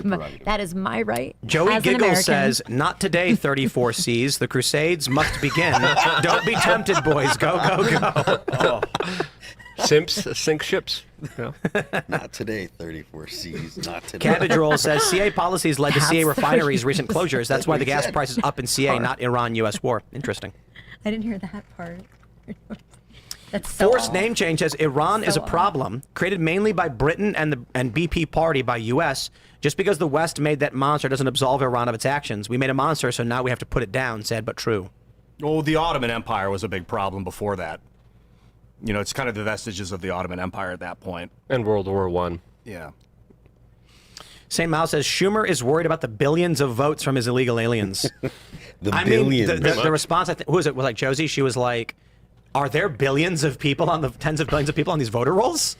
Speaker 2: That is my right.
Speaker 1: Joey
Speaker 2: as an
Speaker 1: Giggles
Speaker 2: American.
Speaker 1: says, not today, 34Cs. The Crusades must begin. Don't be tempted, boys. Go, go, go.
Speaker 3: Simps sink ships. Yeah.
Speaker 4: Not today, 34Cs. Not today.
Speaker 1: Cabbage Roll says, CA policies led to CA refineries' recent closures. That's why the gas price is up in CA, not Iran-U.S. war. Interesting.
Speaker 2: I didn't hear that part. That's so
Speaker 1: Forced name change says Iran is a problem created mainly by Britain and BP party by U.S. Just because the West made that monster doesn't absolve Iran of its actions. We made a monster, so now we have to put it down. Sad but true.
Speaker 6: Well, the Ottoman Empire was a big problem before that. You know, it's kind of the vestiges of the Ottoman Empire at that point.
Speaker 3: And World War I.
Speaker 6: Yeah.
Speaker 1: St. Miles says Schumer is worried about the billions of votes from his illegal aliens.
Speaker 4: Billions.
Speaker 1: The response, who was it? Was like Josie. She was like, "Are there billions of people on the tens of billions of people on these voter rolls?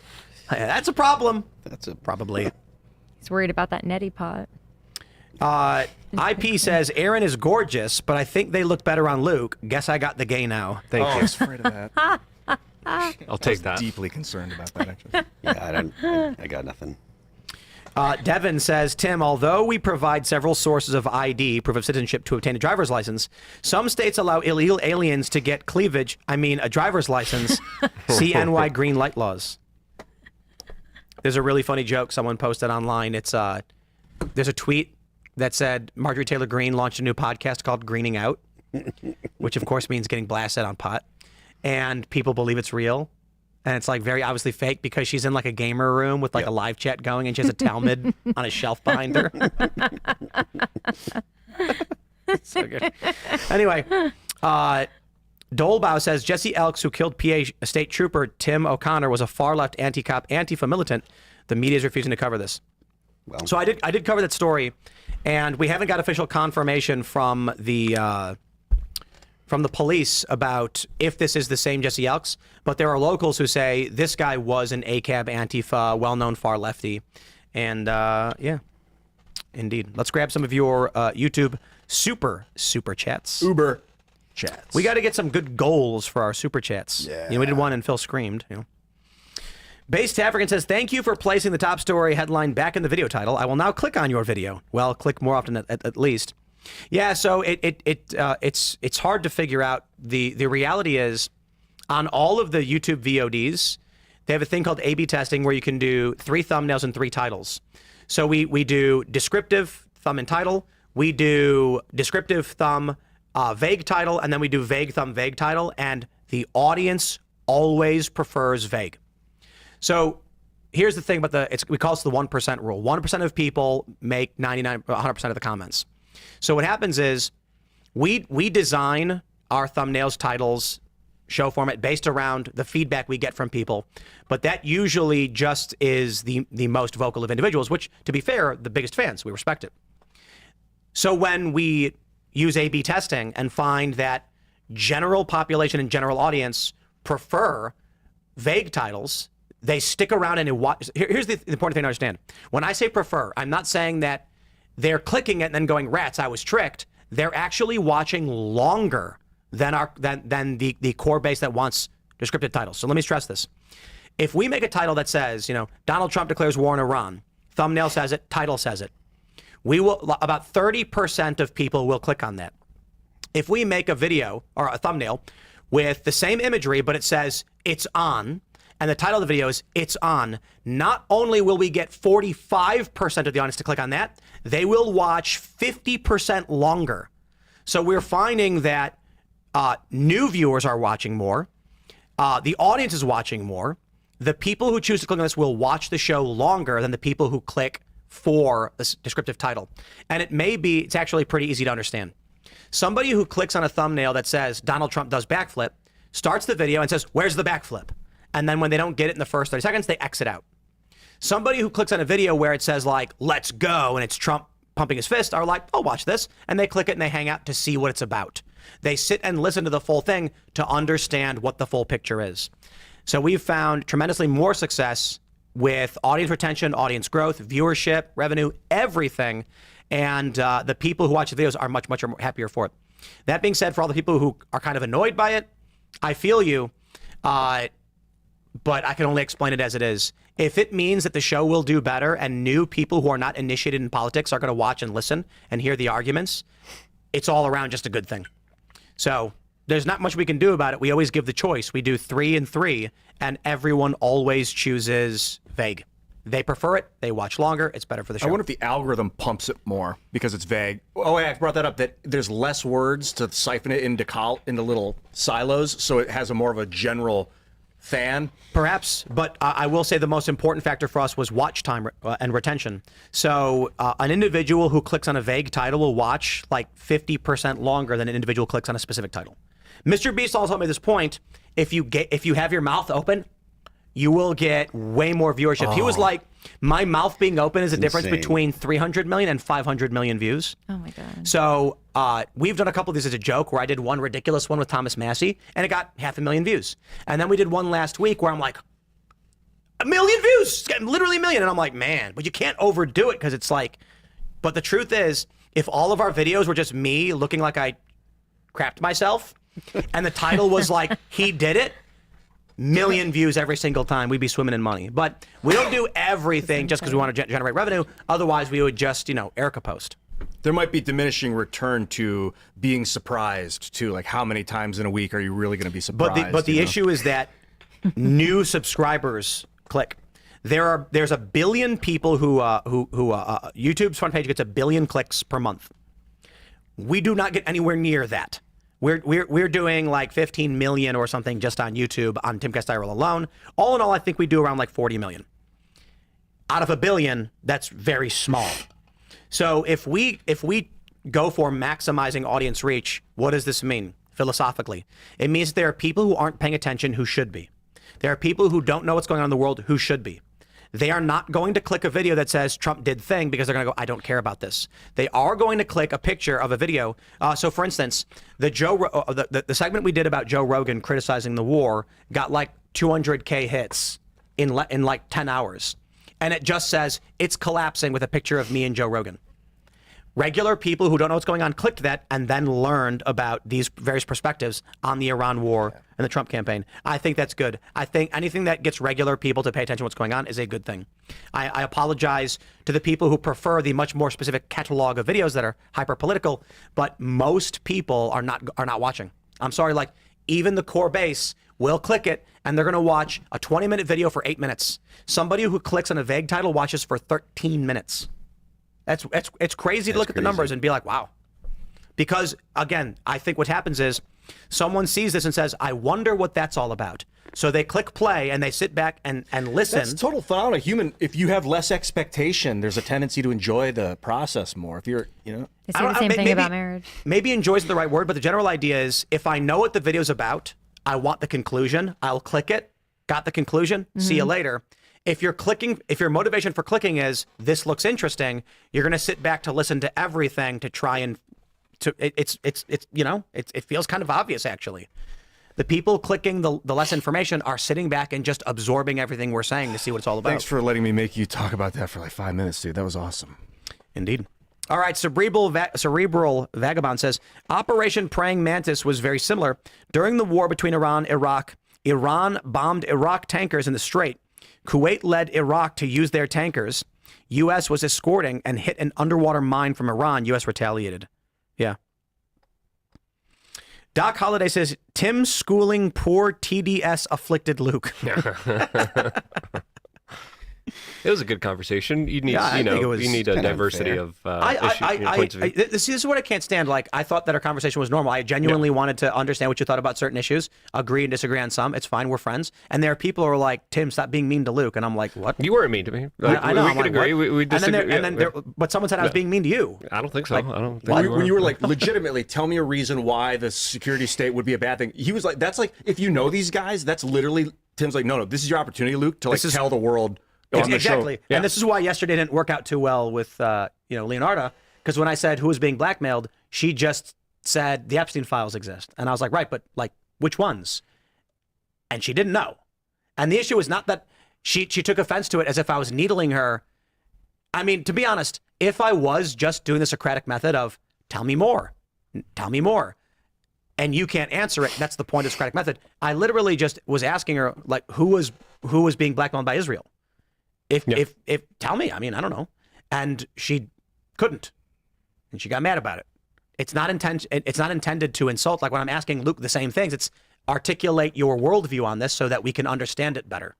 Speaker 1: That's a problem. That's a probably."
Speaker 2: He's worried about that neti pot.
Speaker 1: IP says Arynne is gorgeous, but I think they look better on Luke. Guess I got the gay now. Thank you.
Speaker 6: I was afraid of that.
Speaker 3: I'll take that.
Speaker 6: Deeply concerned about that, actually.
Speaker 4: Yeah, I got nothing.
Speaker 1: Devin says, Tim, although we provide several sources of ID, proof of citizenship, to obtain a driver's license, some states allow illegal aliens to get a driver's license. See NY green light laws. There's a really funny joke someone posted online. It's there's a tweet that said Marjorie Taylor Greene launched a new podcast called Greening Out, which of course means getting blasted on pot. And people believe it's real. And it's like very obviously fake because she's in like a gamer room with like a live chat going and she has a Talmud on a shelf behind her. So good. Anyway, Dolebow says Jesse Elks, who killed PA State Trooper Tim O'Connor, was a far-left anti-cop, Antifa militant. The media is refusing to cover this. Well. So I did cover that story, and we haven't got official confirmation from the police about if this is the same Jesse Elks, but there are locals who say this guy was an ACAB Antifa, well-known far lefty, and yeah, indeed. Let's grab some of your YouTube super chats.
Speaker 6: Uber chats.
Speaker 1: We got to get some good goals for our super chats.
Speaker 6: Yeah.
Speaker 1: You know, we did one and Phil screamed. You know. Based African says, thank you for placing the top story headline back in the video title. I will now click on your video. Well, click more often at least. Yeah, so it's hard to figure out. The reality is, on all of the YouTube VODs, they have a thing called A/B testing where you can do 3 thumbnails and 3 titles. So we do descriptive, thumb, and title. We do descriptive, thumb, vague title, and then we do vague, thumb, vague title. And the audience always prefers vague. So here's the thing about we call it the 1% rule. 1% of people make 100% of the comments. So what happens is we design our thumbnails, titles, show format based around the feedback we get from people. But that usually just is the most vocal of individuals, which, to be fair, the biggest fans. We respect it. So when we use A/B testing and find that general population and general audience prefer vague titles, they stick around and watch. Here's the important thing to understand. When I say prefer, I'm not saying that they're clicking it and then going, rats, I was tricked. They're actually watching longer than the core base that wants descriptive titles. So let me stress this. If we make a title that says, Donald Trump declares war on Iran, thumbnail says it, title says it, about 30% of people will click on that. If we make a video or a thumbnail with the same imagery, but it says it's on, and the title of the video is It's On, not only will we get 45% of the audience to click on that, they will watch 50% longer. So we're finding that new viewers are watching more. The audience is watching more. The people who choose to click on this will watch the show longer than the people who click for this descriptive title. And it's actually pretty easy to understand. Somebody who clicks on a thumbnail that says Donald Trump does backflip starts the video and says, where's the backflip? And then when they don't get it in the first 30 seconds, they exit out. Somebody who clicks on a video where it says like, let's go, and it's Trump pumping his fist, are like, oh, watch this. And they click it and they hang out to see what it's about. They sit and listen to the full thing to understand what the full picture is. So we've found tremendously more success with audience retention, audience growth, viewership, revenue, everything. And the people who watch the videos are much, much happier for it. That being said, for all the people who are kind of annoyed by it, I feel you. But I can only explain it as it is. If it means that the show will do better and new people who are not initiated in politics are going to watch and listen and hear the arguments, it's all around just a good thing. So there's not much we can do about it. We always give the choice. We do 3 and 3, and everyone always chooses vague. They prefer it. They watch longer. It's better for the show.
Speaker 6: I wonder if the algorithm pumps it more because it's vague. Oh, yeah, I brought that up, that there's less words to siphon it into little silos, so it has a more of a general fan.
Speaker 1: Perhaps, but I will say the most important factor for us was watch time and retention. So an individual who clicks on a vague title will watch like 50% longer than an individual who clicks on a specific title. Mr. Beast also made this point: if you have your mouth open, you will get way more viewership. He was like, my mouth being open is a difference between 300 million and 500 million views.
Speaker 2: Oh my God.
Speaker 1: So we've done a couple of these as a joke, where I did one ridiculous one with Thomas Massey and it got 500,000 views. And then we did one last week where I'm like, 1 million views, it's getting literally 1 million. And I'm like, man, but you can't overdo it, because it's like, but the truth is, if all of our videos were just me looking like I crapped myself and the title was like, he did it, 1 million views every single time, we'd be swimming in money. But we don't do everything just because we want to generate revenue. Otherwise, we would just, Erica post.
Speaker 6: There might be diminishing return to being surprised too. Like, how many times in a week are you really going to be surprised?
Speaker 1: But the issue is that new subscribers click. There's 1 billion people who YouTube's front page gets 1 billion clicks per month. We do not get anywhere near that. We're doing like 15 million or something just on YouTube on Timcast IRL alone. All in all, I think we do around like 40 million. Out of 1 billion, that's very small. So if we go for maximizing audience reach, what does this mean philosophically? It means there are people who aren't paying attention who should be. There are people who don't know what's going on in the world who should be. They are not going to click a video that says Trump did thing because they're going to go, I don't care about this. They are going to click a picture of a video. So for instance, the segment we did about Joe Rogan criticizing the war got like 200K hits in like 10 hours. And it just says it's collapsing with a picture of me and Joe Rogan. Regular people who don't know what's going on clicked that and then learned about these various perspectives on the Iran war and the Trump campaign. I think that's good. I think anything that gets regular people to pay attention to what's going on is a good thing. I apologize to the people who prefer the much more specific catalog of videos that are hyper-political, but most people are not watching. I'm sorry, like even the core base will click it and they're going to watch a 20-minute video for 8 minutes. Somebody who clicks on a vague title watches for 13 minutes. It's crazy to look at the numbers and be like, wow. Because again, I think what happens is someone sees this and says, I wonder what that's all about. So they click play and they sit back and listen.
Speaker 6: That's total phenomenon. Human, if you have less expectation, there's a tendency to enjoy the process more. If you're,
Speaker 2: They say the same thing about marriage.
Speaker 1: Maybe enjoy isn't the right word, but the general idea is if I know what the video's about, I want the conclusion, I'll click it, got the conclusion, see you later. If your motivation for clicking is this looks interesting, you're going to sit back to listen to everything to try and it feels kind of obvious actually. The people clicking the less information are sitting back and just absorbing everything we're saying to see what it's all about.
Speaker 6: Thanks for letting me make you talk about that for like 5 minutes, dude. That was awesome.
Speaker 1: Indeed. All right, Cerebral Vagabond says, Operation Praying Mantis was very similar. During the war between Iran and Iraq, Iran bombed Iraq tankers in the Strait. Kuwait led Iraq to use their tankers. U.S. was escorting and hit an underwater mine from Iran. U.S. retaliated. Yeah. Doc Holliday says, Tim schooling poor TDS afflicted Luke.
Speaker 3: It was a good conversation. You need, you need a diversity of points of view.
Speaker 1: This is what I can't stand. Like, I thought that our conversation was normal. I genuinely wanted to understand what you thought about certain issues, agree and disagree on some. It's fine. We're friends. And there are people who are like, Tim, stop being mean to Luke. And I'm like, what?
Speaker 3: You weren't mean to me. Like,
Speaker 1: I know.
Speaker 3: We could agree. We disagree.
Speaker 1: But someone said I was being mean to you.
Speaker 3: I don't think so.
Speaker 1: Like,
Speaker 3: I don't think
Speaker 6: When you were like, legitimately, tell me a reason why the security state would be a bad thing. He was like, that's like, if you know these guys, that's literally, Tim's like, no, this is your opportunity, Luke, to like tell the world.
Speaker 1: Exactly.
Speaker 6: Yeah.
Speaker 1: And this is why yesterday didn't work out too well with Leonardo, because when I said who was being blackmailed, she just said the Epstein files exist. And I was like, right, but like which ones? And she didn't know. And the issue is not that she took offense to it as if I was needling her. I mean, to be honest, if I was just doing the Socratic method of tell me more, and you can't answer it, that's the point of the Socratic method. I literally just was asking her like who was being blackmailed by Israel. If tell me, I mean, I don't know. And she couldn't. And she got mad about it. It's not intended to insult. Like when I'm asking Luke the same things, it's articulate your worldview on this so that we can understand it better.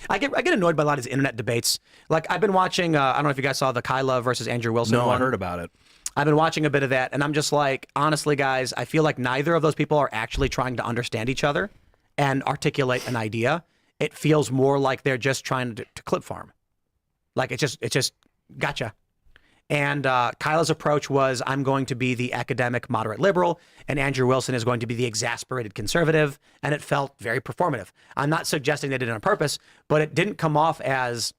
Speaker 1: I get annoyed by a lot of these internet debates. Like I've been watching, I don't know if you guys saw the Kyla versus Andrew Wilson one.
Speaker 6: No, I heard about it.
Speaker 1: I've been watching a bit of that, and I'm just like, honestly, guys, I feel like neither of those people are actually trying to understand each other. and articulate an idea. It feels more like they're just trying to clip farm. Like it's just gotcha. And Kyla's approach was, I'm going to be the academic moderate liberal, and Andrew Wilson is going to be the exasperated conservative, and it felt very performative. I'm not suggesting they did it on purpose, but it didn't come off as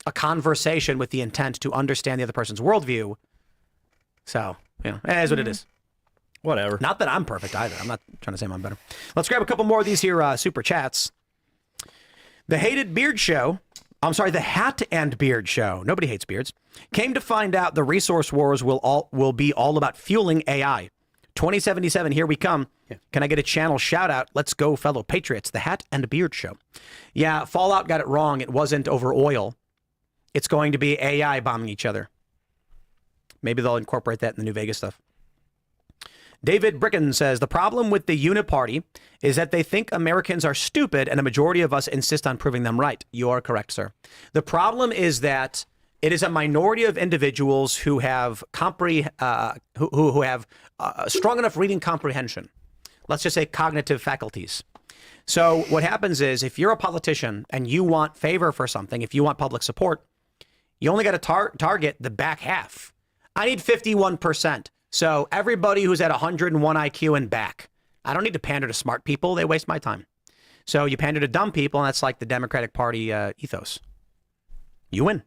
Speaker 1: a conversation with the intent to understand the other person's worldview. So, it is what it is.
Speaker 6: Whatever.
Speaker 1: Not that I'm perfect either. I'm not trying to say I'm better. Let's grab a couple more of these here super chats. The Hat and Beard Show. Nobody hates beards. Came to find out the resource wars will be all about fueling AI. 2077, here we come. Yeah. Can I get a channel shout out? Let's go, fellow patriots. The Hat and Beard Show. Yeah, Fallout got it wrong. It wasn't over oil. It's going to be AI bombing each other. Maybe they'll incorporate that in the New Vegas stuff. David Bricken says, the problem with the Uniparty is that they think Americans are stupid and a majority of us insist on proving them right. You are correct, sir. The problem is that it is a minority of individuals who have who have strong enough reading comprehension. Let's just say cognitive faculties. So what happens is if you're a politician and you want favor for something, if you want public support, you only got to target the back half. I need 51%. So everybody who's at 101 IQ and back. I don't need to pander to smart people. They waste my time. So you pander to dumb people, and that's like the Democratic Party ethos. You win.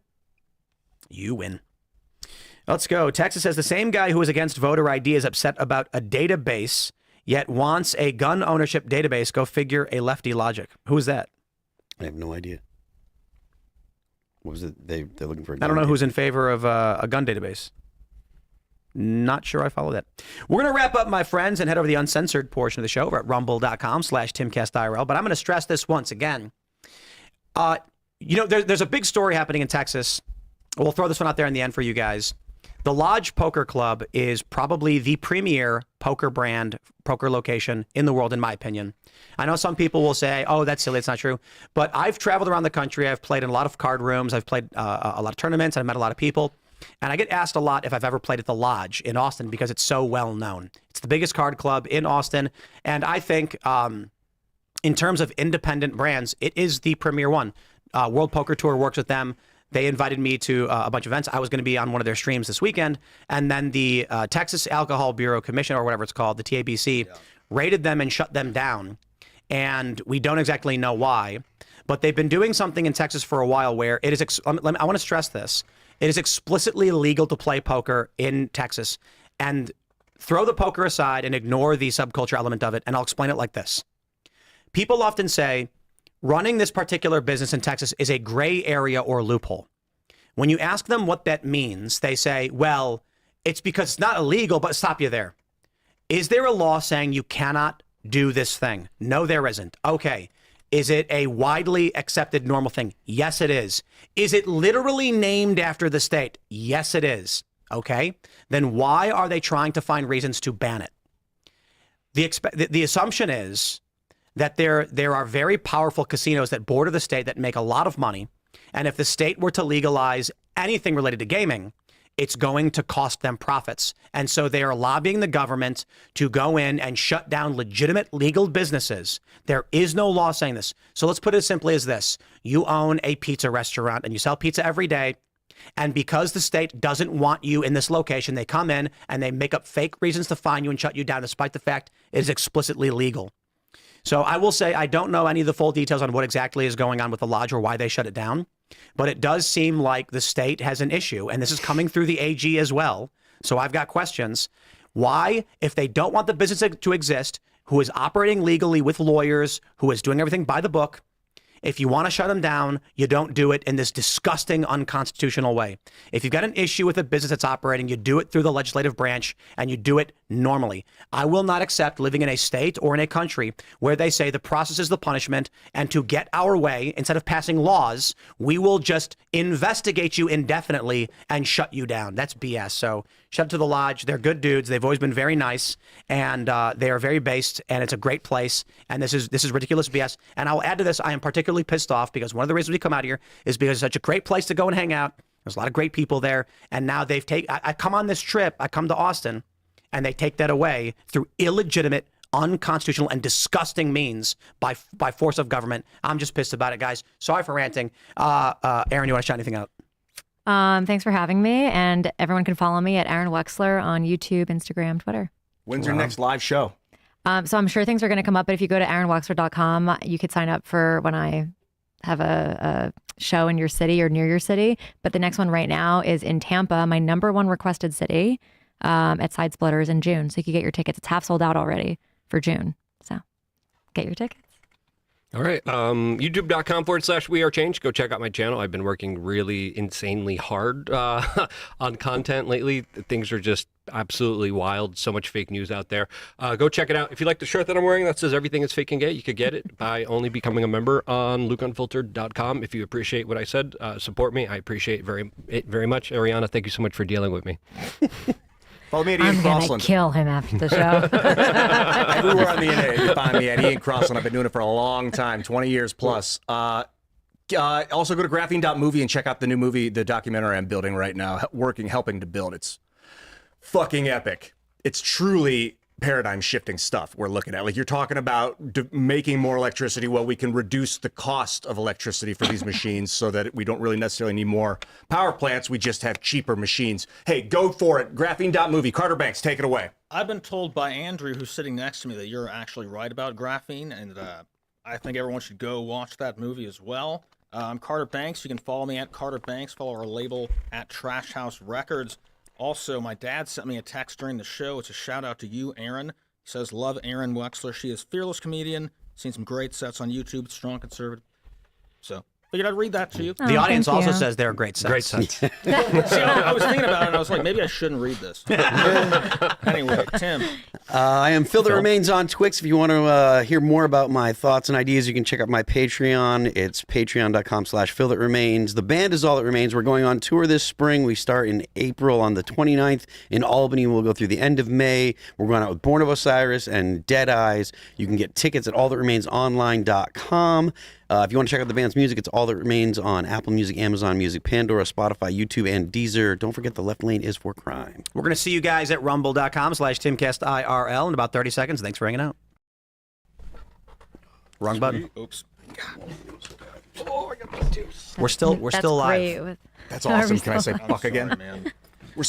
Speaker 1: You win. Let's go. Texas says the same guy who is against voter ID is upset about a database, yet wants a gun ownership database. Go figure, a lefty logic. Who is that?
Speaker 4: I have no idea. What was it? They're looking for a gun
Speaker 1: I don't know
Speaker 4: database.
Speaker 1: Who's in favor of a gun database. Not sure I follow that. We're going to wrap up, my friends, and head over to the uncensored portion of the show over at rumble.com/Timcast IRL. But I'm going to stress this once again. There's a big story happening in Texas. We'll throw this one out there in the end for you guys. The Lodge Poker Club is probably the premier poker location in the world, in my opinion. I know some people will say, oh, that's silly. It's not true. But I've traveled around the country. I've played in a lot of card rooms. I've played a lot of tournaments. I've met a lot of people. And I get asked a lot if I've ever played at the Lodge in Austin because it's so well known. It's the biggest card club in Austin. And I think in terms of independent brands, it is the premier one. World Poker Tour works with them. They invited me to a bunch of events. I was going to be on one of their streams this weekend. And then the Texas Alcohol Bureau Commission, or whatever it's called, the TABC, raided them and shut them down. And we don't exactly know why. But they've been doing something in Texas for a while where it is, I want to stress this. It is explicitly illegal to play poker in Texas. And throw the poker aside and ignore the subculture element of it. And I'll explain it like this. People often say, running this particular business in Texas is a gray area or loophole. When you ask them what that means, they say, well, it's because it's not illegal, but stop you there. Is there a law saying you cannot do this thing? No, there isn't. Okay. Is it a widely accepted normal thing? Yes, it is. Is it literally named after the state? Yes, it is. Okay. Then why are they trying to find reasons to ban it? The assumption is that there are very powerful casinos that border the state that make a lot of money. And if the state were to legalize anything related to gaming, it's going to cost them profits. And so they are lobbying the government to go in and shut down legitimate legal businesses. There is no law saying this. So let's put it as simply as this. You own a pizza restaurant and you sell pizza every day. And because the state doesn't want you in this location, they come in and they make up fake reasons to fine you and shut you down, despite the fact it is explicitly legal. So I will say I don't know any of the full details on what exactly is going on with the lodge or why they shut it down. But it does seem like the state has an issue, and this is coming through the AG as well. So I've got questions. Why, if they don't want the business to exist, who is operating legally with lawyers, who is doing everything by the book, if you want to shut them down, you don't do it in this disgusting, unconstitutional way. If you've got an issue with a business that's operating, you do it through the legislative branch and you do it normally. I will not accept living in a state or in a country where they say the process is the punishment, and to get our way, instead of passing laws, we will just investigate you indefinitely and shut you down. That's BS. So shut to the lodge. They're good dudes. They've always been very nice, and they are very based, and it's a great place. And this is ridiculous BS. And I'll add to this, I am particularly pissed off because one of the reasons we come out here is because it's such a great place to go and hang out. There's a lot of great people there. And now they've taken, I come on this trip, I come to Austin, and they take that away through illegitimate, unconstitutional and disgusting means by force of government. I'm just pissed about it, guys. Sorry for ranting. Arynne, you want to shout anything out?
Speaker 2: Thanks for having me, and everyone can follow me at Arynne Wexler on YouTube, Instagram, Twitter.
Speaker 6: When's your next live show?
Speaker 2: So I'm sure things are going to come up, but if you go to ArynneWexler.com, you could sign up for when I have a show in your city or near your city. But the next one right now is in Tampa, my #1 requested city, at Side Splitters in June. So you can get your tickets. It's half sold out already for June. So get your tickets.
Speaker 3: All right. YouTube.com/WeAreChange. Go check out my channel. I've been working really insanely hard on content lately. Things are just absolutely wild. So much fake news out there. Go check it out. If you like the shirt that I'm wearing that says everything is fake and gay, you could get it by only becoming a member on LukeUnfiltered.com. If you appreciate what I said, support me. I appreciate it very much. Ariana, thank you so much for dealing with me.
Speaker 6: Follow me at Ian
Speaker 2: I'm going
Speaker 6: Crossland.
Speaker 2: to kill him after the show.
Speaker 6: Everywhere on the internet, you can find me at Ian Crossland. I've been doing it for a long time, 20 years plus. Also go to graphene.movie and check out the new movie, the documentary I'm building right now, helping to build. It's fucking epic. It's truly paradigm shifting stuff we're looking at. Like, you're talking about making more electricity. Well, we can reduce the cost of electricity for these machines so that we don't really necessarily need more power plants. We just have cheaper machines. Hey, go for it. Graphene.movie. Carter Banks, take it away.
Speaker 8: I've been told by Andrew, who's sitting next to me, that you're actually right about graphene, and I think everyone should go watch that movie as well. I'm Carter Banks. You can follow me at Carter Banks. Follow our label at Trash House Records. Also, my dad sent me a text during the show. It's a shout out to you, Aaron. He says, love Arynne Wexler. She is a fearless comedian. Seen some great sets on YouTube. Strong conservative. So, figured I'd read that to you.
Speaker 1: The audience also
Speaker 2: you.
Speaker 1: says they're great sets.
Speaker 3: Great sense.
Speaker 8: See, I was thinking about it, and I was like, maybe I shouldn't read this. Anyway, Tim.
Speaker 4: I am Phil That Remains on Twix. If you want to hear more about my thoughts and ideas, you can check out my Patreon. It's patreon.com/Phil That Remains. The band is All That Remains. We're going on tour this spring. We start in April on the 29th in Albany. We'll go through the end of May. We're going out with Born of Osiris and Dead Eyes. You can get tickets at allthatremainsonline.com. If you want to check out the band's music, it's All That Remains on Apple Music, Amazon Music, Pandora, Spotify, YouTube, and Deezer. Don't forget the left lane is for crime.
Speaker 1: We're going to see you guys at rumble.com/Timcast IRL in about 30 seconds. Thanks for hanging out. Wrong button.
Speaker 8: Oops.
Speaker 1: We're still
Speaker 2: That's
Speaker 1: live.
Speaker 2: great.
Speaker 6: That's awesome. Can I say
Speaker 8: I'm
Speaker 6: fuck
Speaker 8: sorry,
Speaker 6: again?
Speaker 8: man.
Speaker 6: We're